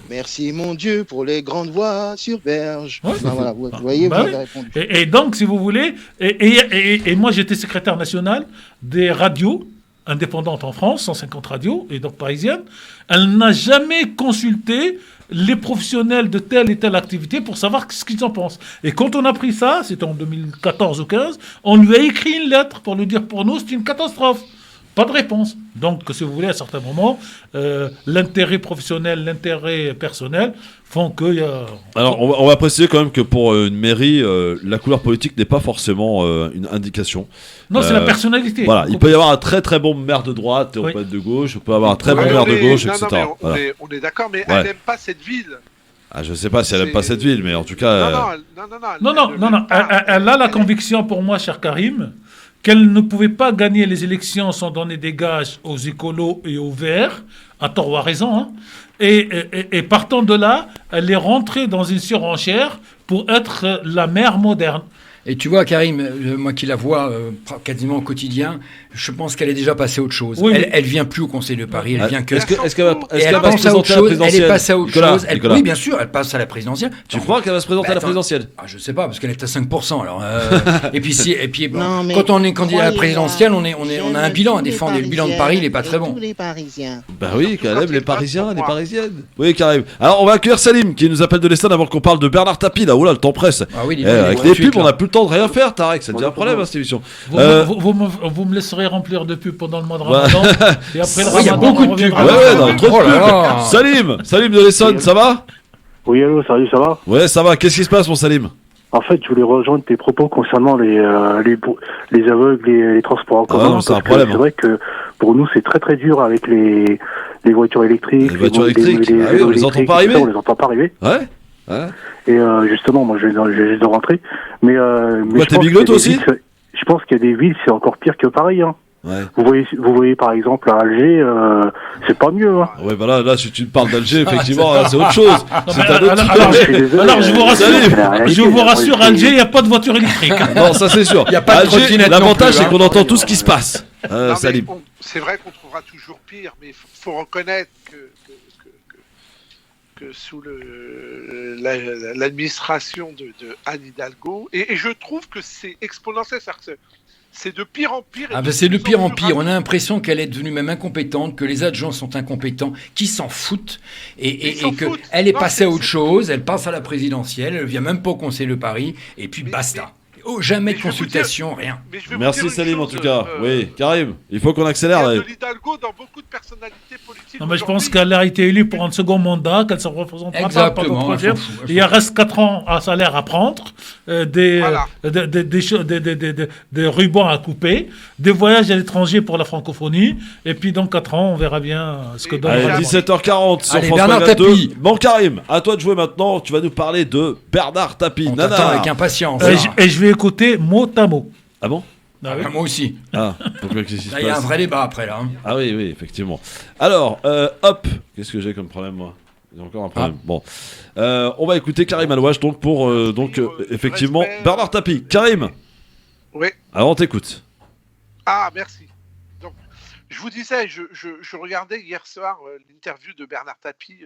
merci mon Dieu pour les grandes voies sur berge. Ouais. Enfin, voilà, vous voyez, vous avez répondu. Et donc, si vous voulez, et moi j'étais secrétaire national des radios indépendantes en France, 150 radios, et donc parisiennes. Elle n'a jamais consulté les professionnels de telle et telle activité pour savoir ce qu'ils en pensent. Et quand on a pris ça, c'était en 2014 ou 2015, on lui a écrit une lettre pour lui dire pour nous c'est une catastrophe. Pas de réponse. Donc, si vous voulez, à certains moments, l'intérêt professionnel, l'intérêt personnel font qu'il y a... Alors, on va préciser quand même que pour une mairie, la couleur politique n'est pas forcément une indication. Non, c'est la personnalité. Voilà, il peut y avoir un très très bon maire de droite, on peut être de gauche, on peut avoir un très bon maire de gauche, etc. On est d'accord, mais elle n'aime pas cette ville. Ah, je sais pas si elle n'aime pas cette ville, mais en tout cas... Non. Elle a la conviction pour moi, cher Karim, qu'elle ne pouvait pas gagner les élections sans donner des gages aux écolos et aux Verts, à tort ou à raison, hein. Et partant de là, elle est rentrée dans une surenchère pour être la maire moderne. Et tu vois, Karim, moi qui la vois quasiment au quotidien, je pense qu'elle est déjà passée à autre chose. Oui, elle vient plus au Conseil de Paris, elle vient que... Est-ce qu'elle va passe à autre chose. Elle est passée à autre chose. Nicolas. Oui, bien sûr, elle passe à la présidentielle. Tu crois qu'elle va se présenter à la présidentielle? Je sais pas, parce qu'elle est à 5%. Alors, et puis bon, quand on est candidat à la présidentielle, on a un bilan à défendre. Et le bilan de Paris, il est pas très bon. Les Parisiens. Bah oui, quand même, les Parisiens, les Parisiennes. Oui, Karim. Alors, on va accueillir Salim, qui nous appelle de l'Estade avant qu'on parle de Bernard Tapie. Là, oula, le temps presse. Ah oui, avec les pubs, on n'a plus le temps de rien faire, Tarek. Ça devient un problème, cette émission. Vous me laisserez remplir de pubs pendant le mois de Ramadan. Et après le Ramadan, il y a beaucoup de pubs. Trop de pubs. Salim de l'Essonne, ça va? Oui, allô, salut, ça va? Ouais, ça va. Qu'est-ce qui se passe, mon Salim? En fait, je voulais rejoindre tes propos concernant les aveugles et les transports en commun. C'est un problème. C'est vrai que pour nous, c'est très très dur avec les voitures électriques. Les voitures électriques, on les entend pas arriver. On les entend pas arriver. Ouais. Et justement, moi, je viens de rentrer. Mais t'es bigote aussi? Je pense qu'il y a des villes, c'est encore pire que Paris. Hein. Ouais. Vous voyez par exemple à Alger, c'est pas mieux. Hein. Ouais, bah là, si tu me parles d'Alger, effectivement, c'est autre chose. Alors, je vous rassure, Alger, il n'y a pas de voiture électrique. Non, ça c'est sûr. Il y a pas de trottinette. L'avantage, c'est qu'on entend tout ce qui se passe. Salim. C'est vrai qu'on trouvera toujours pire, mais il faut reconnaître que sous l'administration de Anne Hidalgo, et je trouve que c'est exponentiel, c'est de pire en pire. C'est de pire en pire. On a l'impression qu'elle est devenue même incompétente, que les adjoints sont incompétents, qu'ils s'en foutent, et qu'elle est passée à autre chose, elle passe à la présidentielle, elle ne vient même pas au Conseil de Paris, et puis basta. Jamais de consultation, rien. Merci Salim en tout cas. Oui, Karim, il faut qu'on accélère. Il y a de l'Hidalgo dans beaucoup de personnalités politiques. Non, mais je pense qu'elle a été élue pour un second mandat, qu'elle se représentera exactement, pas. Il reste 4 ans à salaire à prendre, des rubans à couper, des voyages à l'étranger pour la francophonie, et puis dans 4 ans, on verra bien ce que donne. Allez, 17h40 sur France Bernard Tapie. Bon, Karim, à toi de jouer maintenant. Tu vas nous parler de Bernard Tapie. On t'attend avec impatience. Et je vais écouter mot à mot. Ah bon? Moi aussi. Pourquoi qu'est-ce qui se passe? Il y a un vrai débat après là. Ah oui, effectivement. Alors, hop, qu'est-ce que j'ai comme problème moi? J'ai encore un problème. Bon, on va écouter Karim Alouache donc pour effectivement Bernard Tapie. Karim. Oui. Alors on t'écoute. Ah merci. Donc je vous disais, je regardais hier soir l'interview de Bernard Tapie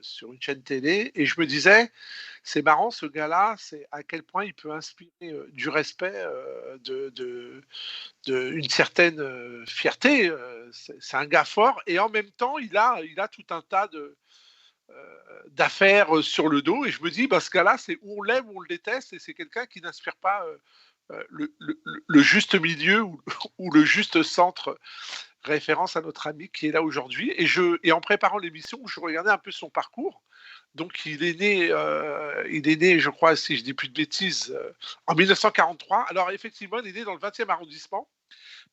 sur une chaîne télé et je me disais, c'est marrant ce gars-là, c'est à quel point il peut inspirer du respect, une certaine fierté. C'est un gars fort et en même temps il a tout un tas d'affaires sur le dos. Et je me dis, ce cas-là, c'est où on l'aime ou on le déteste, et c'est quelqu'un qui n'inspire pas le juste milieu ou le juste centre. Référence à notre ami qui est là aujourd'hui. Et en préparant l'émission, je regardais un peu son parcours. Donc il est né, je crois, si je dis plus de bêtises, en 1943. Alors effectivement, il est né dans le 20e arrondissement,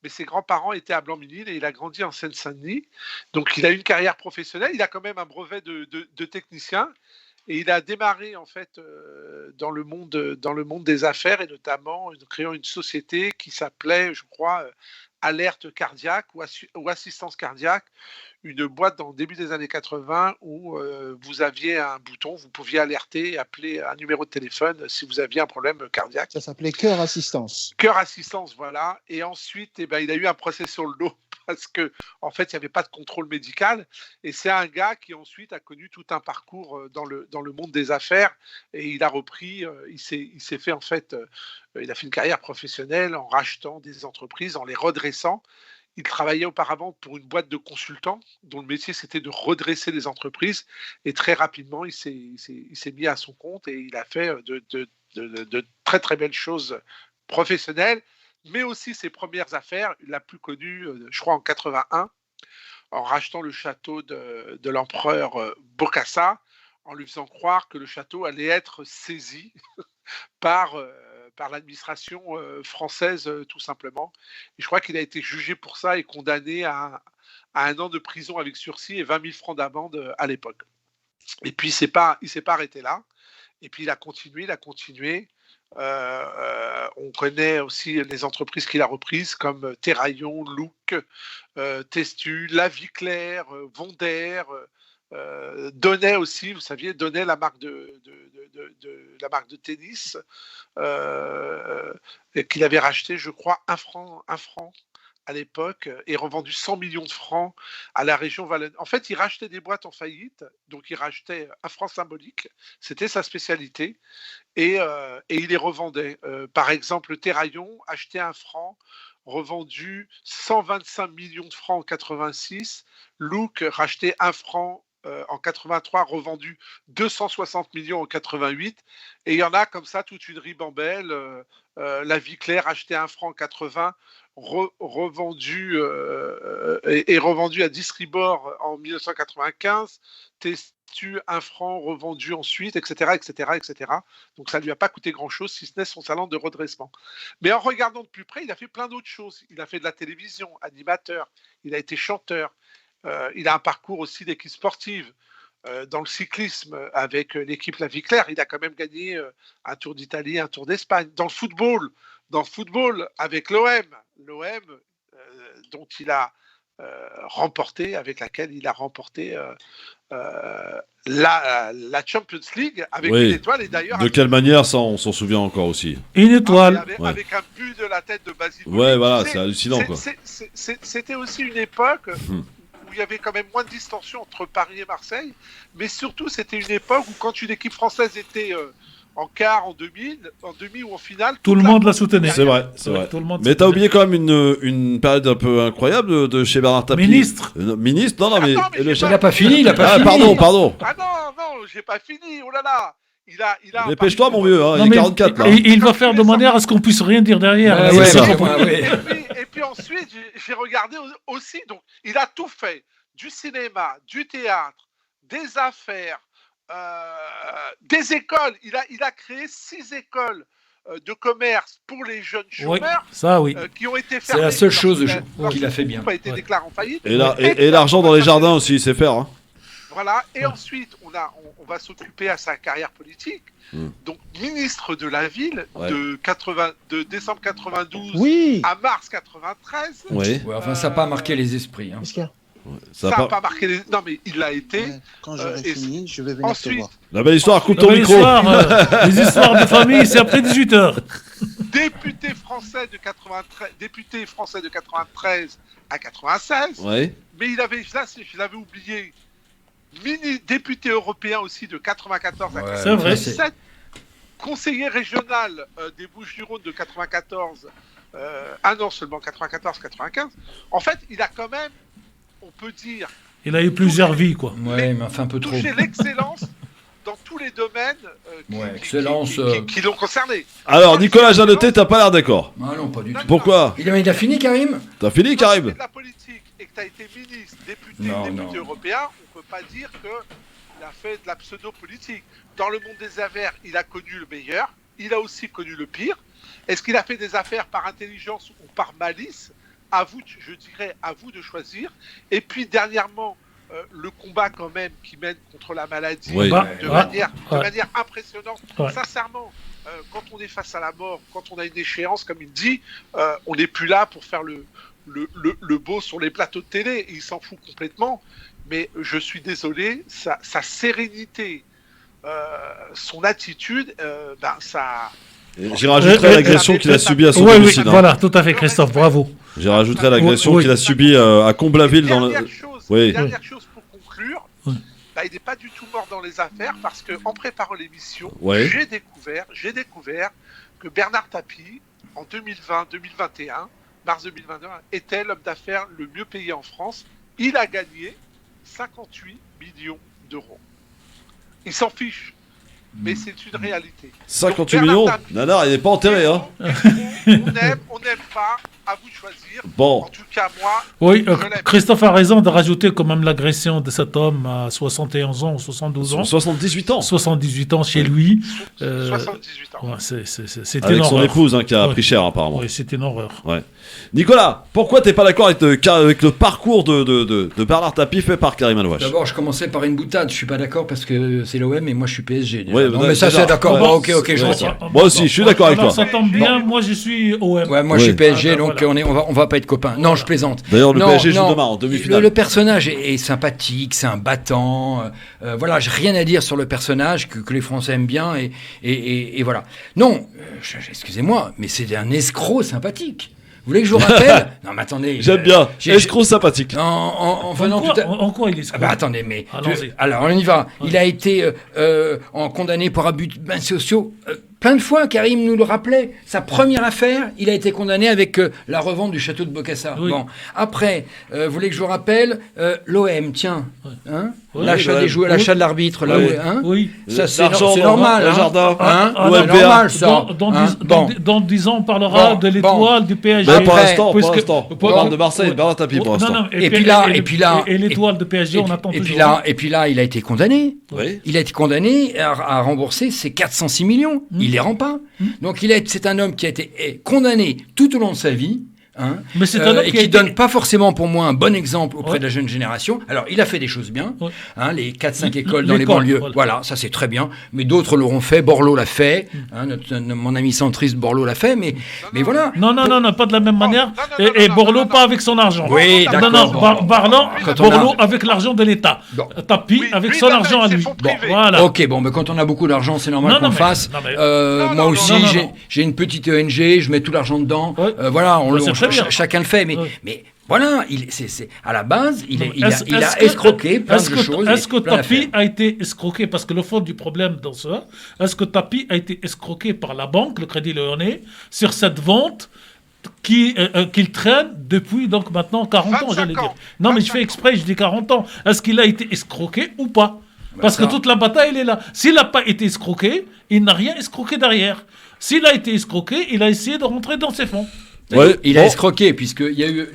mais ses grands-parents étaient à Blanc-Ménil et il a grandi en Seine-Saint-Denis. Donc il a une carrière professionnelle, il a quand même un brevet de technicien, et il a démarré en fait dans le monde des affaires, et notamment en créant une société qui s'appelait, je crois, Alerte cardiaque ou assistance cardiaque, une boîte dans le début des années 80 où vous aviez un bouton, vous pouviez alerter et appeler un numéro de téléphone si vous aviez un problème cardiaque. Ça s'appelait Cœur Assistance. Cœur Assistance, voilà. Et ensuite, il a eu un procès sur le dos parce que en fait, il n'y avait pas de contrôle médical. Et c'est un gars qui ensuite a connu tout un parcours dans le monde des affaires. Et il a repris, il s'est fait en fait, il a fait une carrière professionnelle en rachetant des entreprises, en les redressant. Il travaillait auparavant pour une boîte de consultants dont le métier c'était de redresser les entreprises, et très rapidement il s'est mis à son compte et il a fait de très très belles choses professionnelles, mais aussi ses premières affaires, la plus connue je crois en 81, en rachetant le château de l'empereur Bokassa, en lui faisant croire que le château allait être saisi par l'administration française, tout simplement. Et je crois qu'il a été jugé pour ça et condamné à 1 an de prison avec sursis et 20 000 francs d'amende à l'époque. Et puis, il ne s'est pas arrêté là. Et puis, il a continué. On connaît aussi les entreprises qu'il a reprises comme Terraillon, Look, Testu, La Vie Claire, Vonder, Donnet aussi, vous saviez, Donnet, la marque de tennis, qu'il avait racheté, je crois, 1 franc à l'époque, et revendu 100 millions de francs à la région Valais. En fait, il rachetait des boîtes en faillite, donc il rachetait 1 franc symbolique, c'était sa spécialité, et il les revendait. Par exemple, Terraillon achetait 1 franc, revendu 125 millions de francs en 86, Look rachetait 1 franc en 83, revendu 260 millions en 88, et il y en a comme ça toute une ribambelle. La Vie Claire acheté 1 franc en 80, revendu et revendu à Distribord en 1995, Testu 1 franc, revendu ensuite, etc., etc., etc. Donc ça ne lui a pas coûté grand-chose, si ce n'est son talent de redressement. Mais en regardant de plus près, il a fait plein d'autres choses. Il a fait de la télévision, animateur, il a été chanteur. Il a un parcours aussi d'équipe sportive dans le cyclisme avec l'équipe La Vie Claire. Il a quand même gagné un Tour d'Italie, un Tour d'Espagne. Dans le football avec l'OM dont il a avec laquelle il a remporté la Champions League avec une étoile. Et d'ailleurs, de quelle manière, ça on s'en souvient encore aussi. Une étoile. Avec un but de la tête de Basile. Ouais, voilà, c'est hallucinant quoi. C'était aussi une époque où il y avait quand même moins de distension entre Paris et Marseille, mais surtout c'était une époque où quand une équipe française était en quart, en demi ou en finale, tout le monde la soutenait. C'est vrai. Mais t'as oublié quand même une période un peu incroyable de chez Bernard Tapie. Ministre. Non, mais il n'a pas fini. Pardon. Ah non, j'ai pas fini. Oh là là. Il a Dépêche-toi, mon vieux, il est 44 là. Et il va faire de manière à ce qu'on puisse rien dire derrière. Et puis ensuite, j'ai regardé aussi. Donc, il a tout fait, du cinéma, du théâtre, des affaires, des écoles. Il a créé 6 écoles de commerce pour les jeunes chômeurs, qui ont été fermées. C'est la seule chose qu'il a fait bien. Qui a été déclaré en faillite. Et l'argent dans les jardins aussi, il sait faire. Hein. Voilà. Et ensuite, on va s'occuper à sa carrière politique. Donc, ministre de la ville de décembre 92 à mars 93. Oui. Enfin, ça n'a pas marqué les esprits. Hein. Ça n'a pas marqué les... Non, mais il l'a été. Quand j'aurai fini, je vais venir te voir. La belle histoire, coupe ton micro. Les histoires de famille, c'est après 18h. Député français de 93 à 96. Ouais. Mais il avait, là, je l'avais oublié, député européen aussi de 94 à 97. Conseiller régional des Bouches-du-Rhône de 94, un an seulement, 94-95. En fait, il a quand même, on peut dire, Il a eu plusieurs vies, quoi. Ouais, mais enfin un peu trop. Toucher l'excellence dans tous les domaines qui l'ont concerné. Alors, Nicolas Jeanneté, t'as pas l'air d'accord. Ah non, pas du tout. Pourquoi? Il a fini, Karim? T'as fini, Karim? De la politique et que t'as été ministre, député européen, on peut pas dire qu'il a fait de la pseudo-politique. Dans le monde des affaires, il a connu le meilleur, il a aussi connu le pire. Est-ce qu'il a fait des affaires par intelligence ou par malice? À vous, je dirais, à vous de choisir. Et puis, dernièrement, le combat quand même qui mène contre la maladie de manière impressionnante. Ouais. Sincèrement, quand on est face à la mort, quand on a une échéance, comme il dit, on n'est plus là pour faire le beau sur les plateaux de télé. Il s'en fout complètement. Mais je suis désolé, sa sérénité, son attitude, ça... J'y rajouterai l'agression qu'il a subie à son domicile. Oui, voilà, tout à fait, Christophe, bravo. J'y rajouterai l'agression qu'il a subie à Comblaville. Dernière chose pour conclure, il n'est pas du tout mort dans les affaires parce qu'en préparant l'émission, j'ai découvert que Bernard Tapie, en 2020-2021, mars 2021, était l'homme d'affaires le mieux payé en France. Il a gagné 58 millions d'euros. Il s'en fiche. Mais c'est une réalité. 58 millions Nanar, il n'est pas enterré, hein. On n'aime pas, à vous de choisir. Bon. En tout cas, moi... Oui, Christophe a raison de rajouter quand même l'agression de cet homme à 71 ans ou 72 ans. 78 ans. 78 ans chez lui. 78 ans. Ouais, c'est avec une son horreur. épouse qui a pris cher, apparemment. Oui, c'est une horreur. Ouais. Nicolas, pourquoi t'es pas d'accord avec le parcours de Bernard Tapie fait par Karim El Ouache? D'abord, je commençais par une boutade. Je suis pas d'accord parce que c'est l'OM et moi je suis PSG. Ouais, non, mais ça c'est d'accord. Bon, ok, je retiens. Moi aussi, je suis d'accord avec toi. Ça tombe bien. Moi, je suis OM. Ouais, moi je suis PSG, donc on va pas être copains. Non, je plaisante. D'ailleurs, le PSG joue demain en demi-finale. Le personnage est sympathique, c'est un battant. Voilà, j'ai rien à dire sur le personnage que les Français aiment bien et voilà. Non, excusez-moi, mais c'est un escroc sympathique. Vous voulez que je vous rappelle? Non, mais attendez. J'aime bien. Escroc sympathique. En venant tout à... En quoi il est escroc? Attendez, mais... Alors, on y va. Ouais. Il a été condamné pour abus de biens sociaux. Plein de fois, Karim nous le rappelait. Sa première affaire, il a été condamné avec la revente du château de Bokassa. Oui. Bon. Après, vous voulez que je vous rappelle l'OM, tiens. Hein, l'achat des joueurs, l'achat de l'arbitre. Là, hein, oui. Ça, c'est normal. Le jardin. C'est normal, ça. Dans 10 ans, on parlera de l'étoile du PSG. Pour l'instant. On parle de Marseille, Bernard Tapie pour l'instant. Et puis là... Et l'étoile de PSG, on attend toujours. Et puis là, il a été condamné. Il a été condamné à rembourser ses 406 millions. Il les rend pas. Donc c'est un homme qui a été condamné tout au long de sa vie. Hein, mais c'est un homme qui donne pas forcément pour moi un bon exemple auprès de la jeune génération. Alors il a fait des choses bien, hein, les 4-5 écoles dans les banlieues, voilà, ça c'est très bien, mais d'autres l'auront fait, Borloo l'a fait, hein, mon ami centriste Borloo l'a fait, mais voilà. Non, pas de la même manière, et Borloo pas avec son argent. Oui, d'accord. Borloo avec l'argent de l'État, Tapie avec son argent à lui. Bon, voilà. Ok, bon, mais quand on a beaucoup d'argent, c'est normal qu'on le fasse. Moi aussi, j'ai une petite ONG, je mets tout l'argent dedans, voilà, chacun le fait, mais voilà, c'est à la base, il a escroqué plein de choses. Est-ce que Tapie a été escroqué, parce que le fond du problème dans ça, est-ce que Tapie a été escroqué par la banque, le Crédit Lyonnais, sur cette vente qu'il traîne depuis donc maintenant 40 ans, j'allais dire. Non, mais je fais exprès, je dis 40 ans. Est-ce qu'il a été escroqué ou pas? Parce que toute la bataille, elle est là. S'il n'a pas été escroqué, il n'a rien escroqué derrière. S'il a été escroqué, il a essayé de rentrer dans ses fonds. Il a escroqué, puisqu'il y a eu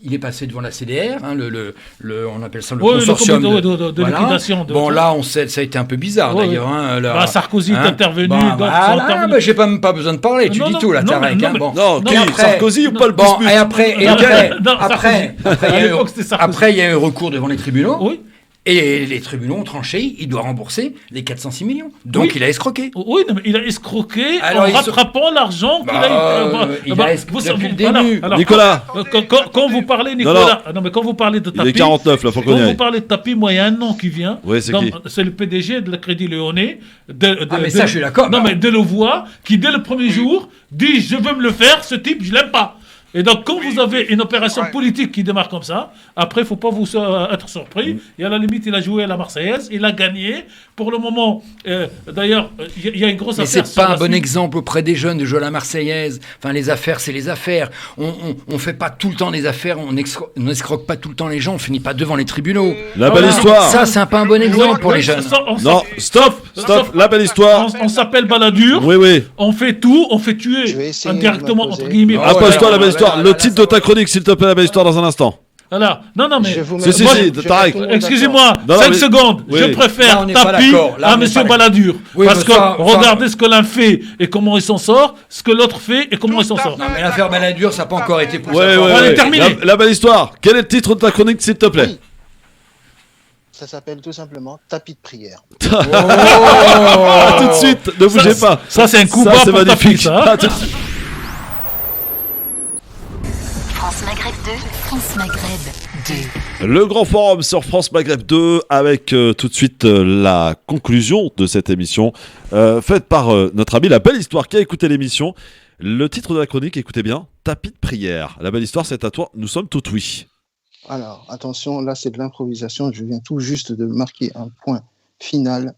il est passé devant la CDR, hein, on appelle ça le consortium de liquidation. Bon, là, ça a été un peu bizarre, d'ailleurs. Hein, Sarkozy est intervenu. J'ai pas besoin de parler, tu dis tout, là, Tarek. Sarkozy ou pas le Bon, et après, il y a eu un recours devant les tribunaux. Oui. Et les tribunaux ont tranché, il doit rembourser les 406 millions. Donc il a escroqué. Oui, mais il a escroqué en rattrapant l'argent qu'il a eu. Il a escroqué depuis le début. Alors, Nicolas, quand vous parlez, Nicolas, mais quand vous parlez de Tapie, il est 49, là, faut qu'on y aille. Quand vous parlez de Tapie, moi, il y a un nom qui vient. Oui, c'est qui? C'est le PDG de la Crédit Lyonnais. Mais ça, je suis d'accord. Non, mais Delevoye, qui dès le premier jour dit je veux me le faire, ce type, je l'aime pas. Et donc, quand vous avez une opération politique qui démarre comme ça, après, il ne faut pas vous être surpris. Et à la limite, il a joué à la Marseillaise, il a gagné pour le moment, d'ailleurs, il y a une grosse mais affaire. Mais c'est pas un bon exemple auprès des jeunes de jouer à la Marseillaise. Enfin, les affaires, c'est les affaires. On fait pas tout le temps des affaires, on n'escroque pas tout le temps les gens, on finit pas devant les tribunaux. La belle histoire. Ça, c'est pas un bon exemple pour les jeunes. Non, stop, la belle histoire. On s'appelle Balladur. Oui. On fait tout, on fait tuer indirectement, entre guillemets. Appose-toi la belle histoire. Le titre de ta chronique, s'il te plaît, la belle histoire, dans un instant. Voilà. Non, mais. Si, Tarek. Excusez-moi, 5 secondes. Oui. Je préfère Tapi à M. Balladur. Oui, parce que regardez ce que l'un fait et comment il s'en sort, ce que l'autre fait et comment il s'en sort. Non, mais l'affaire Balladur, ça n'a pas encore été poussé. On est terminé. La belle histoire. Quel est le titre de ta chronique, s'il te plaît? Oui. Ça s'appelle tout simplement tapis de prière. À tout de suite, ne bougez pas. Ça, c'est un coup bas pour magnifique. France Maghreb 2, France Maghreb 2. Le grand forum sur France Maghreb 2 avec tout de suite la conclusion de cette émission faite par notre ami La Belle Histoire qui a écouté l'émission. Le titre de la chronique, écoutez bien, tapis de prière. La Belle Histoire, c'est à toi, nous sommes tout oui. Alors, attention, là c'est de l'improvisation, je viens tout juste de marquer un point final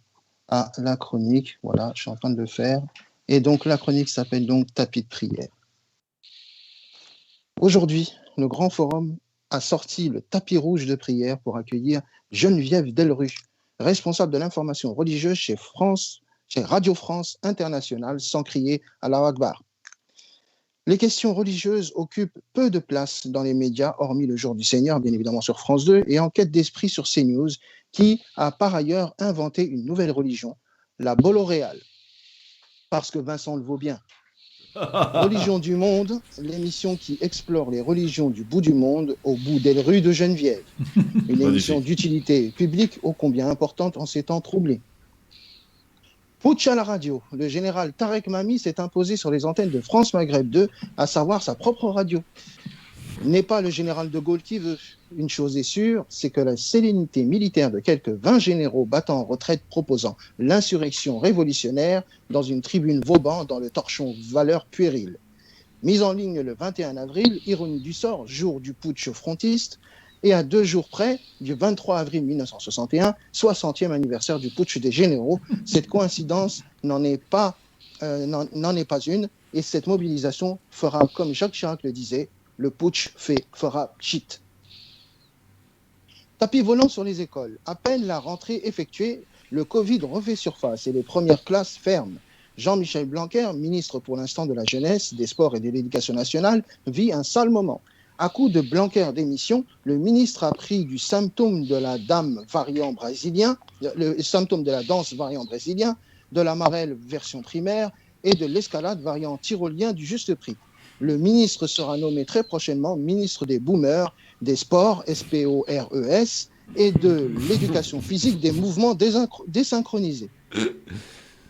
à la chronique. Voilà, je suis en train de le faire. Et donc la chronique s'appelle donc tapis de prière. Aujourd'hui, le Grand Forum a sorti le tapis rouge de prière pour accueillir Geneviève Delru, responsable de l'information religieuse chez Radio France Internationale, sans crier Allahu Akbar. Les questions religieuses occupent peu de place dans les médias, hormis le Jour du Seigneur, bien évidemment sur France 2, et Enquête d'Esprit sur CNews, qui a par ailleurs inventé une nouvelle religion, la Boloréale. Parce que Vincent le vaut bien. Religion du monde, l'émission qui explore les religions du bout du monde au bout des rues de Geneviève. Une émission d'utilité publique ô combien importante en ces temps troublés. Putsch à la radio, le général Tarek Mami s'est imposé sur les antennes de France Maghreb 2, à savoir sa propre radio. N'est pas le général de Gaulle qui veut. Une chose est sûre, c'est que la sérénité militaire de quelques 20 généraux battant en retraite proposant l'insurrection révolutionnaire dans une tribune Vauban dans le torchon valeur puérile. Mise en ligne le 21 avril, ironie du sort, jour du putsch frontiste, et à 2 jours près, du 23 avril 1961, 60e anniversaire du putsch des généraux, cette coïncidence n'en est pas une, et cette mobilisation fera, comme Jacques Chirac le disait, le putsch fera pchit. Tapis volant sur les écoles. À peine la rentrée effectuée, le Covid refait surface et les premières classes ferment. Jean-Michel Blanquer, ministre pour l'instant de la Jeunesse, des Sports et de l'Éducation nationale, vit un sale moment. À coup de Blanquer démission, le ministre a pris du symptôme de la danse variant brésilien, de la marelle version primaire et de l'escalade variant tyrolien du juste prix. Le ministre sera nommé très prochainement ministre des Boomers, des Sports, SPORES, et de l'éducation physique des mouvements désynchronisés.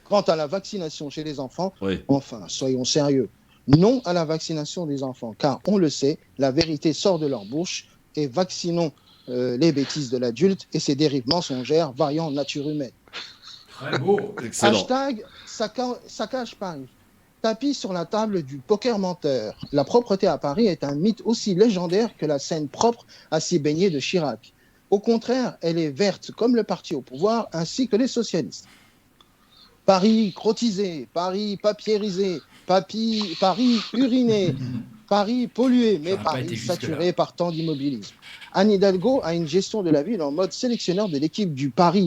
Quant à la vaccination chez les enfants, enfin, soyons sérieux. Non à la vaccination des enfants, car on le sait, la vérité sort de leur bouche, et vaccinons les bêtises de l'adulte et ses dérivements songères variant nature humaine. Très beau. Excellent. Hashtag saccage Paris. Tapis sur la table du poker menteur. La propreté à Paris est un mythe aussi légendaire que la scène propre à s'y baigner de Chirac. Au contraire, elle est verte comme le parti au pouvoir ainsi que les socialistes. Paris crottisé, Paris papiérisé, Paris uriné, Paris pollué, mais Paris saturé par tant d'immobilisme. Anne Hidalgo a une gestion de la ville en mode sélectionneur de l'équipe du Paris